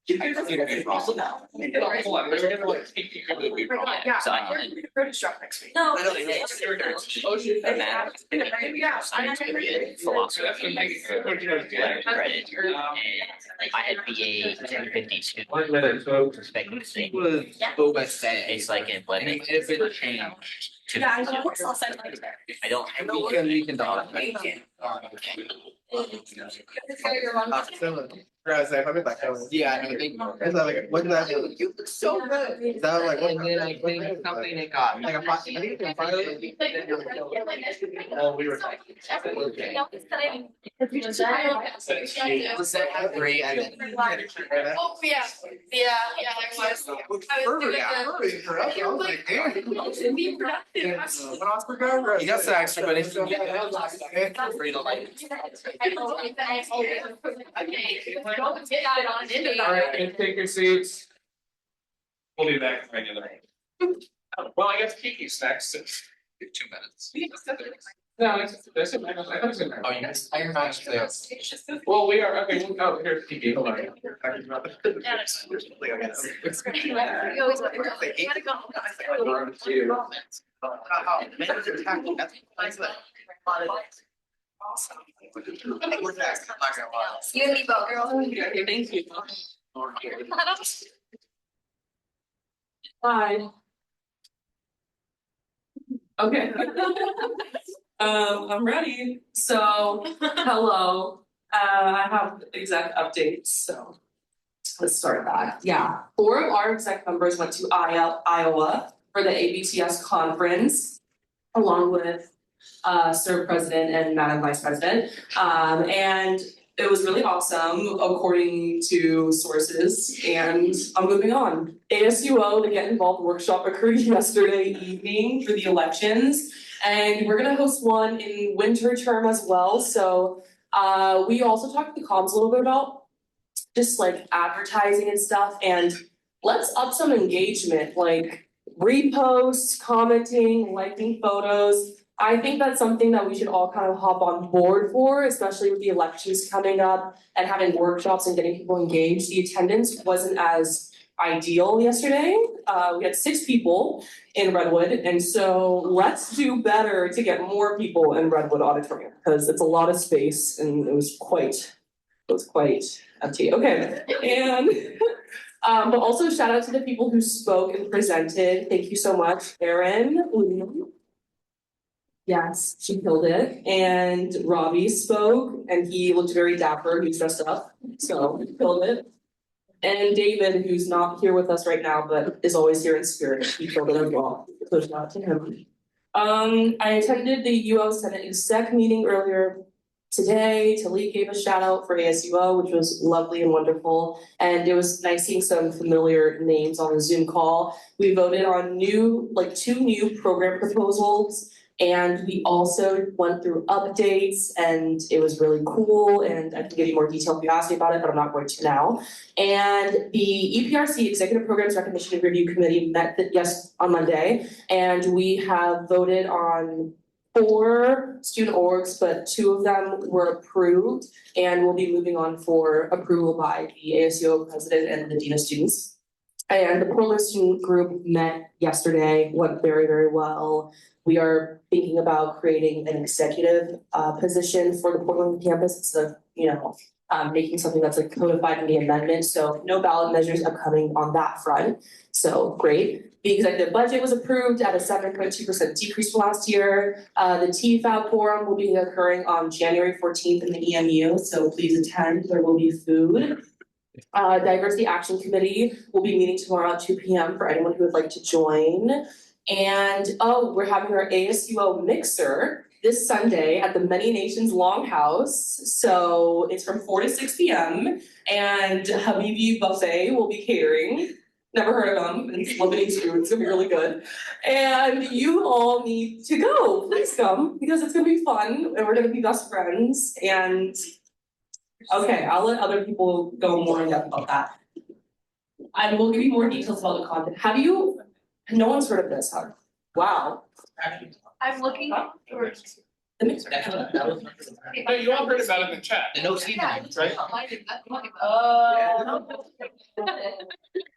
I think it'd be wrong. No. Philosophy, credit, I had BA 1052. Perspective thing. It's like in blending. If it changed. Yeah, I know. I'll send it there. I don't. We can talk. Yeah, no, thank you. Is that like, what did that do? You look so good. Is that like, what? And then I think something it got. Like a pocket. Oh, we were talking. Was that great? I didn't. Oh, yeah. Yeah, there was. I was like, damn. You got some extra, but if you get it, feel free to like. Alright, take your seats. We'll be back regular. Well, I guess Kiki's next. 2 minutes. No, there's a. Oh, you guys, I actually. Well, we are, okay, here's Kiki, hold on. Awesome. We're next, I'm not gonna lie. You and me both, girl. Thank you. Hi. Okay. I'm ready. So, hello. I have exec updates, so let's start that. Yeah, 4 of our exec members went to Iowa for the ABTS conference, along with SERB president and Madam Vice President. And it was really awesome according to sources, and I'm moving on. ASUO, the Get Involved workshop occurred yesterday evening for the elections, and we're gonna host one in winter term as well. So we also talked to the comms a little bit about just like advertising and stuff, and let's up some engagement, like reposts, commenting, liking photos. I think that's something that we should all kind of hop on board for, especially with the elections coming up and having workshops and getting people engaged. The attendance wasn't as ideal yesterday. We had 6 people in Redwood, and so let's do better to get more people in Redwood Auditorium, because it's a lot of space and it was quite empty. Okay, and but also shout out to the people who spoke and presented. Thank you so much, Erin. Yes, she killed it. And Robbie spoke, and he looked very dapper. He was dressed up, so he killed it. And David, who's not here with us right now, but is always here in spirit, he killed it as well. So shout out to him. I attended the ASUO Senate exec meeting earlier today. Talik gave a shout out for ASUO, which was lovely and wonderful. And it was nice seeing some familiar names on the Zoom call. We voted on 2 new program proposals. And we also went through updates, and it was really cool, and I can give you more detail if you ask me about it, but I'm not going to now. And the EPRC Executive Programs Recognition and Review Committee met on Monday, and we have voted on 4 student orgs, but 2 of them were approved, and we'll be moving on for approval by the ASUO president and the dean of students. And the Portland student group met yesterday, went very, very well. We are thinking about creating an executive position for the Portland campus instead of, making something that's like codified in the amendment. So no ballot measures upcoming on that front. So great. The executive budget was approved at a 7.2% decrease from last year. The TFAB forum will be occurring on January 14th in the EMU. So please attend. There will be food. Diversity Action Committee will be meeting tomorrow at 2 p.m. for anyone who would like to join. And we're having our ASUO mixer this Sunday at the Many Nations Longhouse. So it's from 4 to 6 p.m. and Habibi Buffet will be catering. Never heard of them. It's Lebanese food. It's gonna be really good. And you all need to go. Please come, because it's gonna be fun and we're gonna be best friends. And okay, I'll let other people go more in depth about that. I will give you more details about the content. No one's heard of this, huh? Wow. I'm looking for. Oh, you all heard about it in the chat. The no seasoning, right?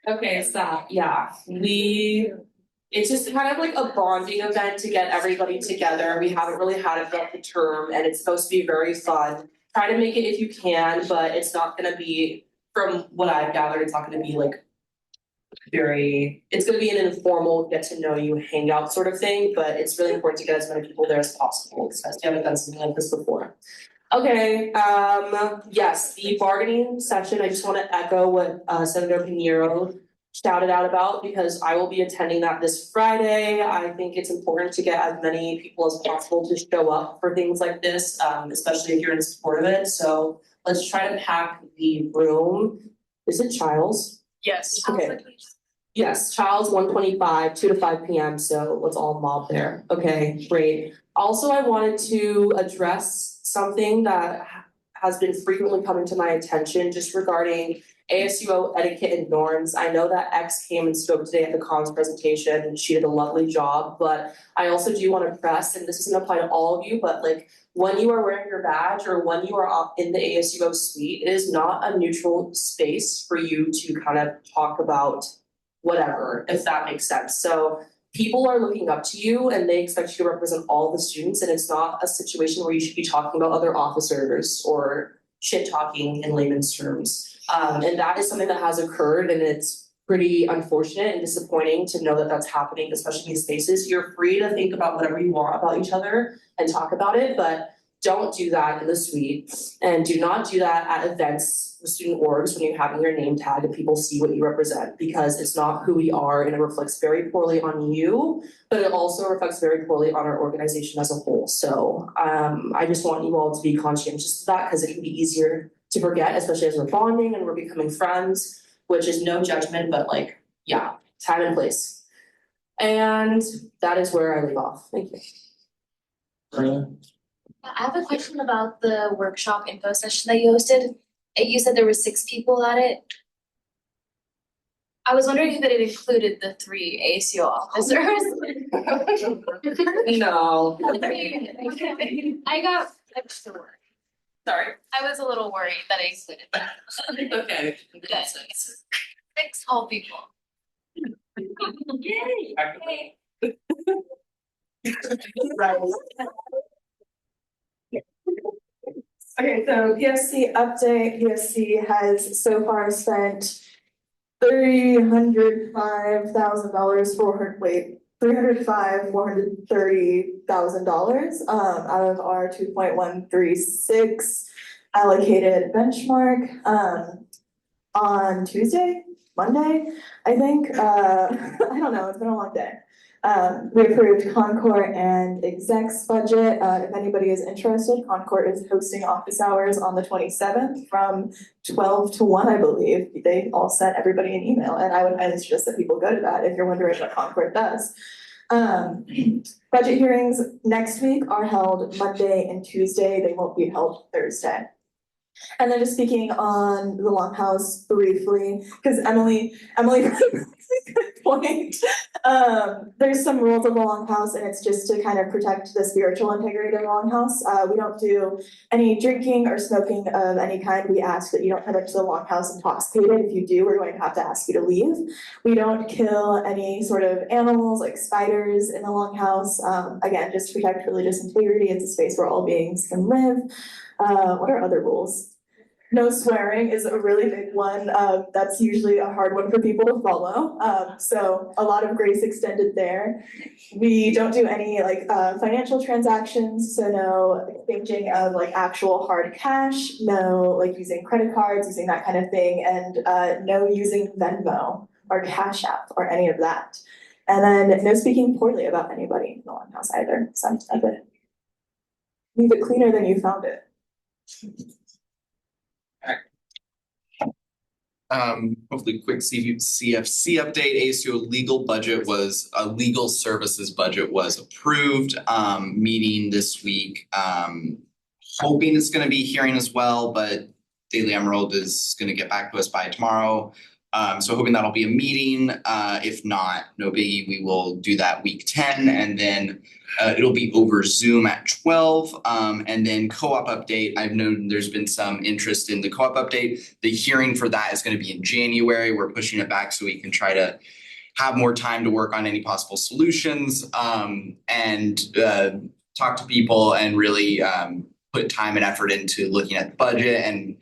Okay, stop. Yeah, it's just kind of like a bonding event to get everybody together. We haven't really had it throughout the term, and it's supposed to be very fun. Try to make it if you can, but it's not gonna be, from what I've gathered, it's not gonna be like it's gonna be an informal, get to know you, hangout sort of thing, but it's really important to get as many people there as possible, especially if you haven't done something like this before. Okay, yes, the bargaining session, I just wanna echo what Senator Pinheiro shouted out about, because I will be attending that this Friday. I think it's important to get as many people as possible to show up for things like this, especially if you're in support of it. So let's try to pack the room. Is it Childs? Yes. Okay. Yes, Childs 125, 2 to 5 p.m. So let's all mob there. Okay, great. Also, I wanted to address something that has been frequently coming to my attention just regarding ASUO etiquette and norms. I know that X came and spoke today at the comms presentation, and she did a lovely job, but I also do want to press, and this doesn't apply to all of you, but like when you are wearing your badge or when you are in the ASUO suite, it is not a neutral space for you to kind of talk about whatever, if that makes sense. So people are looking up to you and they expect you to represent all the students, and it's not a situation where you should be talking about other officers or shit talking in layman's terms. And that is something that has occurred, and it's pretty unfortunate and disappointing to know that that's happening, especially in these spaces. You're free to think about whatever you want about each other and talk about it, but don't do that in the suite. And do not do that at events with student orgs when you're having your name tag and people see what you represent, because it's not who we are and it reflects very poorly on you, but it also reflects very poorly on our organization as a whole. So I just want you all to be conscientious of that, because it can be easier to forget, especially as we're bonding and we're becoming friends, which is no judgment, but like, yeah, time and place. And that is where I leave off. Thank you. I have a question about the workshop info session that you hosted. You said there were 6 people at it. I was wondering if it included the 3 ASUO officers. No. I got extra worried. Sorry. I was a little worried that I included that. Okay. Good. 6 whole people. Yay. Okay, so PSC update, PSC has so far spent $305,000 $430,000 out of our 2.136 allocated benchmark on Tuesday, Monday, I think. I don't know, it's been a long day. We approved Concord and execs budget. If anybody is interested, Concord is hosting office hours on the 27th from 12 to 1, I believe. They all sent everybody an email, and I would highly suggest that people go to that if you're wondering what Concord does. Budget hearings next week are held Monday and Tuesday. They won't be held Thursday. And then just speaking on the Longhouse briefly, because Emily brought up a really good point. There's some rules of the Longhouse, and it's just to kind of protect the spiritual integrity of the Longhouse. We don't do any drinking or smoking of any kind. We ask that you don't come into the Longhouse intoxicated. If you do, we're going to have to ask you to leave. We don't kill any sort of animals like spiders in the Longhouse. Again, just to protect religious integrity. It's a space where all beings can live. What are other rules? No swearing is a really big one. That's usually a hard one for people to follow. So a lot of grace extended there. We don't do any like financial transactions, so no exchanging of like actual hard cash, no like using credit cards, using that kind of thing, and no using Venmo or Cash App or any of that. And then no speaking poorly about anybody in the Longhouse either. So that's it. Leave it cleaner than you found it. Hopefully quick CFC update. ASUO legal services budget was approved, meeting this week. Hoping it's gonna be hearing as well, but Daily Emerald is gonna get back to us by tomorrow. So hoping that'll be a meeting. If not, no biggie, we will do that week 10, and then it'll be over Zoom at 12. And then co-op update, I've known there's been some interest in the co-op update. The hearing for that is gonna be in January. We're pushing it back so we can try to have more time to work on any possible solutions, and talk to people and really put time and effort into looking at the budget. And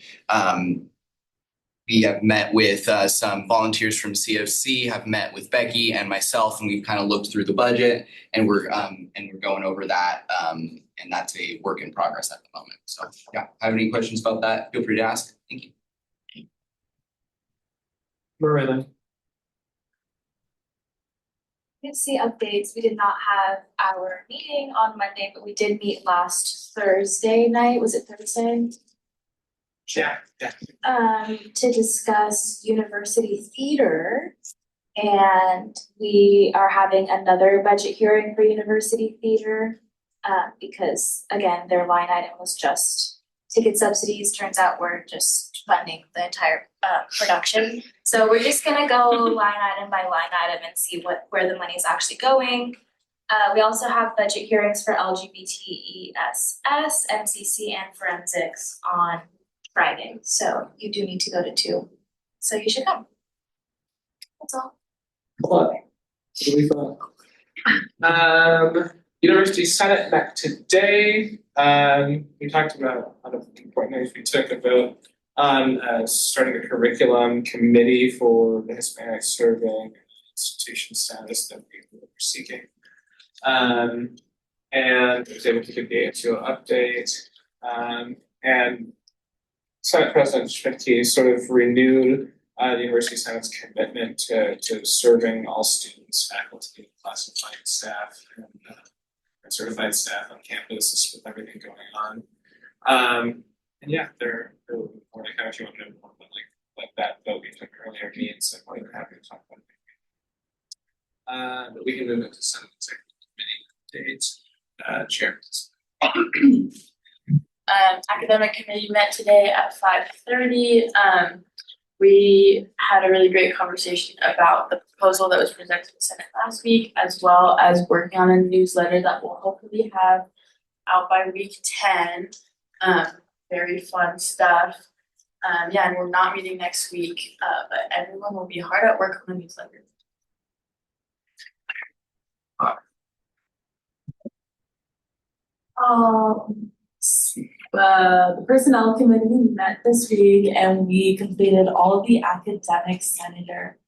we have met with some volunteers from CFC, have met with Becky and myself, and we've kind of looked through the budget, and we're going over that, and that's a work in progress at the moment. So yeah, have any questions about that, feel free to ask. Thank you. Marilla. See updates. We did not have our meeting on Monday, but we did meet last Thursday night. Was it Thursday? Yeah. To discuss university theater. And we are having another budget hearing for university theater. Because again, their line item was just ticket subsidies. Turns out we're just funding the entire production. So we're just gonna go line item by line item and see where the money is actually going. We also have budget hearings for LGBTESS, MCC, and forensics on Friday. So you do need to go to 2. So you should come. That's all. University Senate met today. We talked about a lot of important things. We took a vote on starting a curriculum committee for the Hispanic Serving Institution status that we were seeking. And I was able to give the ASUO update. And Senate President Schmidtke sort of renewed the University Senate's commitment to serving all students, faculty, classified staff, and certified staff on campus with everything going on. And yeah, they're more like how if you want to know more about like that vote we took earlier means, and what we're happy to talk about. But we can move into Senate Executive Committee dates. Chair. Academic committee met today at 5:30. We had a really great conversation about the proposal that was presented to the Senate last week, as well as working on a newsletter that we'll hopefully have out by week 10. Very fun stuff. Yeah, and we're not meeting next week, but everyone will be hard at work on the newsletter. The personnel committee met this week and we completed all of the academic senator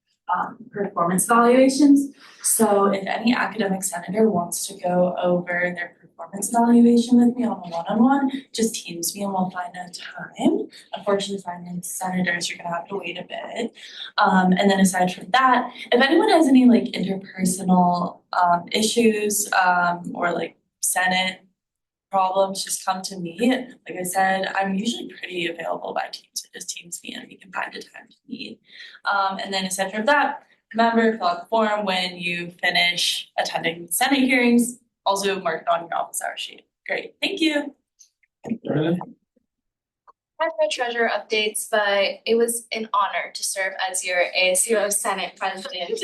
performance evaluations. So if any academic senator wants to go over their performance evaluation with me on a one-on-one, just Teams me and we'll find a time. Unfortunately, finding senators, you're gonna have to wait a bit. And then aside from that, if anyone has any like interpersonal issues or like Senate problems, just come to me. Like I said, I'm usually pretty available by Teams, so just Teams me and we can find a time to meet. And then aside from that, remember, fill out the form when you finish attending Senate hearings, also mark it on your office hour sheet. Great, thank you. I have no treasurer updates, but it was an honor to serve as your ASUO Senate president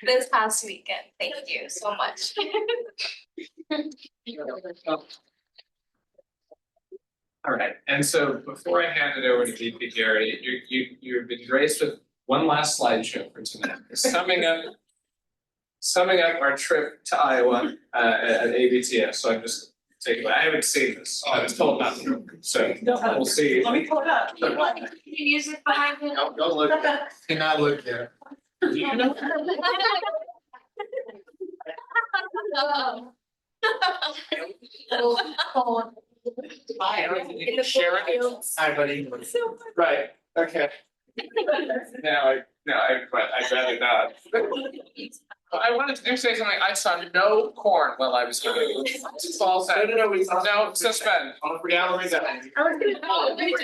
this past weekend. Thank you so much. All right, and so before I hand it over to VP Gary, you've been graced with one last slideshow for tonight. Summing up our trip to Iowa at ABTS. So I'm just taking. I haven't seen this. I was told not to. So we'll see. Let me pull it up. Music behind it. No, don't look. Cannot look there. Hi, buddy. Right. Okay. I'd rather not. I wanted to say something. I saw no corn while I was doing it. It's all set. No, suspend. On the gallery that. I was gonna call you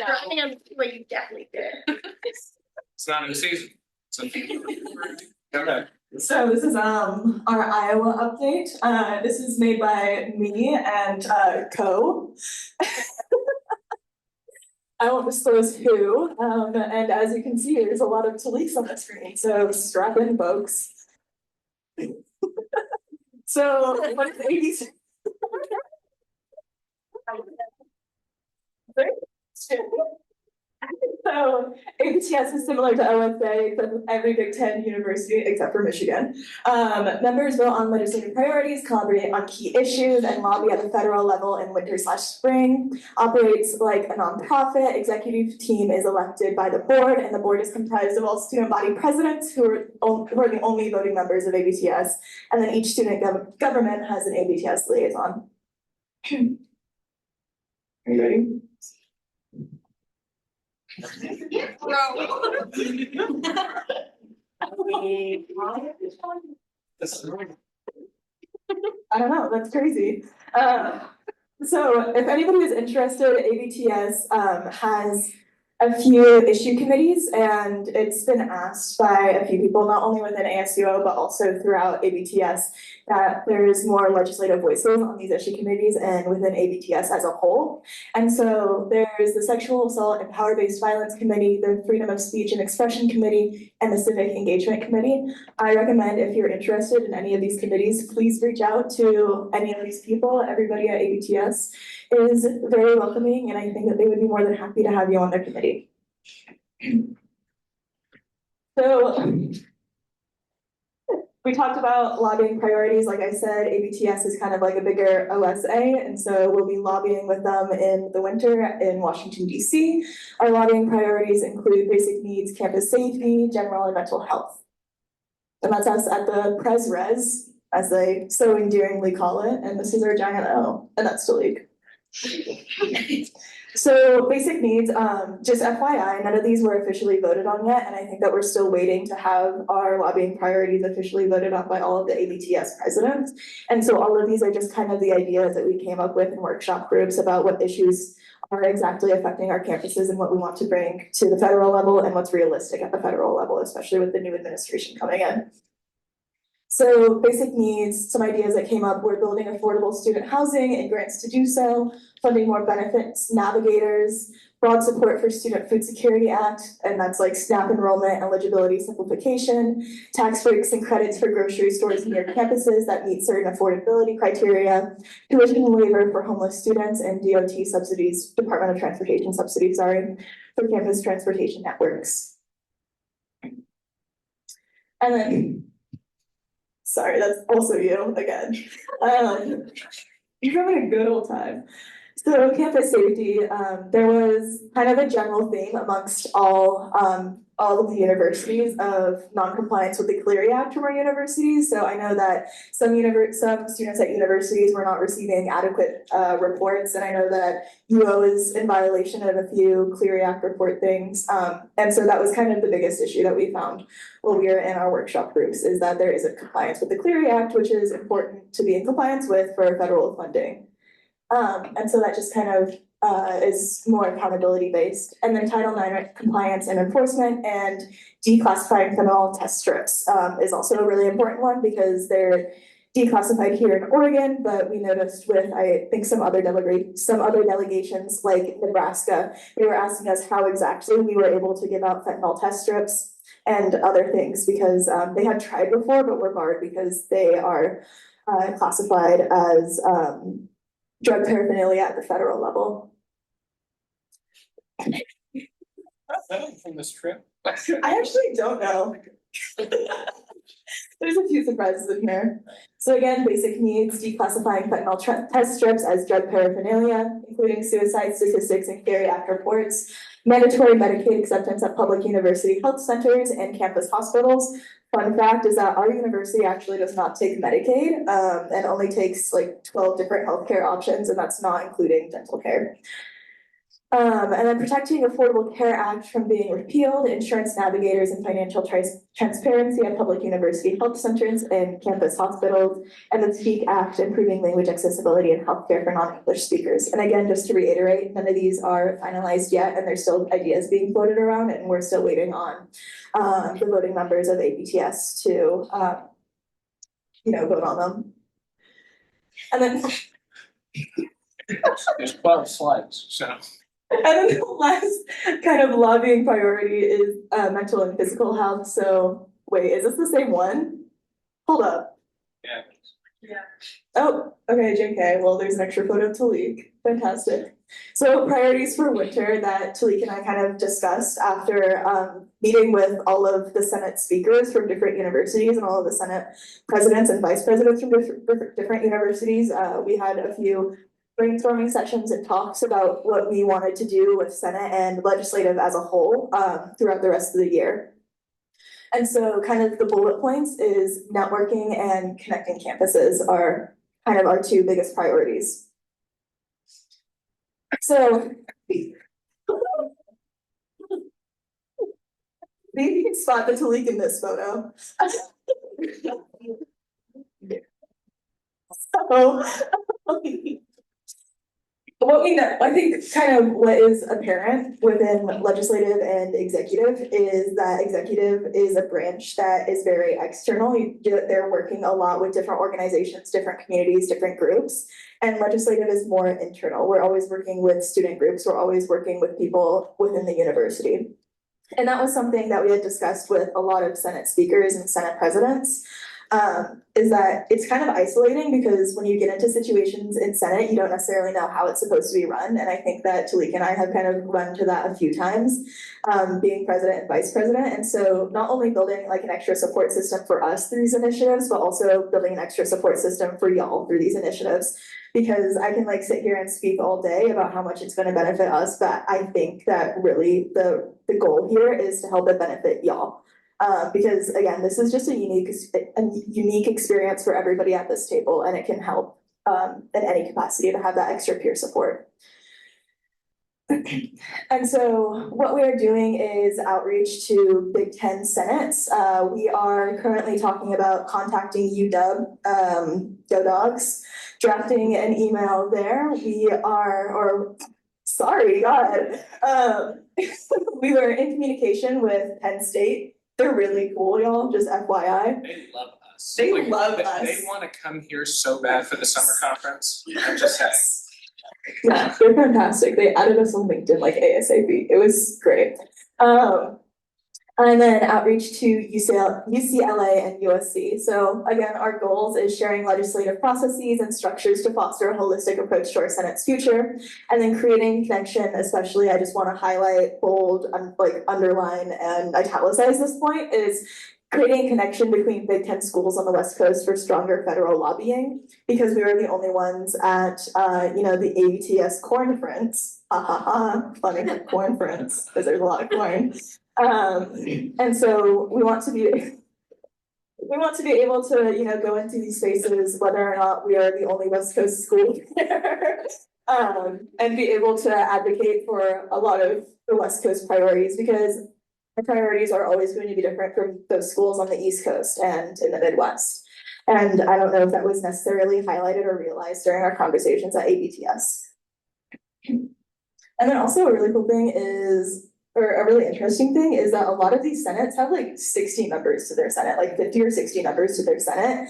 but you definitely did. It's not in season. Okay. So this is our Iowa update. This is made by me and Co. I won't disclose who. And as you can see, there's a lot of Talise on the screen. So strap in, folks. So what is 80s? So ABTS is similar to OSA, except with every Big Ten university except for Michigan. Members vote on legislative priorities, collaborate on key issues, and lobby at the federal level in winter/spring. Operates like a nonprofit. Executive team is elected by the board, and the board is comprised of all student body presidents who are the only voting members of ABTS. And then each student government has an ABTS liaison. Are you ready? I don't know, that's crazy. So if anybody is interested, ABTS has a few issue committees, and it's been asked by a few people, not only within ASUO, but also throughout ABTS, that there's more legislative voices on these issue committees and within ABTS as a whole. And so there's the Sexual Assault and Power-Based Violence Committee, the Freedom of Speech and Expression Committee, and the Civic Engagement Committee. I recommend if you're interested in any of these committees, please reach out to any of these people. Everybody at ABTS is very welcoming, and I think that they would be more than happy to have you on their committee. So we we talked about lobbying priorities. Like I said, ABTS is kind of like a bigger OSA, and so we'll be lobbying with them in the winter in Washington, DC. Our lobbying priorities include basic needs, campus safety, general and mental health. And that's us at the Pres Res, as they so endearingly call it, and this is our giant O, and that's Talik. So basic needs, just FYI, none of these were officially voted on yet, and I think that we're still waiting to have our lobbying priorities officially voted on by all of the ABTS presidents. And so all of these are just kind of the ideas that we came up with in workshop groups about what issues are exactly affecting our campuses and what we want to bring to the federal level and what's realistic at the federal level, especially with the new administration coming in. So basic needs, some ideas that came up, we're building affordable student housing and grants to do so, funding more benefits, navigators, broad support for Student Food Security Act, and that's like SNAP enrollment, eligibility simplification, tax breaks and credits for grocery stores near campuses that meet certain affordability criteria, tuition waiver for homeless students, and DOT subsidies, Department of Transportation subsidies, sorry, for campus transportation networks. And then, sorry, that's also you again. You're having a good old time. So campus safety, there was kind of a general theme amongst all of the universities of non-compliance with the Clery Act from our universities. So I know that some students at universities were not receiving adequate reports, and I know that UO is in violation of a few Clery Act report things. And so that was kind of the biggest issue that we found when we were in our workshop groups, is that there isn't compliance with the Clery Act, which is important to be in compliance with for federal funding. And so that just kind of is more accountability based. And then Title IX compliance and enforcement and declassifying fentanyl test strips is also a really important one, because they're declassified here in Oregon, but we noticed with, I think, some other delegations like Nebraska, they were asking us how exactly we were able to give out fentanyl test strips and other things, because they had tried before but were barred because they are classified as drug paraphernalia at the federal level. From this trip? I actually don't know. There's a few surprises in here. So again, basic needs, declassifying fentanyl test strips as drug paraphernalia, including suicide statistics and Clery Act reports, mandatory Medicaid acceptance at public university health centers and campus hospitals. Fun fact is that our university actually does not take Medicaid and only takes like 12 different healthcare options, and that's not including dental care. And then protecting Affordable Care Act from being repealed, insurance navigators and financial transparency at public university health centers and campus hospitals, and the SPEAK Act, improving language accessibility and healthcare for non-English speakers. And again, just to reiterate, none of these are finalized yet, and there's still ideas being floated around, and we're still waiting on the voting members of ABTS to vote on them. And then There's 12 slides, so. And then the last kind of lobbying priority is mental and physical health. So wait, is this the same one? Hold up. Yeah. Oh, okay, JK. Well, there's an extra photo of Talik. Fantastic. So priorities for winter that Talik and I kind of discussed after meeting with all of the Senate speakers from different universities and all of the Senate presidents and vice presidents from different universities. We had a few brainstorming sessions and talks about what we wanted to do with Senate and legislative as a whole throughout the rest of the year. And so kind of the bullet points is networking and connecting campuses are kind of our two biggest priorities. So maybe you can spot the Talik in this photo. So what we know, I think kind of what is apparent within legislative and executive is that executive is a branch that is very external. They're working a lot with different organizations, different communities, different groups. And legislative is more internal. We're always working with student groups. We're always working with people within the university. And that was something that we had discussed with a lot of Senate speakers and Senate presidents. is that it's kind of isolating because when you get into situations in Senate, you don't necessarily know how it's supposed to be run. And I think that Talik and I have kind of run into that a few times, being president and vice president. And so not only building like an extra support system for us through these initiatives, but also building an extra support system for y'all through these initiatives. Because I can like sit here and speak all day about how much it's going to benefit us, but I think that really the goal here is to help it benefit y'all. Because again, this is just a unique experience for everybody at this table, and it can help in any capacity to have that extra peer support. And so what we are doing is outreach to Big Ten Senates. We are currently talking about contacting UW, Go Dogs, drafting an email there. We were in communication with Penn State. They're really cool, y'all, just FYI. They love us. They Like, love they- us. They wanna come here so bad for the summer conference. I'm just saying. Yeah, they're fantastic. They added us on LinkedIn like ASAP. It was great. And then outreach to UCLA and USC. So again, our goals is sharing legislative processes and structures to foster a holistic approach to our Senate's future. And then creating connection, especially I just want to highlight, bold, underline, and italicize this point, is creating connection between Big Ten schools on the West Coast for stronger federal lobbying, because we were the only ones at, the ABTS corn friends. Funny, corn friends, because there's a lot of corn. And so we want to be able to, go into these spaces, whether or not we are the only West Coast school there, and be able to advocate for a lot of the West Coast priorities, because the priorities are always going to be different from those schools on the East Coast and in the Midwest. And I don't know if that was necessarily highlighted or realized during our conversations at ABTS. And then also a really cool thing is, or a really interesting thing is that a lot of these senates have like 60 members to their Senate, like 50 or 60 members to their Senate.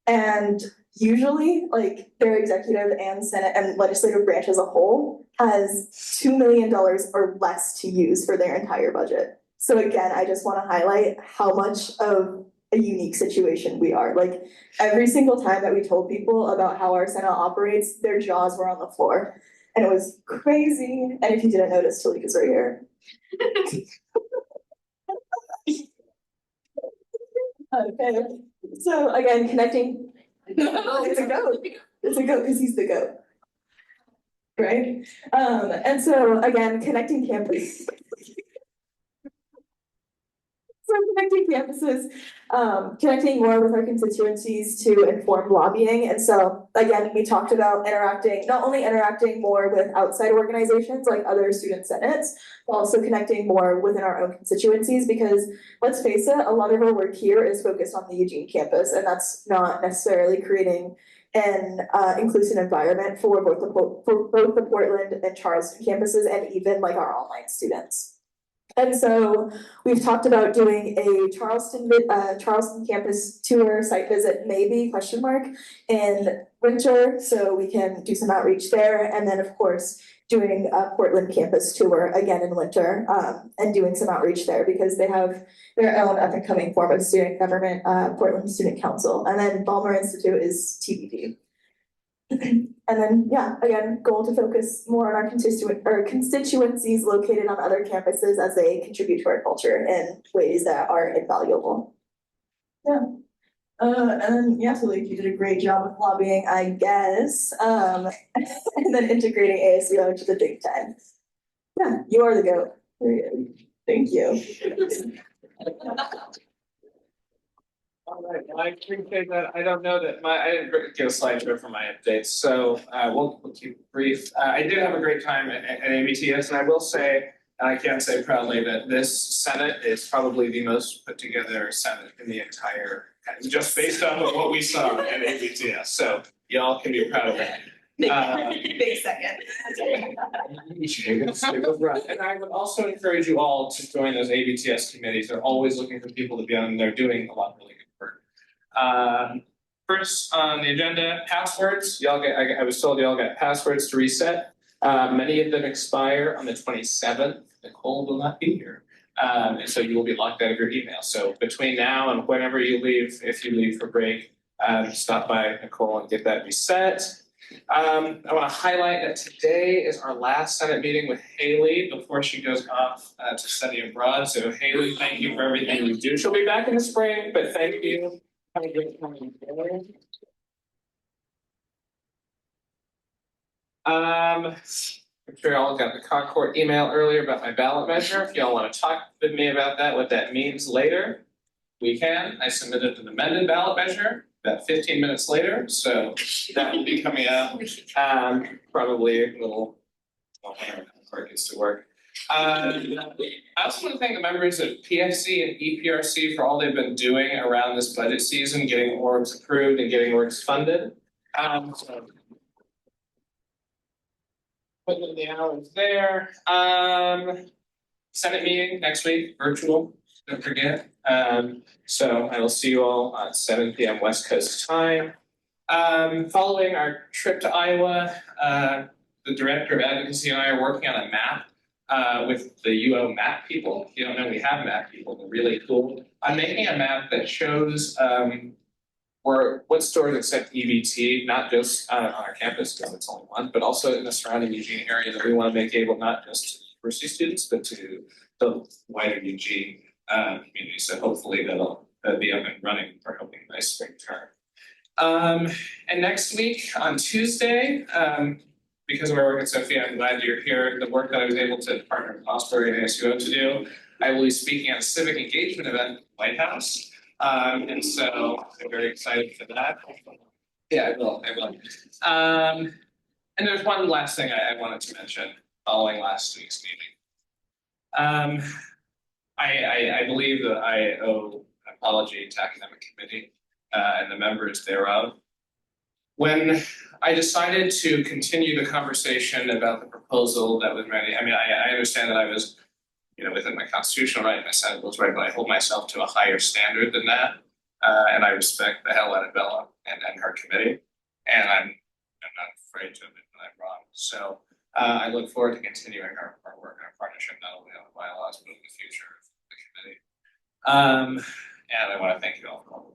And usually like their executive and Senate and legislative branch as a whole has $2 million or less to use for their entire budget. So again, I just want to highlight how much of a unique situation we are. Like every single time that we told people about how our Senate operates, their jaws were on the floor. And it was crazy. And if you didn't notice, Talik is right here. Okay, so again, connecting. It's a goat. It's a goat because he's the goat. Right? And so again, connecting campus. So connecting campuses, connecting more with our constituencies to inform lobbying. And so again, we talked about not only interacting more with outside organizations like other student senates, but also connecting more within our own constituencies, because let's face it, a lot of our work here is focused on the Eugene campus, and that's not necessarily creating an inclusive environment for both the Portland and Charleston campuses, and even like our online students. And so we've talked about doing a Charleston campus tour site visit, maybe in winter, so we can do some outreach there. And then of course, doing a Portland campus tour again in winter, and doing some outreach there because they have their own up and coming form of student government, Portland Student Council. And then Balmer Institute is TBD. And then, yeah, again, goal to focus more on our constituencies located on other campuses as they contribute to our culture in ways that are invaluable. Yeah. And then, yeah, so like you did a great job with lobbying, I guess. And then integrating ASUO into the Big Ten. Yeah, you are the GOAT. Period. Thank you. All right, well, I appreciate that. I don't know that I didn't get a slideshow for my updates, so we'll keep it brief. I did have a great time at ABTS, and I will say, and I can say proudly, that this Senate is probably the most put together Senate in the entire, just based on what we saw at ABTS. So y'all can be proud of that. Big second. And I would also encourage you all to join those ABTS committees. They're always looking for people to be on, and they're doing a lot of really good work. First on the agenda, passwords. I was told y'all got passwords to reset. Many of them expire on the 27th. Nicole will not be here. And so you will be locked out of your email. So between now and whenever you leave, if you leave for break, stop by Nicole and get that reset. I want to highlight that today is our last Senate meeting with Haley before she goes off to study abroad. So Haley, thank you for everything you do. She'll be back in the spring, but thank you. Have a great time. I'm sure y'all got the Concord email earlier about my ballot measure. If y'all want to talk with me about that, what that means later, we can. I submitted an amended ballot measure about 15 minutes later, so that will be coming out. Probably a little, before it gets to work. I also want to thank the members of PFC and EPRC for all they've been doing around this budget season, getting orgs approved and getting orgs funded. So putting in the hours there. Senate meeting next week, virtual, don't forget. So I will see you all at 7 p.m. West Coast time. Following our trip to Iowa, the director of advocacy and I are working on a map with the UO map people. If you don't know, we have map people, they're really cool. I'm making a map that shows what stores accept EBT, not just on our campus, because it's only one, but also in the surrounding Eugene area that we want to make able not just to university students, but to the wider Eugene community. So hopefully that'll be up and running for hoping a nice spring term. And next week on Tuesday, because we're working with Sophia, I'm glad you're here. The work that I was able to partner with Osprey and ASUO to do, I will be speaking at a civic engagement event at the White House. And so I'm very excited for that. Yeah, I will. And there's one last thing I wanted to mention following last week's meeting. I believe that I owe an apology to academic committee and the members thereof. When I decided to continue the conversation about the proposal that was ready, I mean, I understand that I was, within my constitutional right, my Senate was right, but I hold myself to a higher standard than that. And I respect the hell out of Bella and her committee. And I'm not afraid to admit that I'm wrong. So I look forward to continuing our work and our partnership, not only on the bylaws, but in the future of the committee. And I want to thank you all for all.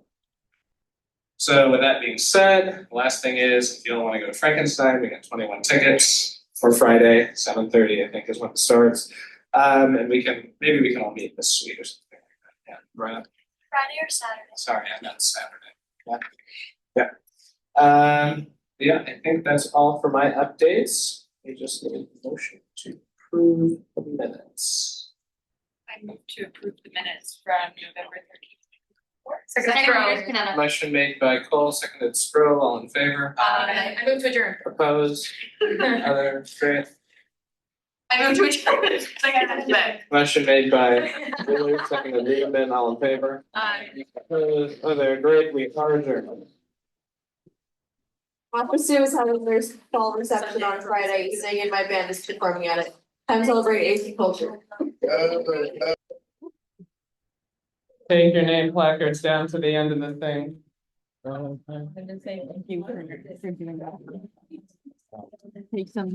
So with that being said, the last thing is, if you don't want to go to Frankenstein, we got 21 tickets for Friday, 7:30, I think is when it starts. And maybe we can all meet in the suite or something like that. Yeah, right. Friday or Saturday? Sorry, I meant Saturday. Yeah, I think that's all for my updates. We just need a motion to approve the minutes. I move to approve the minutes from November 13th. Second. Motion made by Cole, seconded Sproul, all in favor? I move to adjourn. Opposed? Other, great. I move to adjourn. Second. Motion made by Wheeler, seconded Rubin, all in favor? Aye. Opposed? Other, great, we are adjourned. ASUO is having their fall reception on Friday evening and my band is performing at it. Time to celebrate AC culture. Take your name placards down to the end of the thing. I've been saying thank you for doing that. Take some.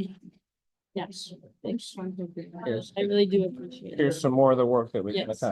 Yes, thanks. I really do appreciate it. Here's some more of the work that we can Yes. attach.